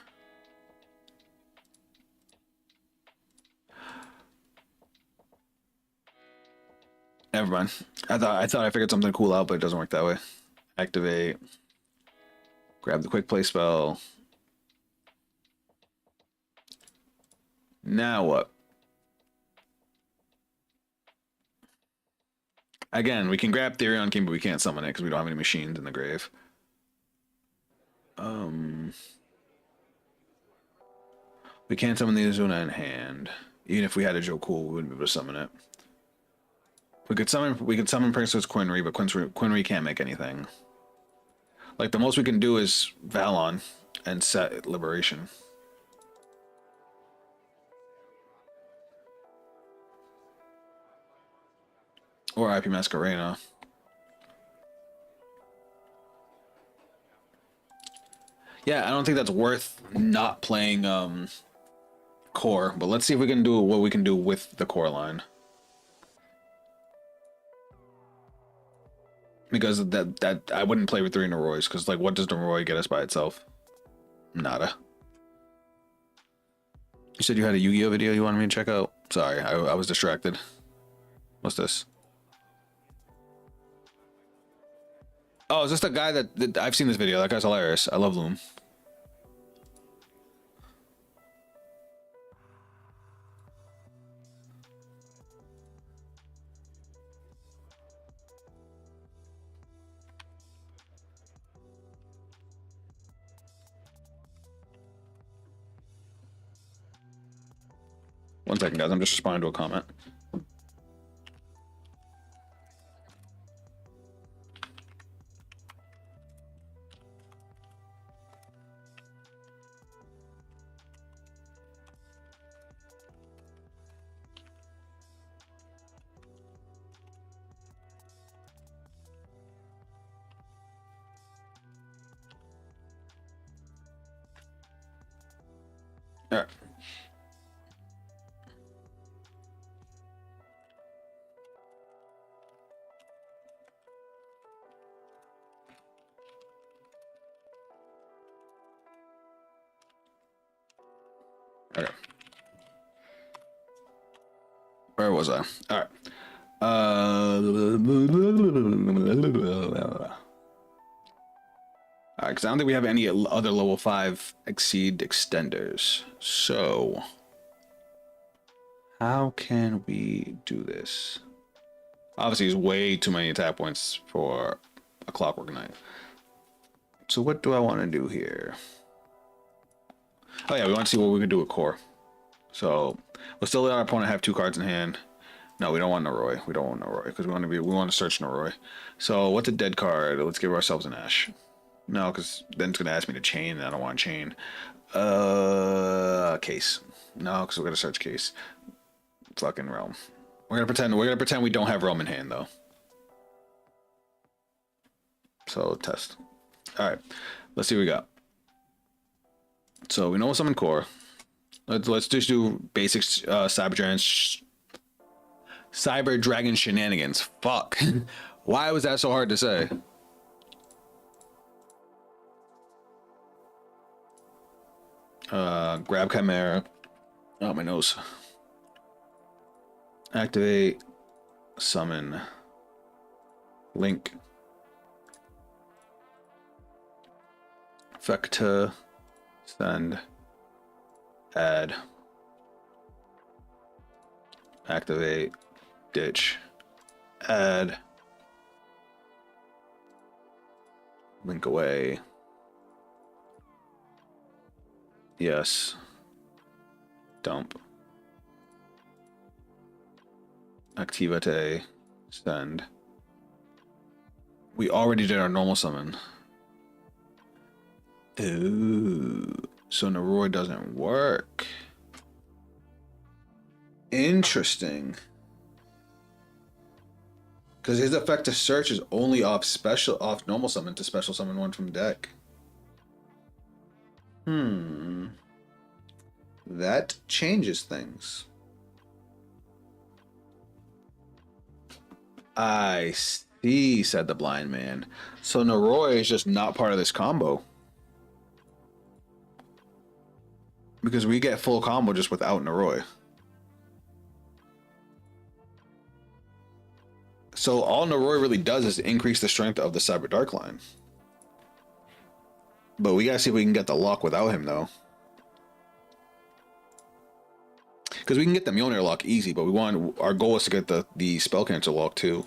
S2: Never mind. I thought I figured something cool out, but it doesn't work that way. Activate. Grab the quick play spell. Now what? Again, we can grab Therion King, but we can't summon it because we don't have any machines in the grave. We can't summon the Azuna in hand. Even if we had a Joe Cool, we wouldn't be able to summon it. We could summon Princess Quinry, but Quinry can't make anything. Like the most we can do is Valon and set Liberation. Or IP Masquerena. Yeah, I don't think that's worth not playing core, but let's see if we can do what we can do with the core line. Because that I wouldn't play with 3 Norroys, because like what does Norroy get us by itself? Nada. You said you had a Yu-Gi-Oh video you wanted me to check out? Sorry, I was distracted. What's this? Oh, is this the guy that I've seen this video? That guy's hilarious. I love Loom. One second, guys. I'm just responding to a comment. All right. Okay. Where was I? All right. All right, because I don't think we have any other level 5 exceed extenders. So, how can we do this? Obviously, it's way too many attack points for a Clockwork Knight. So, what do I want to do here? Oh, yeah, we want to see what we can do with Core. So, we'll still let our opponent have 2 cards in hand. No, we don't want Noroi. We don't want Noroi because we want to search Noroi. So, what's a dead card? Let's give ourselves an Ash. No, because then it's gonna ask me to chain, and I don't want to chain. Case. No, because we're gonna search case. Fucking realm. We're gonna pretend. We're gonna pretend we don't have realm in hand though. So test. All right. Let's see what we got. So we know what's summon core. Let's just do basics. Cyber Dragon shenanigans. Fuck. Why was that so hard to say? Grab Chimera. Oh, my nose. Activate. Summon. Link. Vector. Send. Add. Activate. Ditch. Add. Link away. Yes. Dump. Activate. Send. We already did our normal summon. Ooh. So Noroi doesn't work. Interesting. Because his effect to search is only off normal summon to special summon one from deck. That changes things. I see, said the blind man. So Noroi is just not part of this combo. Because we get full combo just without Noroi. So all Noroi really does is increase the strength of the Cyber Dark line. But we gotta see if we can get the lock without him, though. Because we can get the Mjolnir lock easy, but our goal is to get the spell cancel lock too.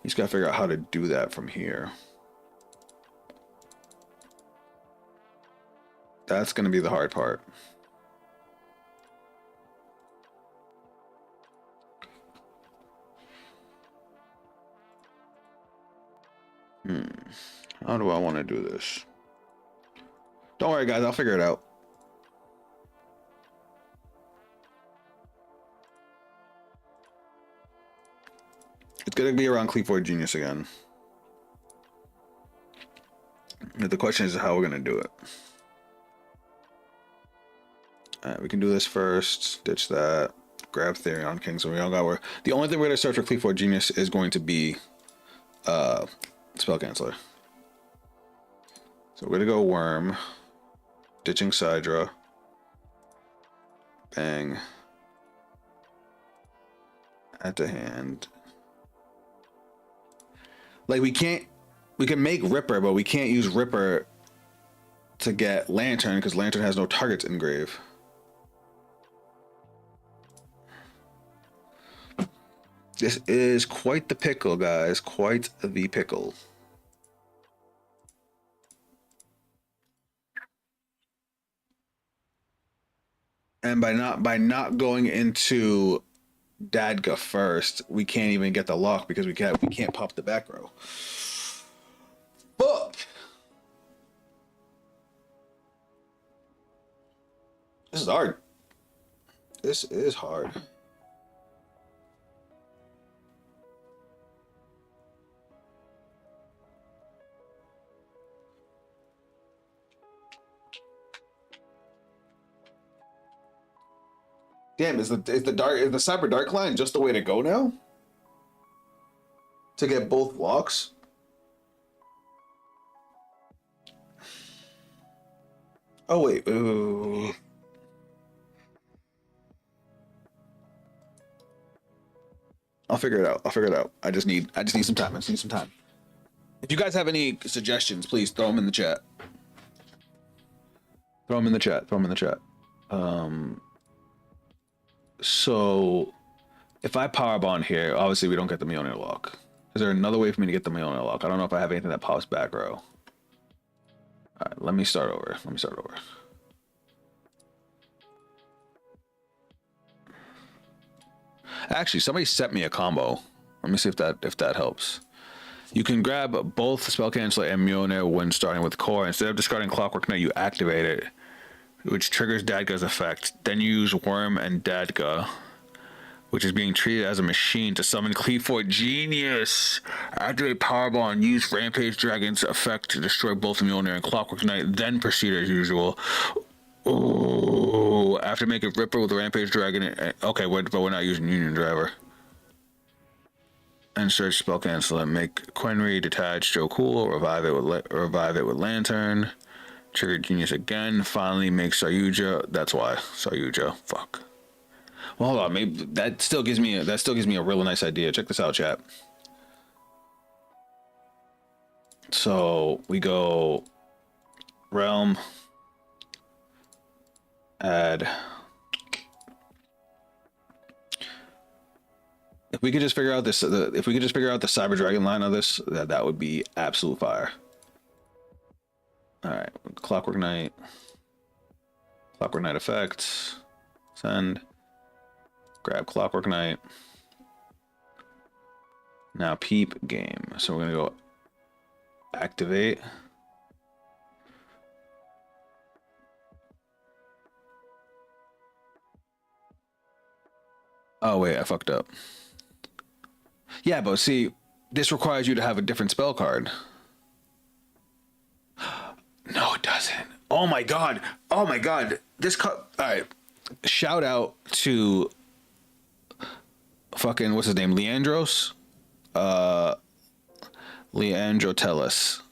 S2: He's got to figure out how to do that from here. That's going to be the hard part. How do I want to do this? Don't worry, guys. I'll figure it out. It's going to be around Cleveland Genius again. The question is how we're going to do it. Alright, we can do this first. Ditch that. Grab Therion King. So we all got where. The only thing we're going to search for Cleveland Genius is going to be Spell Canceller. So we're going to go Worm. Ditching Sidra. Bang. At the hand. Like we can make Ripper, but we can't use Ripper to get Lantern because Lantern has no targets in grave. This is quite the pickle, guys. Quite the pickle. And by not going into Dadga first, we can't even get the lock because we can't pop the back row. Fuck. This is hard. This is hard.
S1: Damn, is the Cyber Dark line just the way to go now? To get both locks? Oh wait, ooh. I'll figure it out. I'll figure it out. I just need some time. I just need some time. If you guys have any suggestions, please throw them in the chat. Throw them in the chat. Throw them in the chat. So if I power bond here, obviously we don't get the Mjolnir lock. Is there another way for me to get the Mjolnir lock? I don't know if I have anything that pops back row. All right, let me start over. Let me start over. Actually, somebody sent me a combo. Let me see if that helps. You can grab both Spell Cancel and Mjolnir when starting with Core. Instead of discarding Clockwork Knight, you activate it, which triggers Dadga's effect. Then you use Worm and Dadga, which is being treated as a machine, to summon Cleavefoot. Genius! Activate Powerbomb, use Rampage Dragon's effect to destroy both Mjolnir and Clockwork Knight, then proceed as usual. Oh, after making Ripper with the Rampage Dragon. Okay, but we're not using Union Driver. And search spell cancel and make Quenry detach Joe Cool, revive it with Lantern, trigger Genius again, finally make Yugioh. That's why Yugioh. Fuck. Well, hold on, maybe that still gives me a really nice idea. Check this out, chat. So we go realm, add. If we could just figure out the Cyber Dragon line of this, that would be absolute fire. All right, Clockwork Knight effects, send, grab Clockwork Knight. Now peep game. So we're gonna go activate. Oh wait, I fucked up. Yeah, but see, this requires you to have a different spell card. No, it doesn't. Oh my god. Oh my god. All right. Shout out to fucking what's his name? Leandros Tellus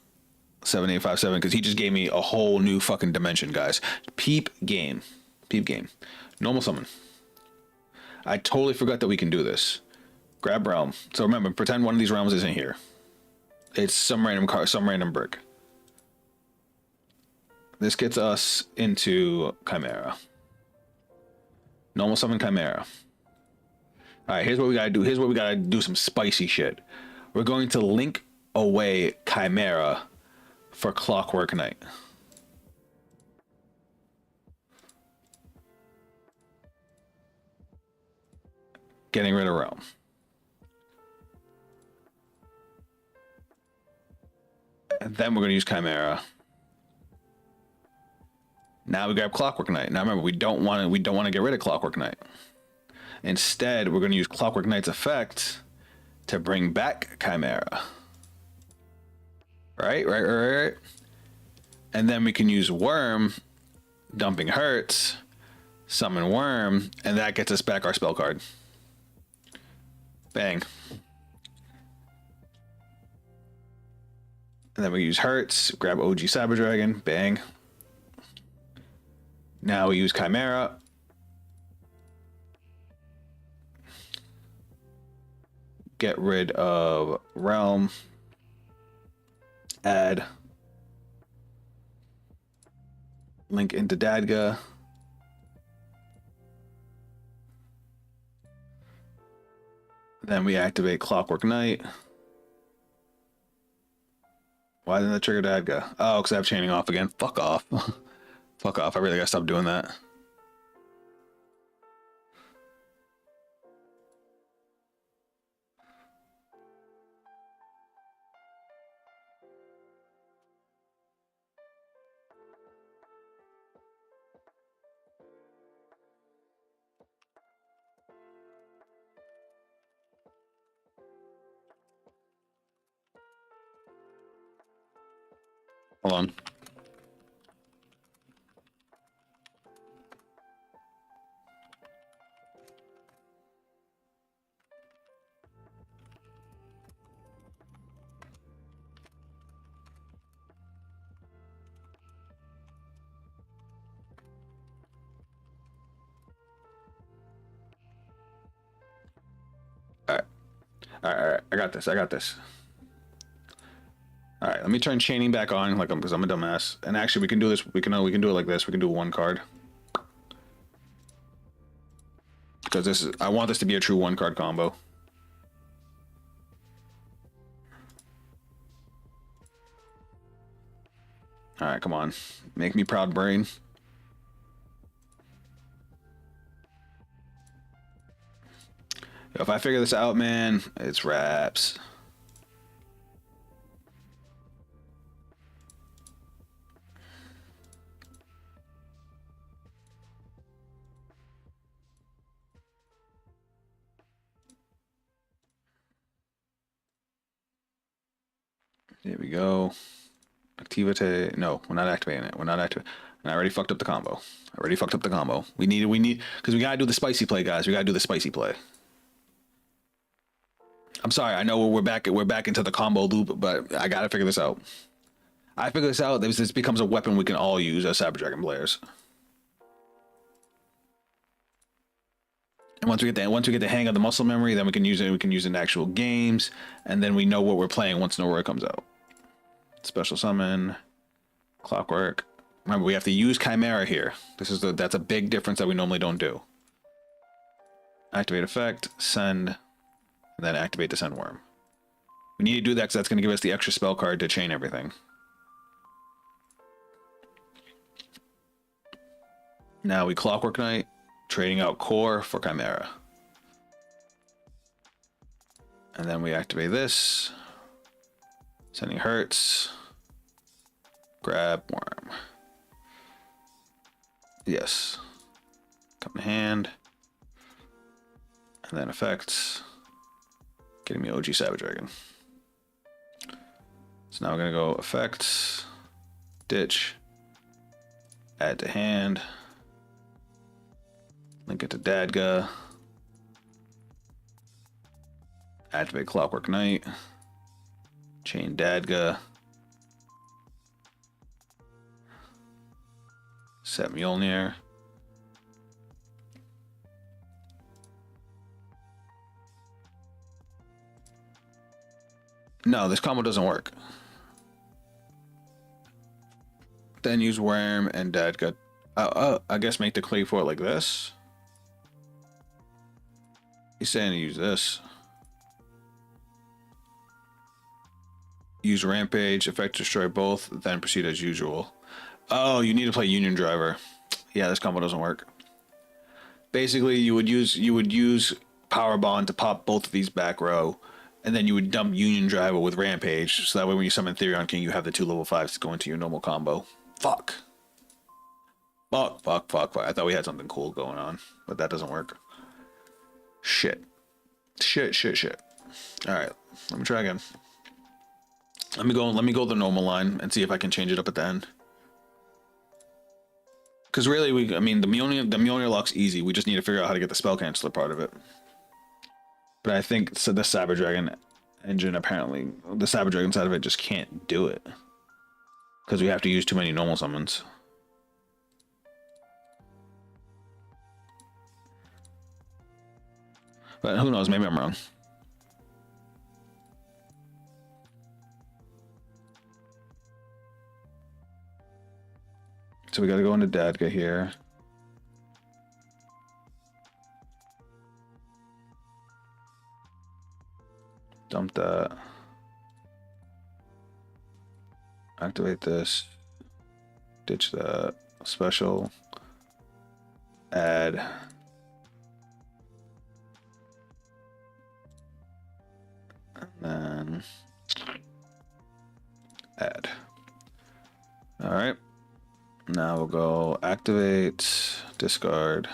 S1: 7857, because he just gave me a whole new fucking dimension, guys. Peep game. Normal summon. I totally forgot that we can do this. Grab realm. So remember, pretend one of these realms isn't here. It's some random car, some random brick. This gets us into Chimera. Normal summon Chimera. All right, here's what we gotta do. Here's what we gotta do. Some spicy shit. We're going to link away Chimera for Clockwork Knight. Getting rid of realm. And then we're going to use Chimera. Now we grab Clockwork Knight. Now remember, we don't want to get rid of Clockwork Knight. Instead, we're going to use Clockwork Knight's effect to bring back Chimera. Right. And then we can use Worm, dumping Hurts, summon Worm, and that gets us back our spell card. Bang. And then we use Hurts, grab OG Cyber Dragon, bang. Now we use Chimera. Get rid of Realm. Add. Link into Dadga. Then we activate Clockwork Knight. Why didn't that trigger Dadga? Oh, because I have chaining off again. Fuck off. Fuck off. I really gotta stop doing that. Hold on.
S2: All right, I got this. I got this. All right, let me turn chaining back on, like, because I'm a dumbass. And actually, we can do this. We can do it like this. We can do one card. Because this is, I want this to be a true one card combo. All right, come on, make me proud, brain. If I figure this out, man, it's wraps. There we go. Activate. No, we're not activating it. We're not activating. And I already fucked up the combo. I already fucked up the combo. We need, because we gotta do the spicy play, guys. We gotta do the spicy play. I'm sorry. I know we're back into the combo loop, but I gotta figure this out. I figure this out. This becomes a weapon we can all use as Cyber Dragon players. And once we get the hang of the muscle memory, then we can use it. We can use it in actual games, and then we know what we're playing once Noroi comes out. Special summon, clockwork. Remember, we have to use Chimera here. That's a big difference that we normally don't do. Activate effect, send, and then activate the send worm. We need to do that because that's going to give us the extra spell card to chain everything. Now we Clockwork Knight, trading out Core for Chimera. And then we activate this, sending Hurts, grab Worm. Yes. Come to hand. And then effects, getting me OG Cyber Dragon. So now we're going to go effects, ditch, add to hand, link it to Dadga, activate Clockwork Knight, chain Dadga, set Mjolnir, no, this combo doesn't work. Then use Worm and Dadga. I guess make the clay for it like this. He's saying to use this. Use Rampage, effect destroy both, then proceed as usual. Oh, you need to play Union Driver. Yeah, this combo doesn't work. Basically, you would use Power Bond to pop both of these back row, and then you would dump Union Driver with Rampage, so that way when you summon Therion King, you have the 2 level 5s to go into your normal combo. Fuck. Fuck. I thought we had something cool going on, but that doesn't work. Shit. Alright, let me try again. Let me go the normal line and see if I can change it up at the end. Because really, the Mjolnir lock's easy. We just need to figure out how to get the spell canceller part of it. But I think so the Cyber Dragon engine, apparently, the Cyber Dragon side of it just can't do it. Because we have to use too many normal summons. But who knows, maybe I'm wrong. So we gotta go into Dadga here. Dump that. Activate this. Ditch that. Special. Add. And then add. All right. Now we'll go activate, discard.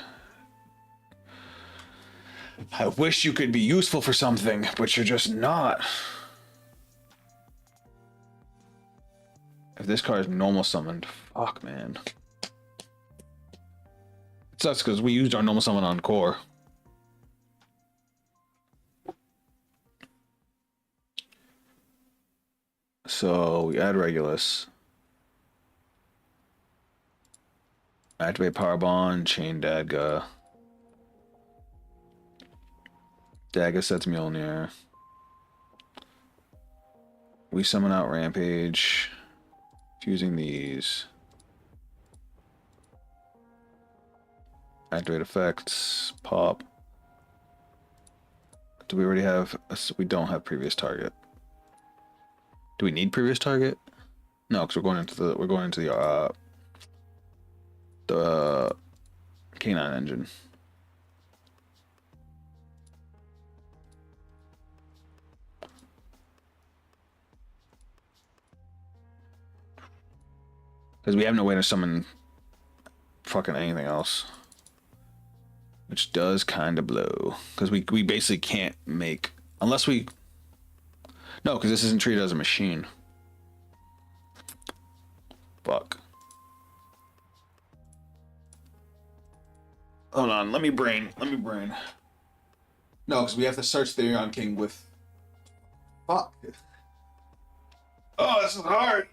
S2: I wish you could be useful for something, but you're just not. If this card is normal summoned, fuck, man. It sucks because we used our normal summon on Core. So we add Regulus. Activate Power Bond, chain Dadga. Dadga sets Mjolnir. We summon out Rampage. Fusing these. Activate effects. Pop. Do we already have... We don't have previous target. Do we need previous target? No, because we're going into the Canine engine. Because we have no way to summon fucking anything else. Which does kind of blow. Because we basically can't make... Unless we... No, because this isn't treated as a machine. Fuck. Hold on, let me brain. No, because we have to search the Therion King with... Fuck. Oh, this is hard.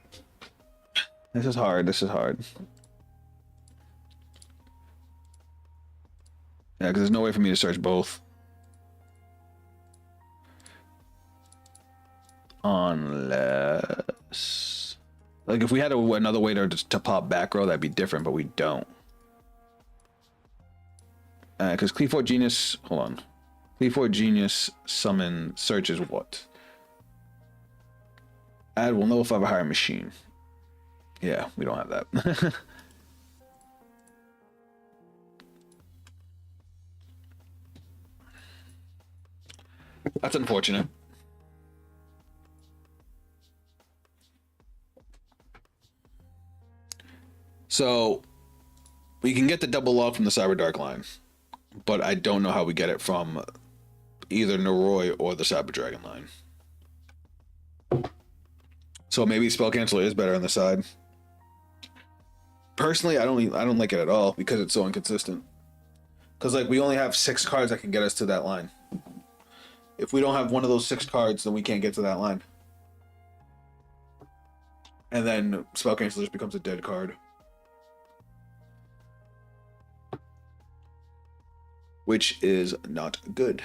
S2: This is hard. Yeah, because there's no way for me to search both. Unless... Like, if we had another way to pop back row, that'd be different, but we don't. Because Cleafort Genius... Hold on. Cleafort Genius summon searches what? Add will nullify a higher machine. Yeah, we don't have that. That's unfortunate. So, we can get the double log from the Cyber Dark line, but I don't know how we get it from either Noroi or the Cyber Dragon line. So maybe Spell Cancel is better on the side. Personally, I don't like it at all because it's so inconsistent. Because like we only have 6 cards that can get us to that line. If we don't have one of those 6 cards, then we can't get to that line. And then Spell Cancel just becomes a dead card. Which is not good.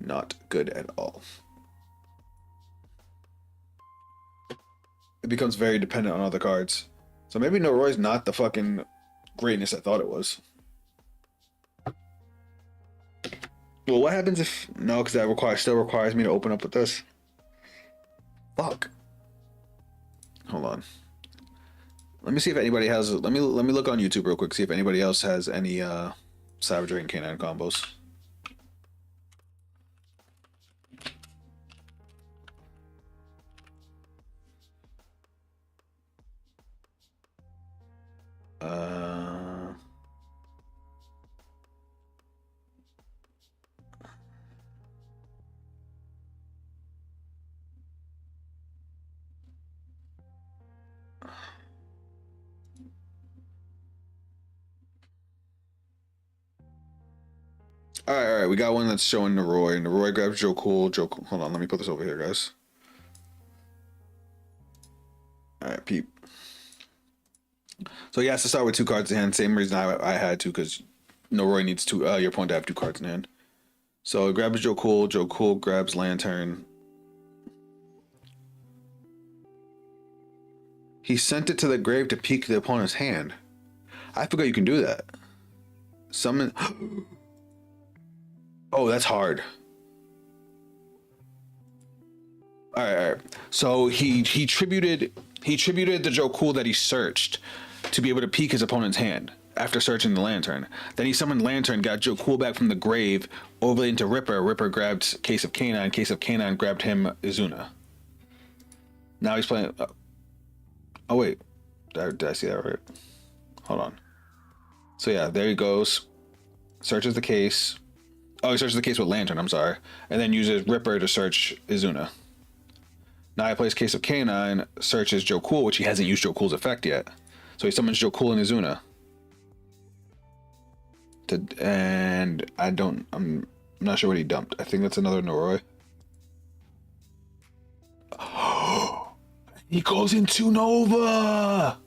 S2: Not good at all. It becomes very dependent on other cards. So maybe Noroi's not the fucking greatness I thought it was. Well, what happens if... No, because that still requires me to open up with this. Fuck. Hold on. Let me see if anybody has... Let me look on YouTube real quick, see if anybody else has any Cyber Dragon Canine combos. All right. We got one that's showing Noroi. Noroi grabs Joe Cool. Hold on, let me put this over here, guys. All right, peep. So he has to start with 2 cards in hand. Same reason I had to, because Noroi needs your opponent to have 2 cards in hand. So it grabs Joe Cool. Joe Cool grabs Lantern. He sent it to the grave to peek the opponent's hand. I forgot you can do that. Summon. Oh, that's hard. All right. So he tributed the Joe Cool that he searched to be able to peek his opponent's hand after searching the Lantern. Then he summoned Lantern, got Joe Cool back from the grave, over into Ripper. Ripper grabbed Case of Canine. Case of Canine grabbed him Izuna. Now he's playing... Oh, wait. Did I see that right? Hold on. So, yeah, there he goes. Searches the case. Oh, he searches the case with Lantern, I'm sorry. And then uses Ripper to search Izuna. Now he plays Case of Canine, searches Joe Cool, which he hasn't used Joe Cool's effect yet. So he summons Joe Cool and Izuna. And I'm not sure what he dumped. I think that's another Noroi. He goes into Nova!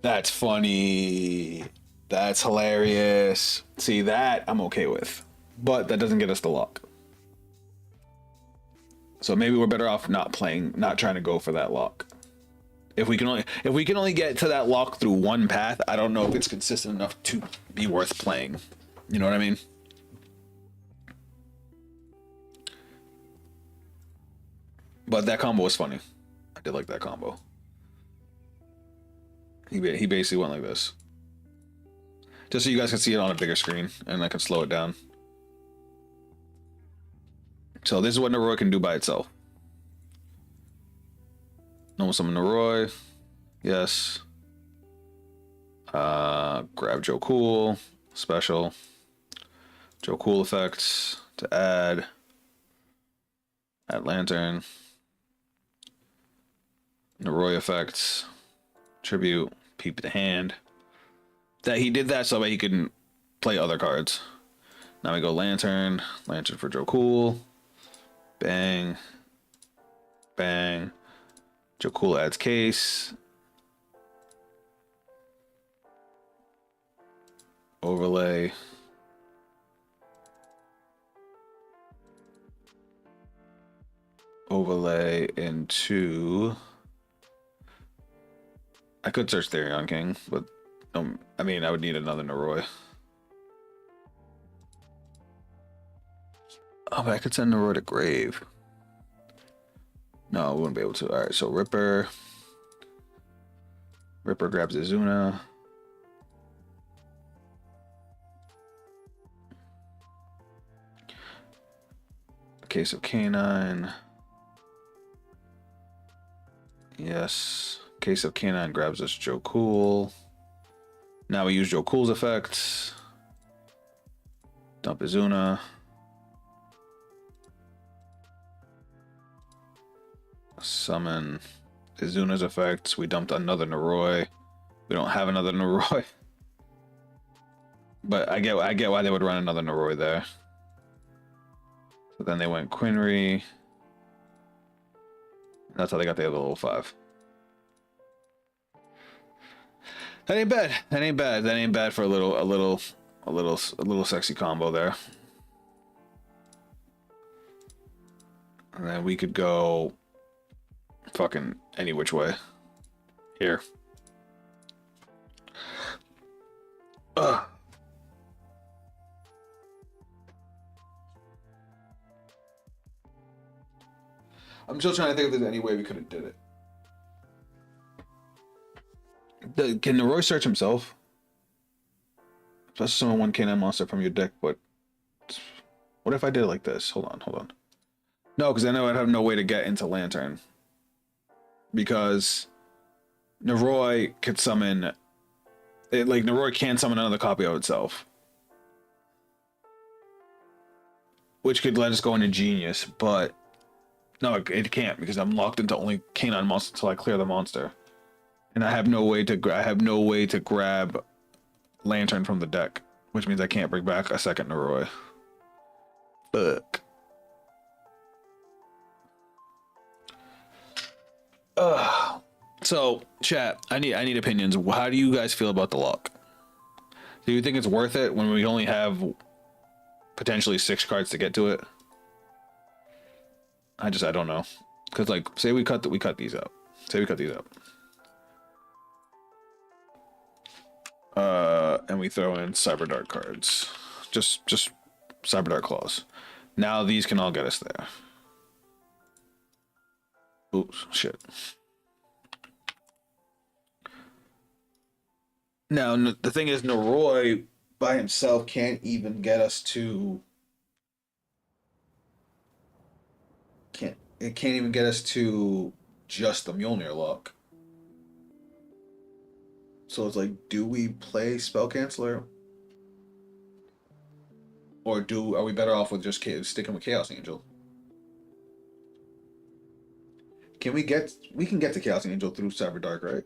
S2: That's funny. That's hilarious. See, that I'm okay with. But that doesn't get us the lock. So maybe we're better off not playing, not trying to go for that lock. If we can only get to that lock through one path, I don't know if it's consistent enough to be worth playing. You know what I mean? But that combo was funny. I did like that combo. He basically went like this. Just so you guys can see it on a bigger screen, and I can slow it down. So this is what Naroi can do by itself. Normal summon Naroi. Yes. Grab Joe Cool. Special. Joe Cool effects to add. Add Lantern. Naroi effects. Tribute. Peep the hand. That he did that so that he could play other cards. Now we go Lantern. Lantern for Joe Cool. Bang. Bang. Joe Cool adds case. Overlay. Overlay into... I could search Therion King, but I mean, I would need another Naroi. Oh, but I could send Naroi to Grave. No, we wouldn't be able to. All right, so Ripper. Ripper grabs Izuna. Case of Canine. Yes. Case of Canine grabs us Joe Cool. Now we use Joe Cool's effects. Dump Izuna. Summon Izuna's effects. We dumped another Naroi. We don't have another Naroi. But I get why they would run another Naroi there. So then they went Quinry. That's how they got the other level 5. That ain't bad. That ain't bad. That ain't bad for a little sexy combo there. And then we could go fucking any which way. Here. Ugh. I'm still trying to think if there's any way we could have did it. Can Naroi search himself? Plus summon one canine monster from your deck, but what if I did it like this? Hold on. No, because I know I'd have no way to get into Lantern. Because Naroi could summon... Naroi can summon another copy of itself. Which could let us go into Genius, but... No, it can't, because I'm locked into only canine monsters until I clear the monster. And I have no way to grab Lantern from the deck, which means I can't bring back a second Naroi. Fuck. So, chat, I need opinions. How do you guys feel about the lock? Do you think it's worth it when we only have potentially 6 cards to get to it? I don't know. Cause say we cut these up. Say we cut these up. And we throw in Cyber Dark cards. Just Cyber Dark Claws. Now these can all get us there. Oops, shit. Now the thing is, Naroi by himself can't even get us to. It can't even get us to just the Mjolnir lock. So it's like, do we play Spell Canceller? Or are we better off with just sticking with Chaos Angel? We can get to Chaos Angel through Cyber Dark, right?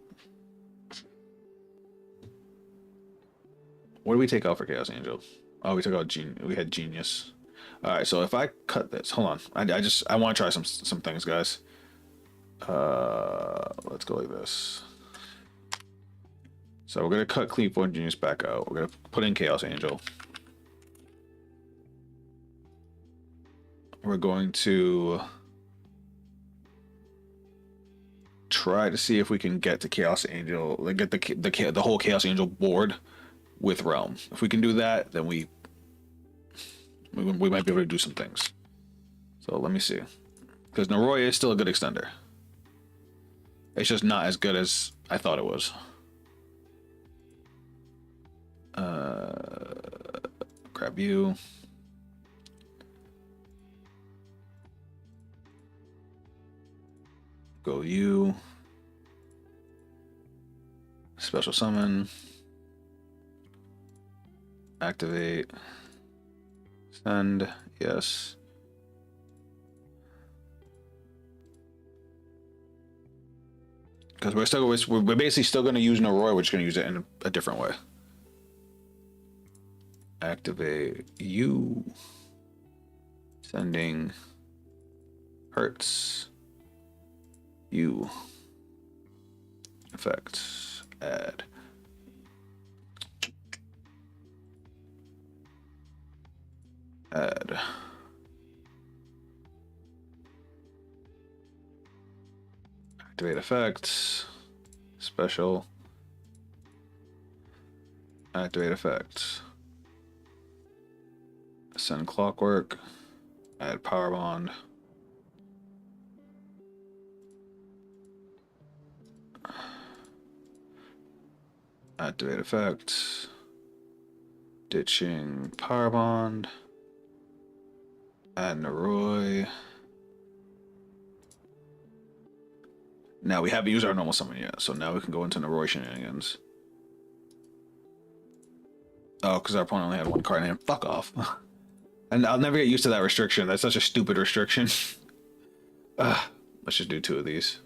S2: What do we take out for Chaos Angel? Oh, we took out we had Genius. Alright, so if I cut this, hold on. I want to try some things, guys. Let's go like this. So we're gonna cut Cleveland Genius back out. We're gonna put in Chaos Angel. We're going to try to see if we can get to Chaos Angel, like get the whole Chaos Angel board with Realm. If we can do that, then we might be able to do some things. So let me see, because Noroi is still a good extender. It's just not as good as I thought it was. Grab you. Go you. Special summon. Activate. Send. Yes. Because we're basically still going to use Noroi. We're just going to use it in a different way. Activate you. Sending. Hurts. You. Effects. Add. Add. Activate effects. Special. Activate effects. Send clockwork. Add power bond. Activate effects. Ditching power bond. Add Noroi. Now we haven't used our normal summon yet, so now we can go into Noroi shenanigans. Oh, because our opponent only had one card in hand. Fuck off. And I'll never get used to that restriction. That's such a stupid restriction. Let's just do 2 of these.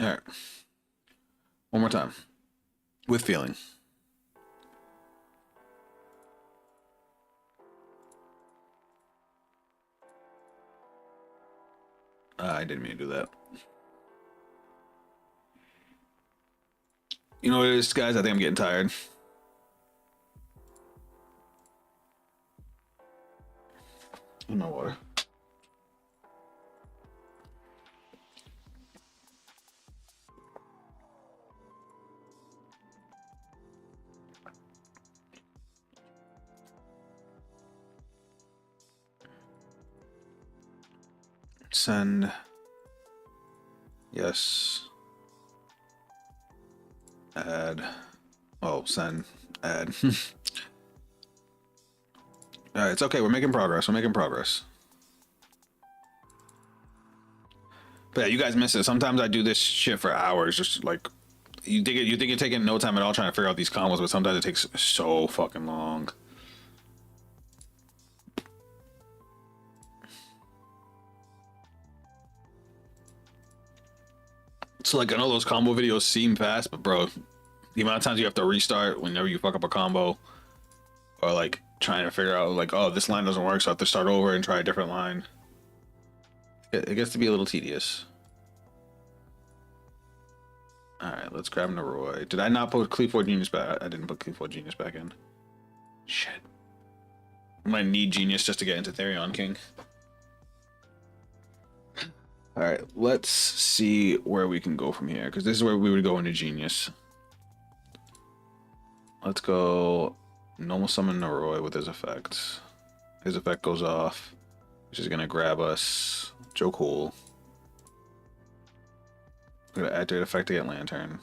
S2: All right. One more time. With feeling. I didn't mean to do that. You know what it is, guys? I think I'm getting tired. No water. Send. Yes. Add. Oh, send. Add. Alright, it's okay. We're making progress. We're making progress. But yeah, you guys miss it. Sometimes I do this shit for hours. Just like, you think you're taking no time at all trying to figure out these combos, but sometimes it takes so fucking long. So like, I know those combo videos seem fast, but bro, the amount of times you have to restart whenever you fuck up a combo, or like trying to figure out like, oh, this line doesn't work, so I have to start over and try a different line. It gets to be a little tedious. All right, let's grab Noroi. Did I not put Cleveland Genius back? I didn't put Cleveland Genius back in. Shit. I might need Genius just to get into Therion King. All right, let's see where we can go from here, because this is where we would go into Genius. Let's go normal summon Noroi with his effect. His effect goes off, which is gonna grab us Joe Cool. We're gonna activate effect to get Lantern.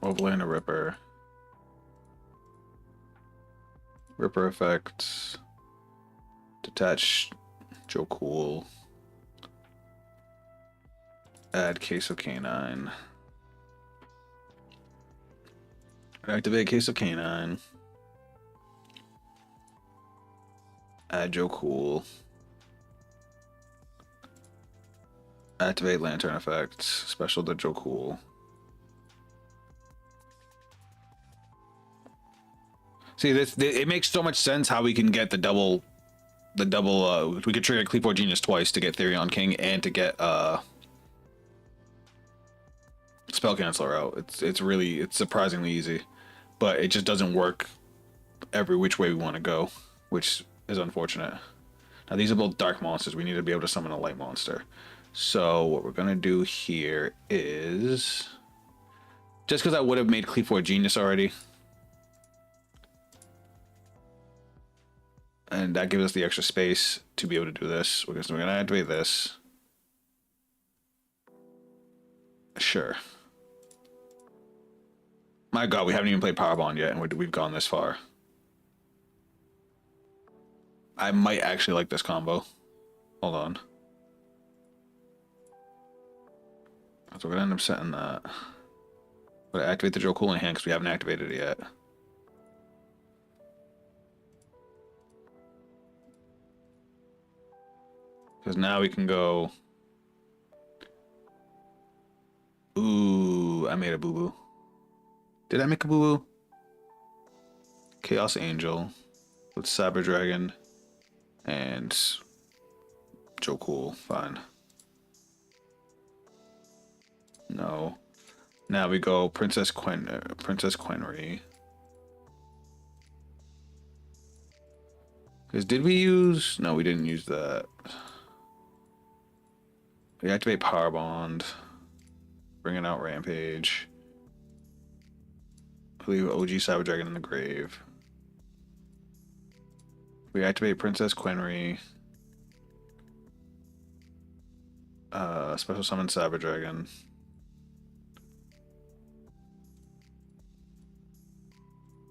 S2: Overland a Ripper. Ripper effect. Detach Joe Cool. Add Case of Canine. Activate Case of Canine. Add Joe Cool. Activate Lantern effect. Special to Joe Cool. See, it makes so much sense how we can get the double. We could trigger Cleave Genius twice to get Therion King and to get Spell Canceller out. It's surprisingly easy, but it just doesn't work every which way we want to go, which is unfortunate. Now these are both dark monsters. We need to be able to summon a light monster. So what we're gonna do here is, just because I would have made Cleave Genius already, and that gives us the extra space to be able to do this. We're gonna activate this. Sure. My God, we haven't even played Power Bond yet, and we've gone this far. I might actually like this combo. Hold on. So we're gonna end up setting that. But activate the Yugioh in hand because we haven't activated it yet. Because now we can go. Ooh, I made a boo-boo. Did I make a boo-boo? Chaos Angel with Cyber Dragon and Yugioh. Fine. No. Now we go Princess Quenry. Because did we use? No, we didn't use that. We activate Power Bond. Bringing out Rampage. Leave OG Cyber Dragon in the grave. We activate Princess Quenry. Special summon Cyber Dragon.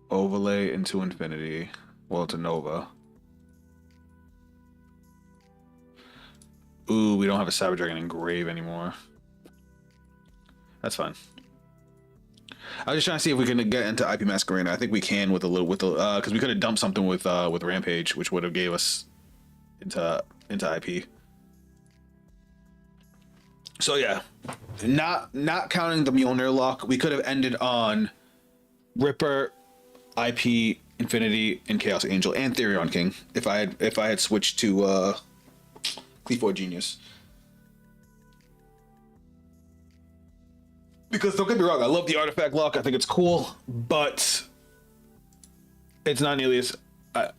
S2: Overlay into Infinity. Well, to Nova. Ooh, we don't have a Cyber Dragon in grave anymore. That's fine. I was just trying to see if we can get into IP Masquerade. I think we can with because we could have dumped something with Rampage, which would have gave us into IP. So yeah, not counting the Mjolnir lock, we could have ended on Ripper, IP, Infinity, and Chaos Angel, and Therion King if I had switched to Cleave Genius. Because don't get me wrong, I love the artifact lock. I think it's cool, but it's not nearly as.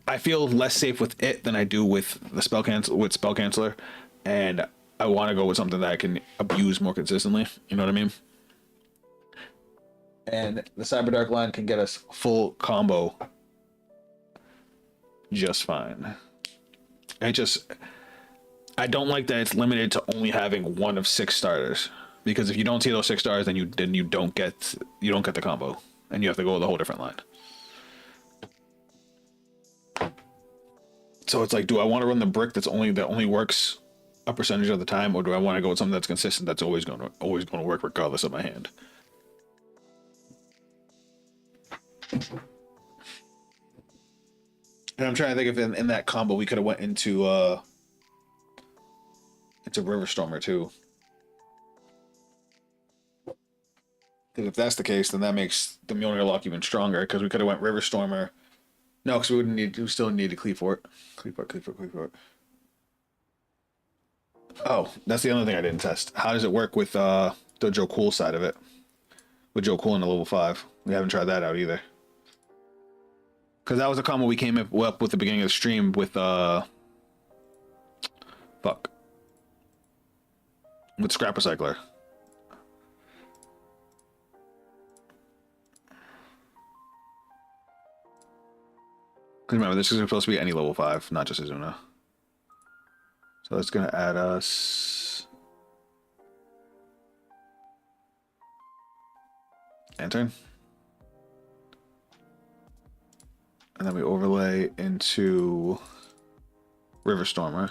S2: I feel less safe with it than I do with the Spell Canceller, and I want to go with something that I can abuse more consistently. You know what I mean? And the Cyber Dark line can get us full combo just fine. I don't like that it's limited to only having one of 6 starters. Because if you don't see those 6 stars, then you don't get the combo, and you have to go with a whole different line. So it's like, do I want to run the brick that only works a percentage of the time, or do I want to go with something that's consistent, that's always going to work regardless of my hand? And I'm trying to think if in that combo we could have went into River Stormer too. Because if that's the case, then that makes the Mjolnir lock even stronger. Because we could have went River Stormer. No, because we still need to Cleave Fort. Cleave Fort. Oh, that's the other thing I didn't test. How does it work with the Yugioh side of it? With Yugioh in the level 5. We haven't tried that out either. Because that was a combo we came up with at the beginning of the stream with with Scrap Recycler. Because remember, this is supposed to be any level 5, not just Izuna. So that's going to add us... Enter. And then we overlay into River Stormer.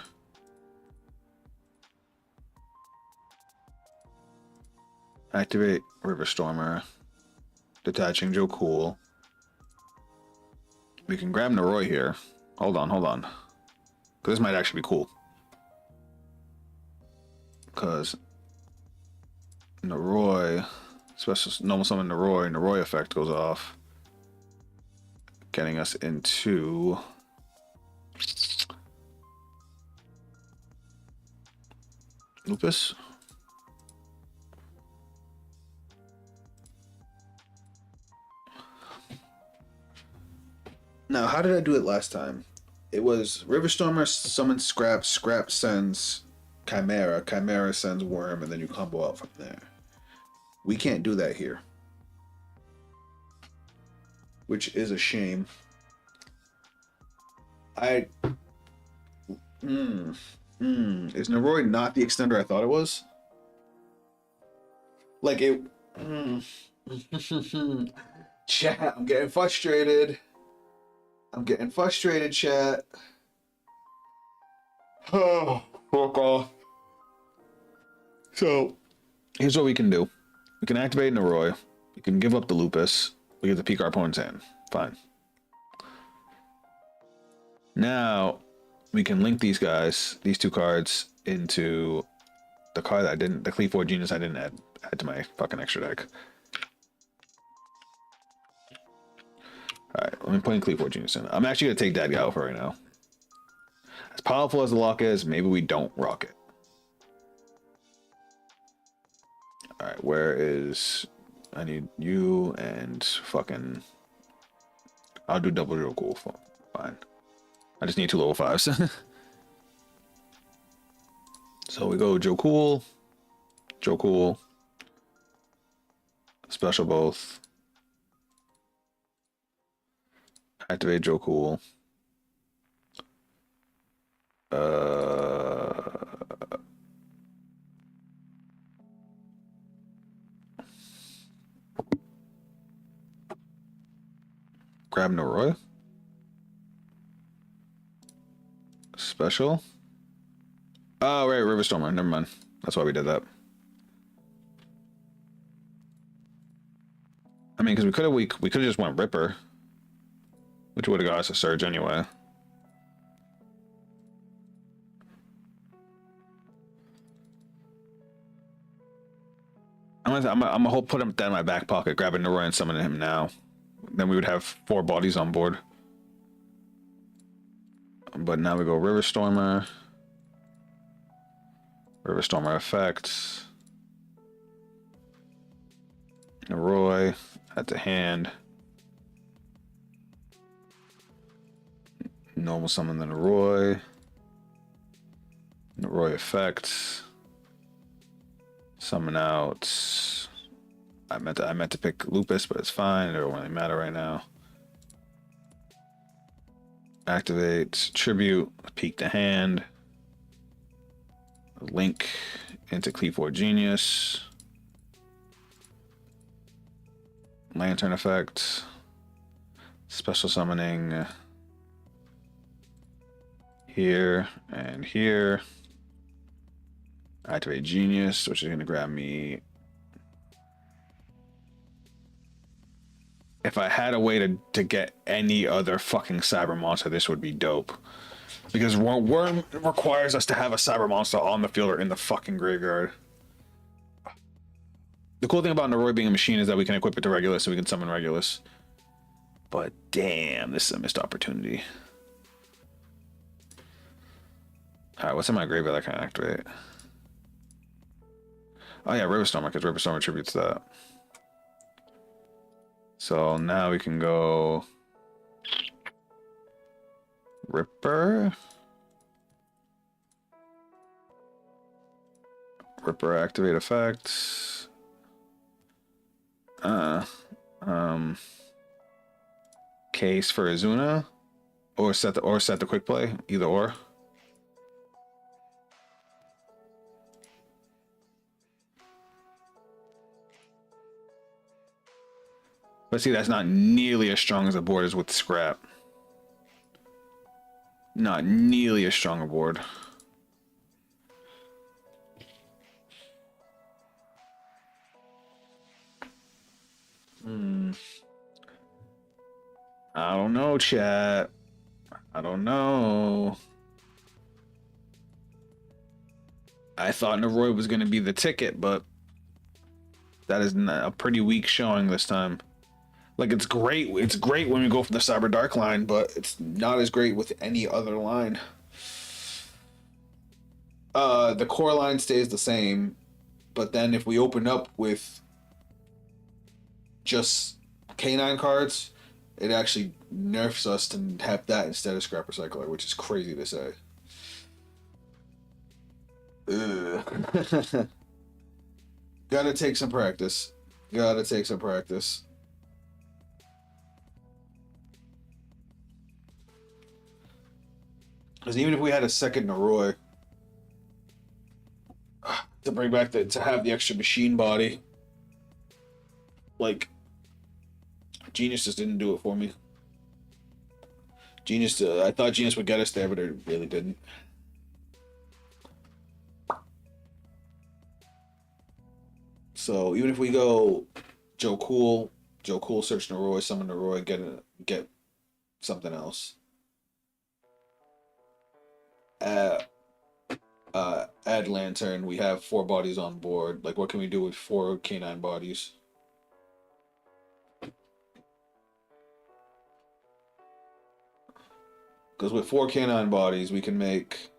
S2: Activate River Stormer. Detaching Yugioh. We can grab Noroi here. Hold on. Because this might actually be cool. Because Noroi, special normal summon Noroi effect goes off. getting us into Lupus. Now, how did I do it last time? It was Riverstormer summons Scrap, Scrap sends Chimera, Chimera sends Worm, and then you combo out from there. We can't do that here, which is a shame. Is Naroi not the extender I thought it was? Like it. Chat, I'm getting frustrated. Chat. Oh, fuck off. So, here's what we can do. We can activate Naroi. We can give up the Lupus. We get to peek our opponent's hand. Fine. Now, we can link these guys, these two cards, into the card that I didn't, the Cleave 4 Genius I didn't add to my fucking extra deck. Alright, let me put in Cleave 4 Genius in. I'm actually going to take that guy out for right now. As powerful as the lock is, maybe we don't rock it. Alright, where is... I need you and fucking... I'll do double real cool. Fine. I just need 2 level 5s. So we go Joe Cool. Special both. Activate Joe Cool. Grab Noroi. Special. Oh, right, Riverstormer. Never mind. That's why we did that. I mean, because we could have just went Ripper, which would have got us a Surge anyway. I'm gonna put him down in my back pocket, grab a Noroi and summon him now. Then we would have 4 bodies on board. But now we go Riverstormer. Riverstormer effects. Noroi at the hand. Normal summon the Noroi. Noroi effects. Summon out. I meant to pick Lupus, but it's fine. It don't really matter right now. Activate Tribute. Peek the hand. Link into Cleave 4 Genius. Lantern effect. Special summoning here and here. Activate Genius, which is going to grab me. If I had a way to get any other fucking cyber monster, this would be dope. Because Worm requires us to have a cyber monster on the field or in the fucking graveyard. The cool thing about Noroi being a machine is that we can equip it to Regulus, so we can summon Regulus. But damn, this is a missed opportunity. Alright, what's in my graveyard that I can activate? Oh yeah, Riverstormer, because Riverstormer attributes that. So now we can go Ripper. Ripper activate effects. Case for Azuna. Or set the quick play, either or. But see, that's not nearly as strong as a board as with Scrap. Not nearly as strong a board. I don't know, chat. I don't know. I thought Noroi was going to be the ticket, but that is a pretty weak showing this time.
S1: Like it's great. It's great when we go for the Cyber Dark line, but it's not as great with any other line. The core line stays the same, but then if we open up with just K9 cards, it actually nerfs us to have that instead of Scrap Recycler, which is crazy to say. Ugh. Gotta take some practice. Gotta take some practice. Because even if we had a second Noroi to bring back to have the extra machine body, like Genius just didn't do it for me. Genius, I thought Genius would get us there, but it really didn't. So even if we go Joe Cool, search Noroi, summon Noroi, get something else. Uh, add Lantern. We have 4 bodies on board. Like, what can we do with 4 K9 bodies? Because with 4 K9 bodies, we can make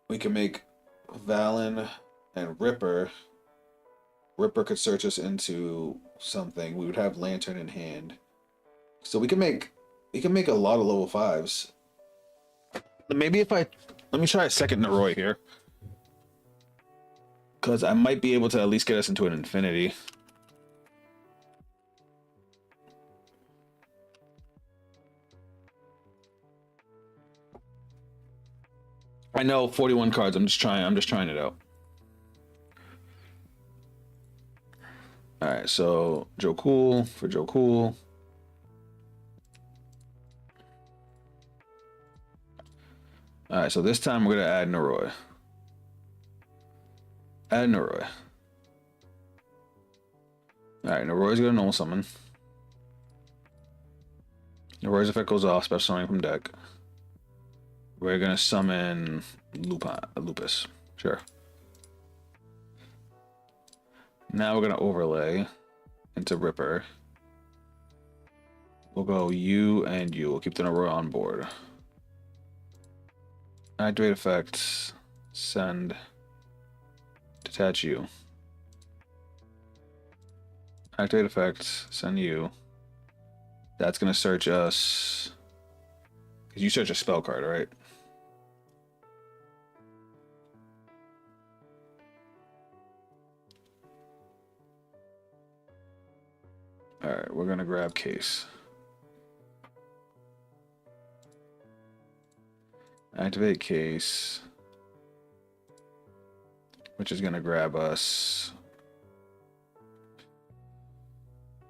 S1: Valen and Ripper. Ripper could search us into something. We would have Lantern in hand, so we can make a lot of level 5s. Maybe if let me try a second Noroi here, because I might be able to at least get us into an infinity. I know 41 cards. I'm just trying it out. All right, so Joe Cool for Joe Cool. All right, so this time we're gonna add Noroi. Add Noroi. All right, Noroi's gonna normal summon. Noroi's effect goes off, special summoning from deck. We're gonna summon Lupus. Sure. Now we're gonna overlay into Ripper. We'll go you and you. We'll keep the Noroi on board. Activate effects. Send. Detach you. Activate effects. Send you. That's gonna search us. Cause you search a spell card, right? All right, we're gonna grab case. Activate case, which is gonna grab us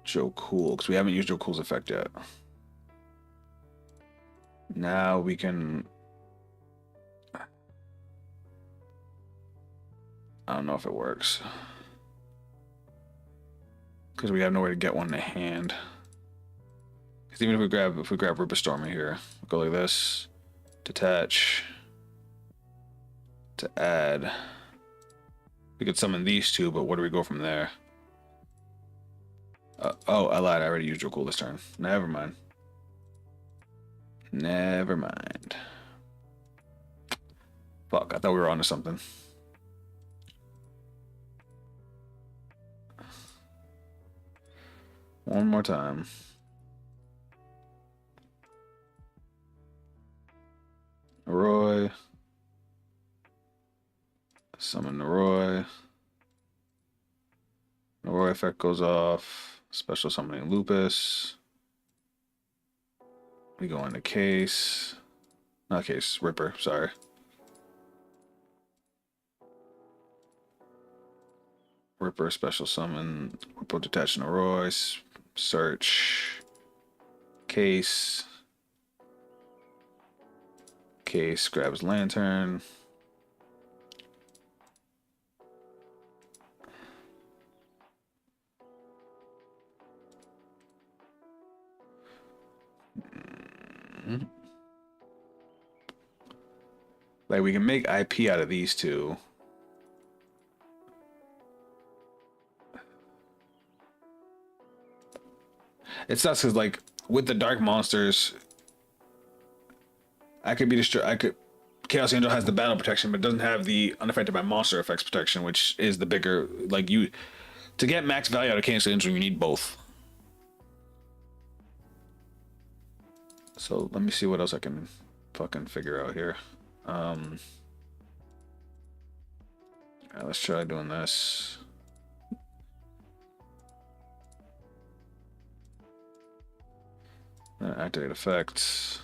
S1: Joe Cool, because we haven't used Joe Cool's effect yet. Now we can. I don't know if it works, because we have no way to get one in hand. Because even if we grab Ripper Stormy here, we'll go like this, detach, to add. We could summon these 2, but where do we go from there? Oh, I lied. I already used Joe Cool this turn. Never mind. Never mind. Fuck, I thought we were onto something. One more time. Noroi. Summon Noroi. Noroi effect goes off. Special summoning Lupus. We go into case. Not case, Ripper, sorry. Ripper, special summon. Ripple detach Noroi. Search. Case. Case grabs Lantern. Like, we can make IP out of these 2.
S2: It sucks because like with the dark monsters, I could be destroyed. I could. Chaos Angel has the battle protection, but doesn't have the unaffected by monster effects protection, which is the bigger like you. To get max value out of Chaos Angel, you need both. So let me see what else I can fucking figure out here. Let's try doing this. Activate effects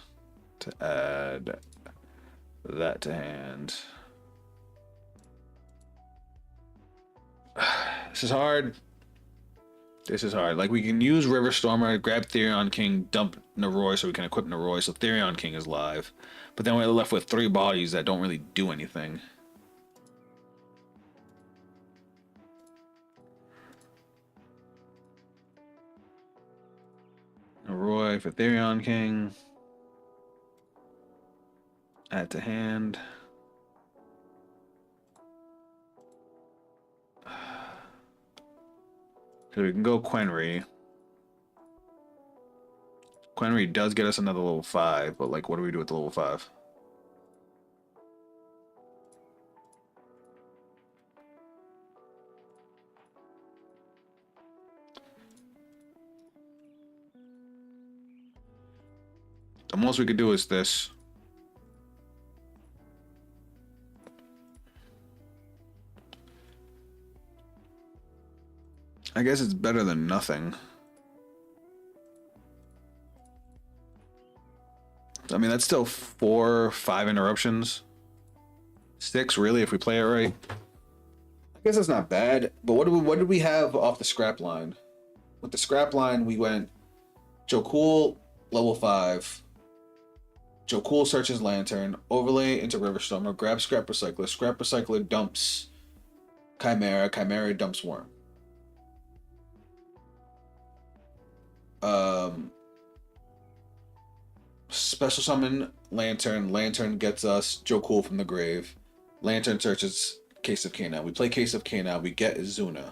S2: to add that to hand. This is hard. This is hard. Like we can use River Stormer, grab Therion King, dump Naroi so we can equip Naroi. So Therion King is live, but then we're left with 3 bodies that don't really do anything. Naroi for Therion King. Add to hand. So we can go Quenry. Quenry does get us another level 5, but like what do we do with the level 5? The most we could do is this. I guess it's better than nothing. I mean, that's still 4, 5 interruptions. 6, really, if we play it right. I guess that's not bad. But what did we have off the scrap line? With the scrap line, we went Jokul, level 5. Jokul searches Lantern, overlay into Riverstormer, grab Scrap Recycler. Scrap Recycler dumps Chimera. Chimera dumps Worm. Special summon Lantern. Lantern gets us Jokul from the grave. Lantern searches Case of K9. We play Case of K9. We get Izuna.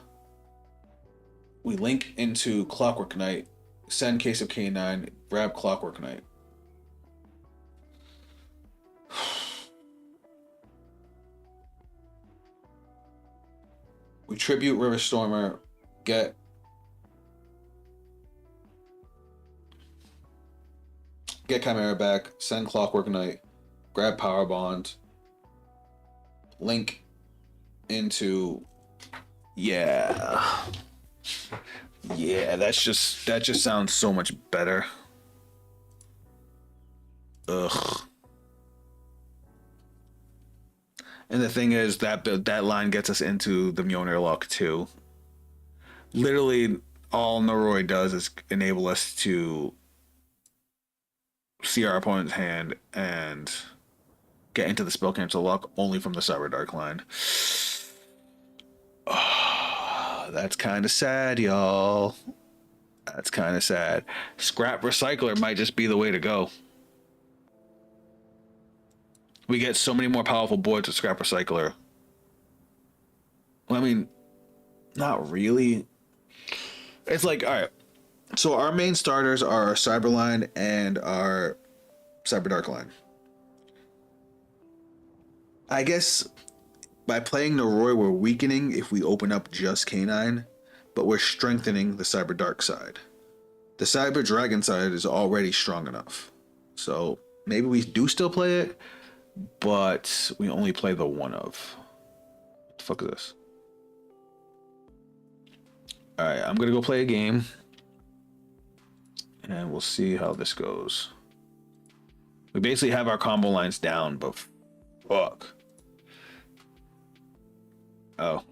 S2: We link into Clockwork Knight. Send Case of K9. Grab Clockwork Knight. We tribute Riverstormer. Get Chimera back, send Clockwork Knight, grab Power Bond, link into yeah, that just sounds so much better. Ugh. And the thing is that line gets us into the Mjolnir lock too. Literally, all Naroi does is enable us to see our opponent's hand and get into the spell cancel lock only from the Cyber Dark line. Oh, that's kind of sad, y'all. That's kind of sad. Scrap Recycler might just be the way to go. We get so many more powerful boards with Scrap Recycler. Well, I mean, not really. It's like, all right. So our main starters are our Cyberline and our Cyber Dark line. I guess by playing Naroi, we're weakening if we open up just K9, but we're strengthening the Cyber Dark side. The Cyber Dragon side is already strong enough. So maybe we do still play it, but we only play the one of. What the fuck is this? Alright, I'm gonna go play a game. And we'll see how this goes. We basically have our combo lines down, but fuck. Oh.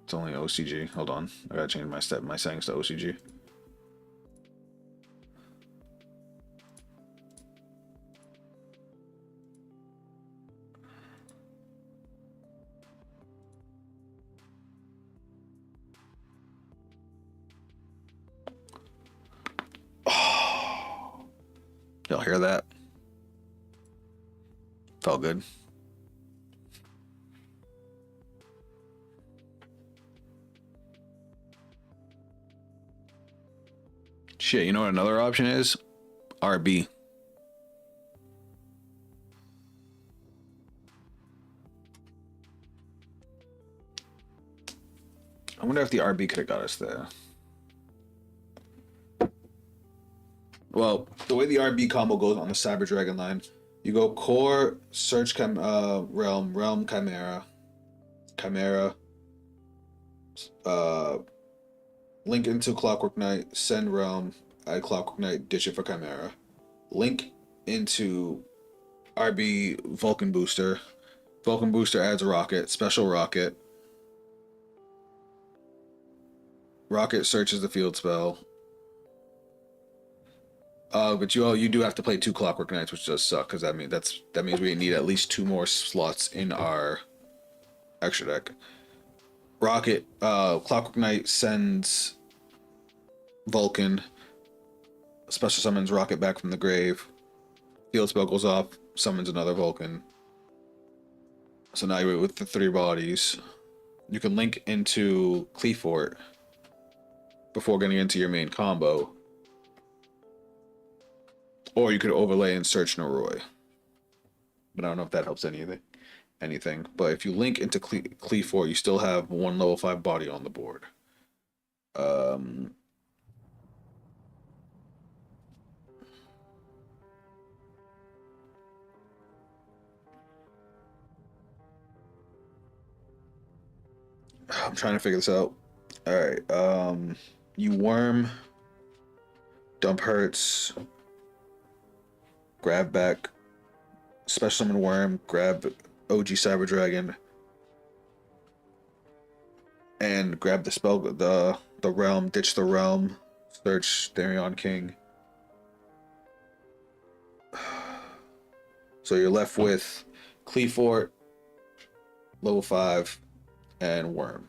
S2: It's only OCG. Hold on. I gotta change my settings to OCG. Y'all hear that? Felt good. Shit, you know what another option is? RB. I wonder if the RB could have got us there. Well, the way the RB combo goes on the Cyber Dragon line, you go core, search realm, realm chimera, chimera, link into Clockwork Knight, send realm, add Clockwork Knight, ditch it for chimera, link into RB Vulcan booster. Vulcan booster adds a rocket, special rocket. Rocket searches the field spell. But you do have to play 2 Clockwork Knights, which does suck because that means we need at least 2 more slots in our extra deck. Rocket, Clockwork Knight sends Vulcan, special summons Rocket back from the grave. Field spell goes off, summons another Vulcan. So now you're with the 3 bodies. You can link into Cleafort before getting into your main combo. Or you could overlay and search Noroi. But I don't know if that helps anything. But if you link into Cleafort, you still have 1 level 5 body on the board. I'm trying to figure this out. Alright, you worm, dump hurts, grab back, special summon worm, grab OG Cyber Dragon, and grab the spell, the realm, ditch the realm, search Therion King. So you're left with Cleafort, level 5, and worm.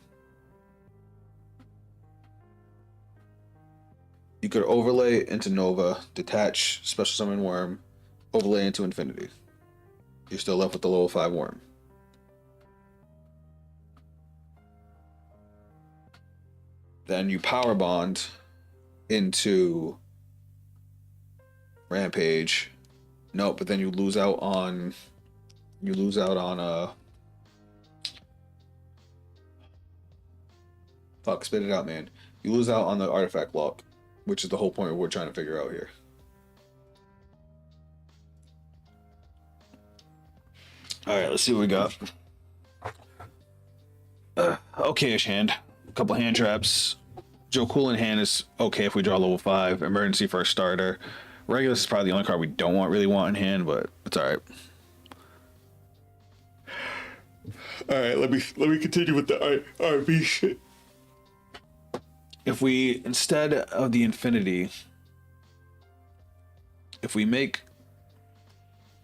S2: You could overlay into Nova, detach special summon worm, overlay into infinity. You're still left with the level 5 worm. Then you power bond into Rampage. Nope, but then you lose out on fuck, spit it out, man. You lose out on the artifact lock, which is the whole point we're trying to figure out here. Alright, let's see what we got. Okay-ish hand. A couple hand traps. Joe Cool in hand is okay if we draw level 5. Emergency for a starter. Regulus is probably the only card we don't really want in hand, but it's alright. Alright, let me continue with the RB shit. If we, instead of the infinity, if we make,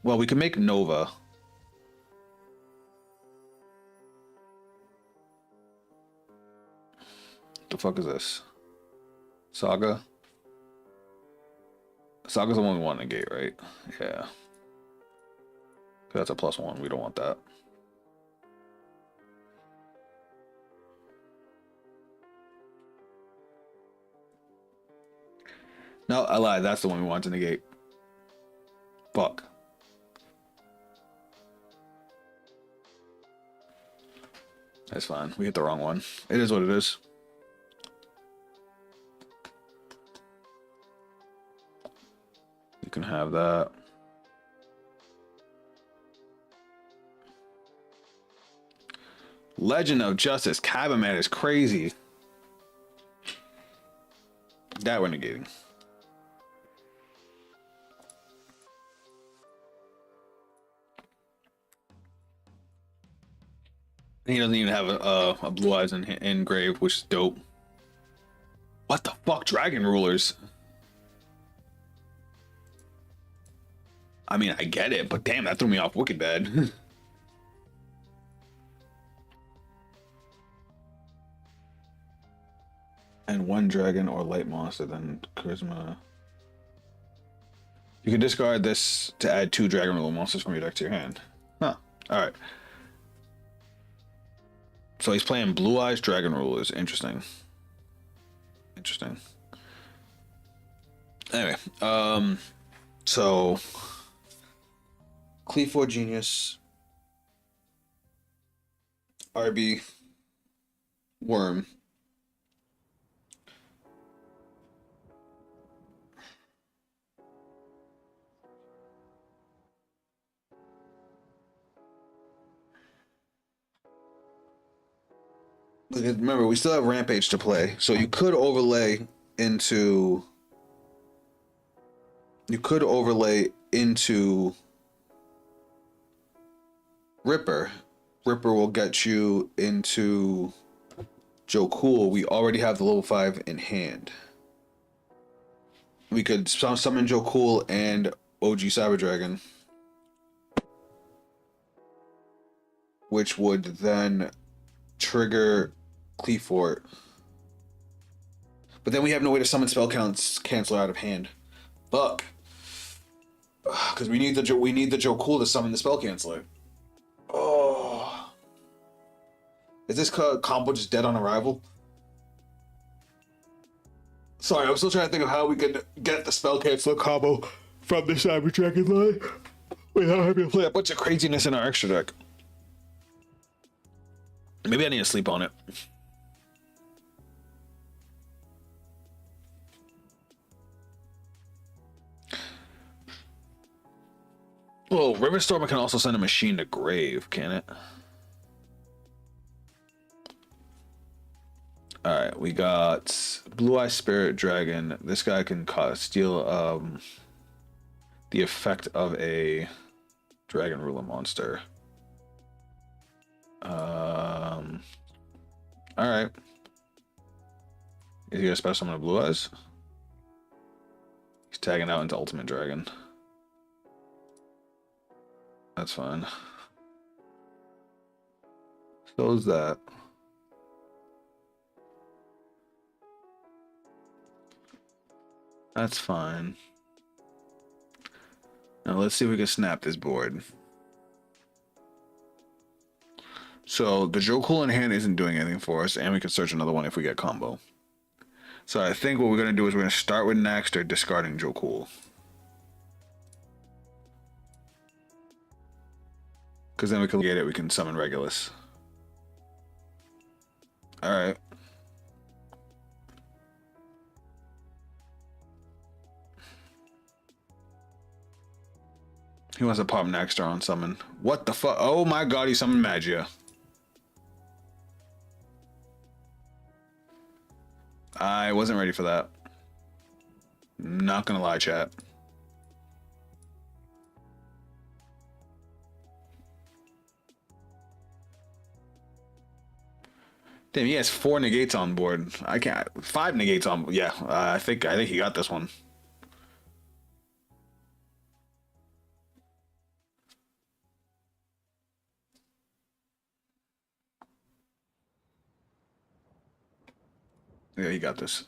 S2: well, we can make Nova. The fuck is this? Saga? Saga's the one we want to negate, right? Yeah. That's a +1. We don't want that. No, I lied. That's the one we want to negate. Fuck. That's fine. We hit the wrong one. It is what it is. You can have that. Legend of Justice. Cabinet is crazy. That we're negating. He doesn't even have a Blue Eyes in grave, which is dope. What the fuck? Dragon Rulers. I mean, I get it, but damn, that threw me off wicked bad. And 1 dragon or light monster, then charisma. You can discard this to add 2 dragon ruler monsters from your deck to your hand. Huh. Alright. So he's playing Blue Eyes Dragon Rulers. Interesting. Interesting.
S1: Anyway, so Clefort Genius, RB, Worm. Remember, we still have Rampage to play, so into you could overlay into Ripper. Ripper will get you into Joe Cool. We already have the level 5 in hand. We could summon Joe Cool and OG Cyber Dragon, which would then trigger Clefort. But then we have no way to summon spell cancel out of hand. Fuck. Because we need the Joe Cool to summon the spell canceler. Oh. Is this combo just dead on arrival? Sorry, I'm still trying to think of how we could get the spell canceler combo from the Cyber Dragon line without having to play a bunch of craziness in our extra deck. Maybe I need to sleep on it. Well, Riverstormer can also send a machine to grave, can it? Alright, we got Blue Eye Spirit Dragon. This guy can steal the effect of a Dragon Ruler monster. Alright. Is he gonna special summon a Blue Eyes? He's tagging out into Ultimate Dragon. That's fine. So is that. That's fine. Now let's see if we can snap this board. So the Joe Cool in hand isn't doing anything for us, and we can search another one if we get combo. So I think what we're gonna do is we're gonna start with Naxter, discarding Joe Cool. Because then we can get it, we can summon Regulus. Alright. He wants to pop Naxter on summon. What the fuck? Oh my god, he summoned Magia. I wasn't ready for that. Not gonna lie, chat. Damn, he has 4 negates on board. I can't. 5 negates on. Yeah, I think he got this one. Yeah, he got this.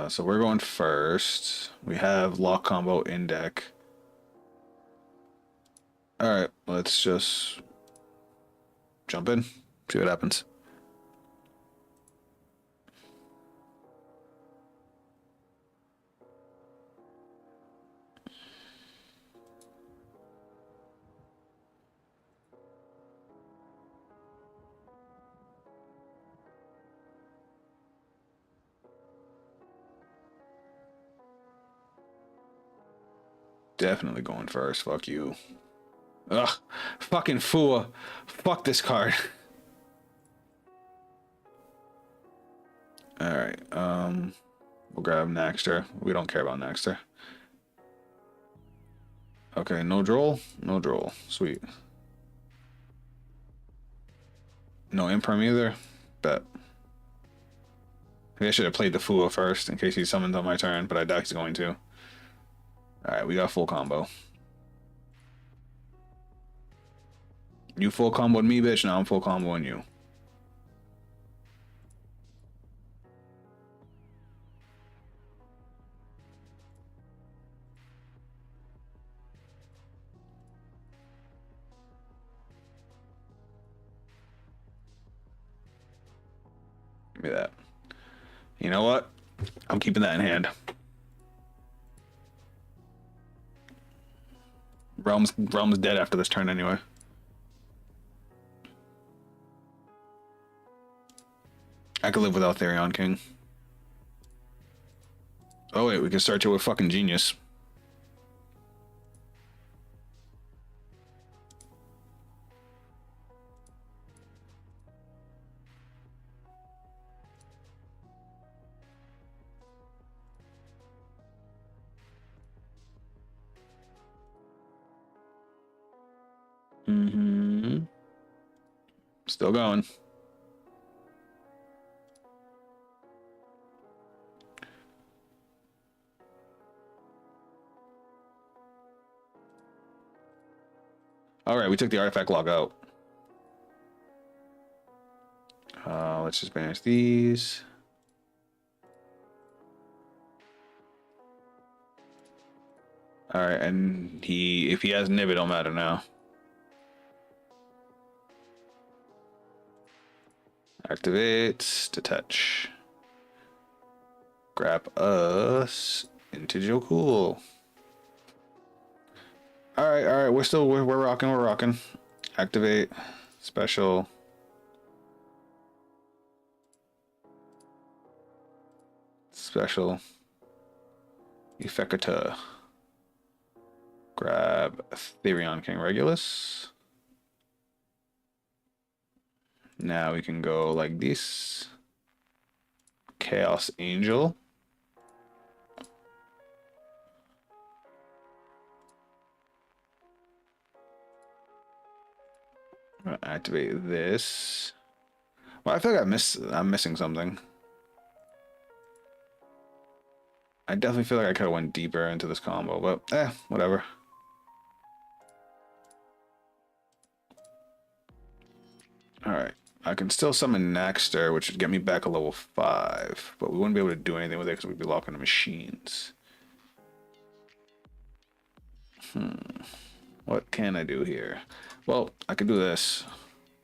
S1: So we're going first. We have lock combo in deck. All right, let's just jump in, see what happens. Definitely going first. Fuck you. Ugh, fucking fool. Fuck this card. All right. We'll grab Naxter. We don't care about Naxter. Okay, no droll. No droll. Sweet. No imperm either. Bet. Maybe I should have played the Fool first in case he summons on my turn, but I doubt he's going to. Alright, we got full combo. You full comboed me, bitch. Now I'm full comboing you. Give me that.
S2: You know what? I'm keeping that in hand. Realm's dead after this turn anyway. I could live without Therion King. Oh wait, we can start you with fucking Genius. Mm-hmm. Still going. All right, we took the artifact log out. Let's just banish these. All right, and if he has Nib, it don't matter now. Activate, detach. Grab us into Yugioh. All right, we're rocking. Activate, special. Special. Effecta. Grab Therion King Regulus. Now we can go like this. Chaos Angel. I'm gonna activate this. Well, I feel like I'm missing something. I definitely feel like I could have went deeper into this combo, but whatever. Alright. I can still summon Naxter, which would get me back a level 5, but we wouldn't be able to do anything with it because we'd be locking the machines. What can I do here? Well, I could do this,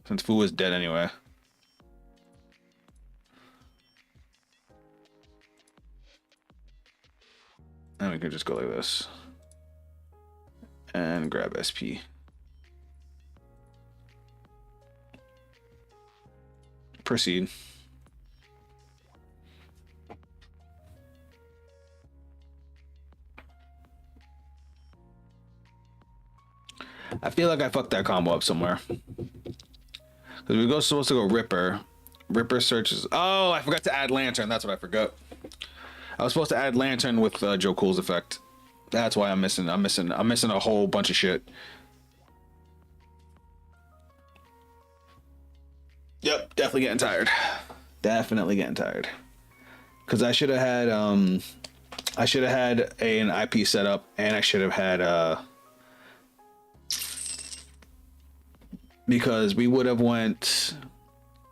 S2: since Fu is dead anyway. And we could just go like this. And grab SP. Proceed. I feel like I fucked that combo up somewhere. Because we were supposed to go Ripper. Ripper searches. Oh, I forgot to add Lantern. That's what I forgot. I was supposed to add Lantern with Joe Cool's effect. That's why I'm missing a whole bunch of shit. Yep, definitely getting tired. Definitely getting tired. Because I should have had an IP setup, and I should have had because we would have went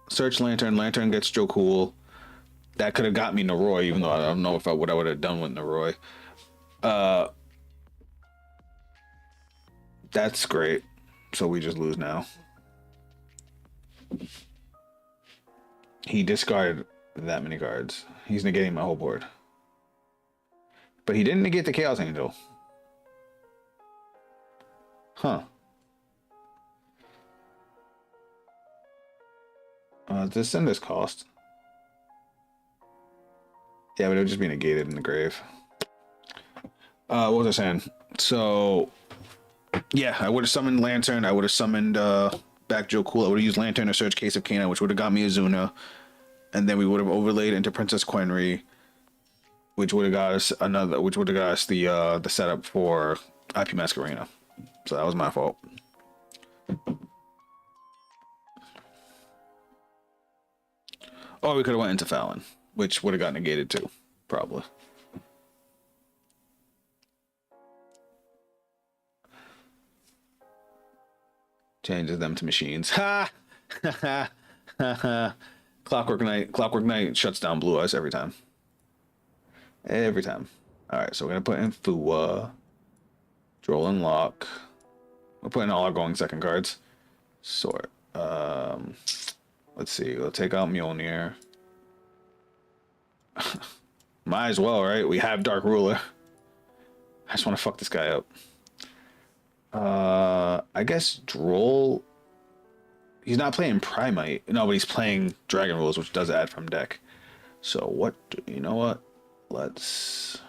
S2: search Lantern. Lantern gets Joe Cool. That could have got me Naroi, even though I don't know what I would have done with Naroi. That's great. So we just lose now. He discarded that many cards. He's negating my whole board. But he didn't negate the Chaos Angel. Huh. Does send this cost? Yeah, but it would just be negated in the grave. What was I saying? So, yeah, I would have summoned Lantern. I would have summoned back Joe Cool. I would have used Lantern to search Case of Canaan, which would have got me Azuna. And then we would have overlaid into Princess Quenry, which would have got us the setup for IP Masquerena. So that was my fault. Or we could have went into Fallon, which would have got negated too, probably. Changes them to machines. Ha! Ha ha! Clockwork Knight shuts down Blue Eyes every time. Every time. Alright, so we're gonna put in Fua. Droll and Lock. We're putting all our going second cards. Sort. Let's see. We'll take out Mjolnir. Might as well, right? We have Dark Ruler. I just want to fuck this guy up. I guess Droll. He's not playing Primite. No, but he's playing Dragon Rules, which does add from deck. So what? You know what? Let's.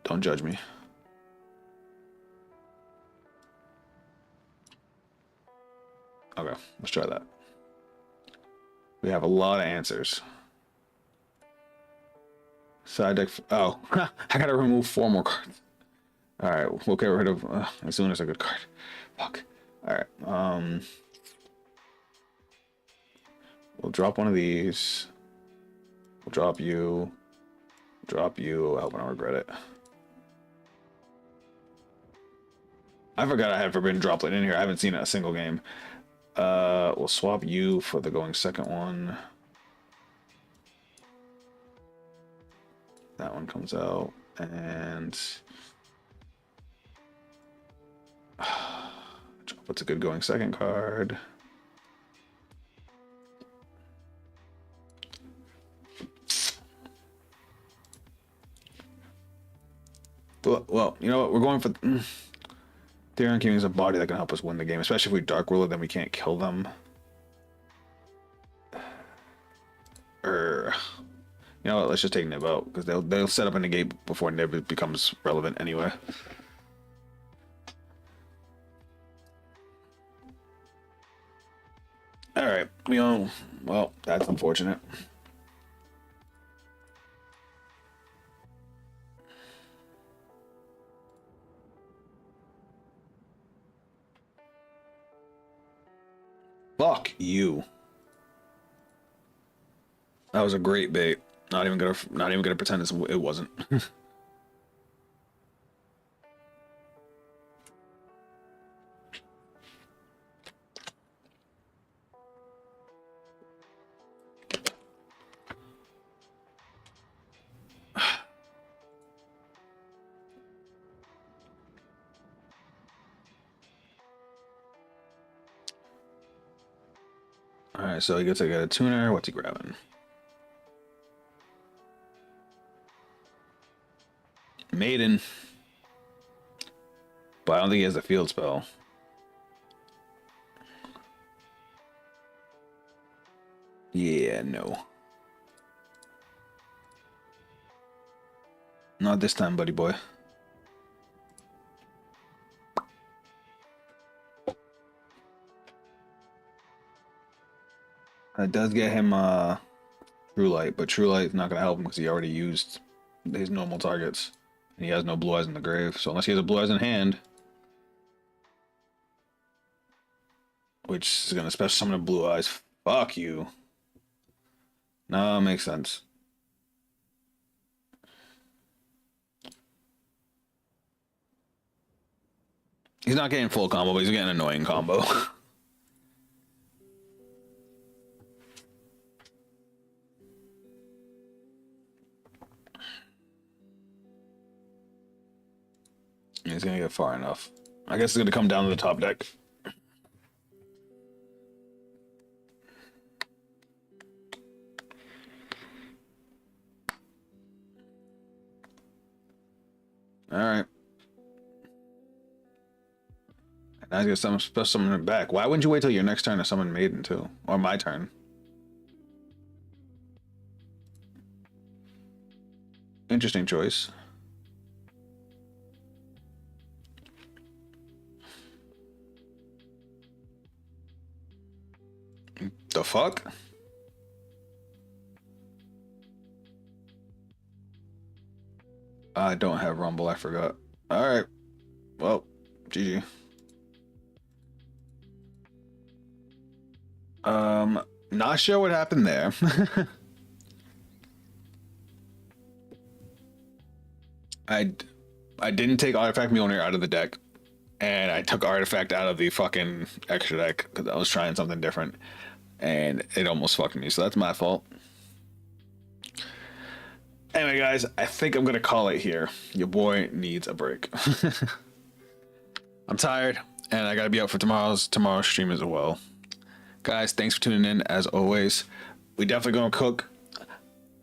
S2: Don't judge me. Okay, let's try that. We have a lot of answers. Side deck. Oh, I gotta remove 4 more cards. All right, we'll get rid of as soon as a good card. Fuck. All right. We'll drop one of these. We'll drop you. Drop you. I hope I don't regret it. I forgot I had Forbidden Droplet in here. I haven't seen it a single game. We'll swap you for the going second one. That one comes out, and what's a good going second card? Well, you know what? We're going for Darren King is a body that can help us win the game, especially if we Dark Ruler, then we can't kill them. You know what? Let's just take Nib out because they'll set up a negate before Nib becomes relevant anyway. All right, well, that's unfortunate. Fuck you. That was a great bait. Not even gonna pretend it wasn't. All right, so he gets to get a tuner. What's he grabbing? Maiden. But I don't think he has a field spell. Yeah, no. Not this time, buddy boy. It does get him True Light, but True Light is not going to help him because he already used his normal targets. And he has no Blue Eyes in the grave, so unless he has a Blue Eyes in hand, which is going to special summon a Blue Eyes. Fuck you. No, makes sense. He's not getting full combo, but he's getting annoying combo. He's gonna get far enough. I guess it's gonna come down to the top deck. All right. Now he's gonna special summon it back. Why wouldn't you wait till your next turn to summon Maiden too, or my turn? Interesting choice. The fuck? I don't have Rumble, I forgot. Alright. Well, GG. Not sure what happened there. I didn't take Artifact Mjolnir out of the deck. And I took Artifact out of the fucking extra deck because I was trying something different. And it almost fucked me, so that's my fault. Anyway, guys, I think I'm gonna call it here. Your boy needs a break. I'm tired, and I gotta be out for tomorrow's stream as well. Guys, thanks for tuning in as always. We definitely gonna cook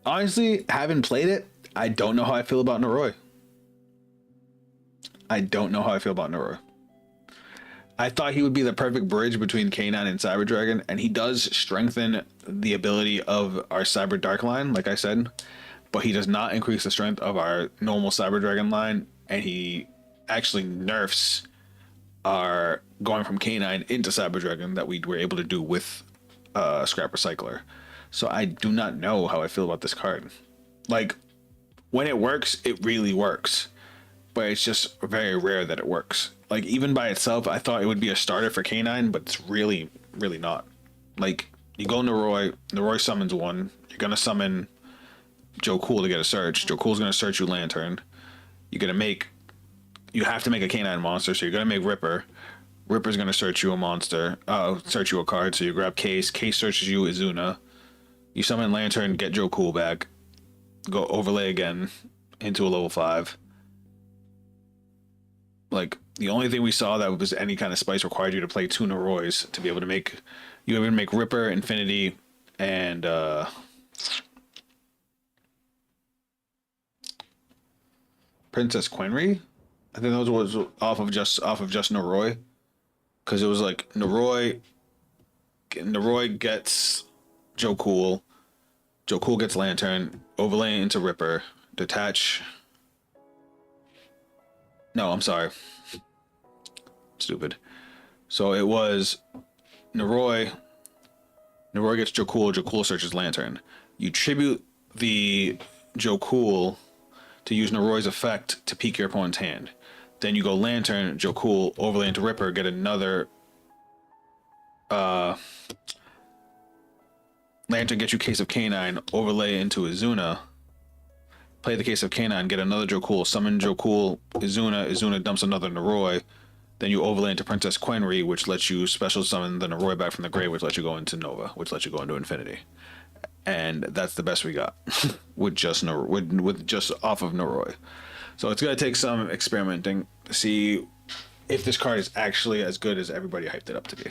S2: Honestly, haven't played it. I don't know how I feel about Noroi. I don't know how I feel about Noroi. I thought he would be the perfect bridge between K9 and Cyber Dragon, and he does strengthen the ability of our Cyber Dark line, like I said, but he does not increase the strength of our normal Cyber Dragon line, and he actually nerfs our going from K9 into Cyber Dragon that we were able to do with Scrap Recycler. So I do not know how I feel about this card. Like, when it works, it really works, but it's just very rare that it works. Like, even by itself, I thought it would be a starter for K9, but it's really, really not. Like, you go Noroi summons one, you're gonna summon Joe Cool to get a search. Joe Cool's gonna search you Lantern. You have to make a K9 monster, so you're gonna make Ripper. Ripper's gonna search you a monster, search you a card, so you grab Case. Case searches you Izuna. You summon Lantern, get Joe Cool back, go overlay again into a level 5. Like, the only thing we saw that was any kind of spice required you to play 2 Norois to be able to make, you able to make Ripper, Infinity, and Princess Quenry. I think those was off of just Noroi, because it was like Noroi gets Joe Cool, Joe Cool gets Lantern, overlay into Ripper, detach. No, I'm sorry, stupid. So it was Noroi. Noroi gets Joe Cool. Joe Cool searches Lantern. You tribute the Joe Cool to use Noroi's effect to peek your opponent's hand. Then you go Lantern, Joe Cool, overlay into Ripper, get another Lantern, get you Case of K9, overlay into Izuna, play the Case of K9, get another Joe Cool, summon Joe Cool, Izuna dumps another Noroi, then you overlay into Princess Quenry, which lets you special summon the Noroi back from the grave, which lets you go into Nova, which lets you go into Infinity. And that's the best we got with just with just off of Noroi. So it's gonna take some experimenting to see if this card is actually as good as everybody hyped it up to be.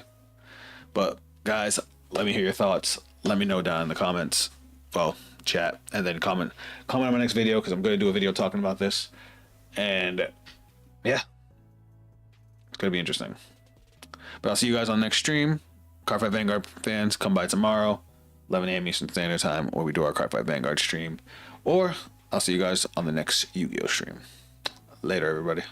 S2: But guys, let me hear your thoughts. Let me know down in the comments. Well, chat, and then comment on my next video, because I'm gonna do a video talking about this. And yeah, it's gonna be interesting. But I'll see you guys on the next stream. Card 5 Vanguard fans, come by tomorrow, 11 a.m. Eastern Standard Time, where we do our Card 5 Vanguard stream. Or I'll see you guys on the next Yu-Gi-Oh stream. Later, everybody.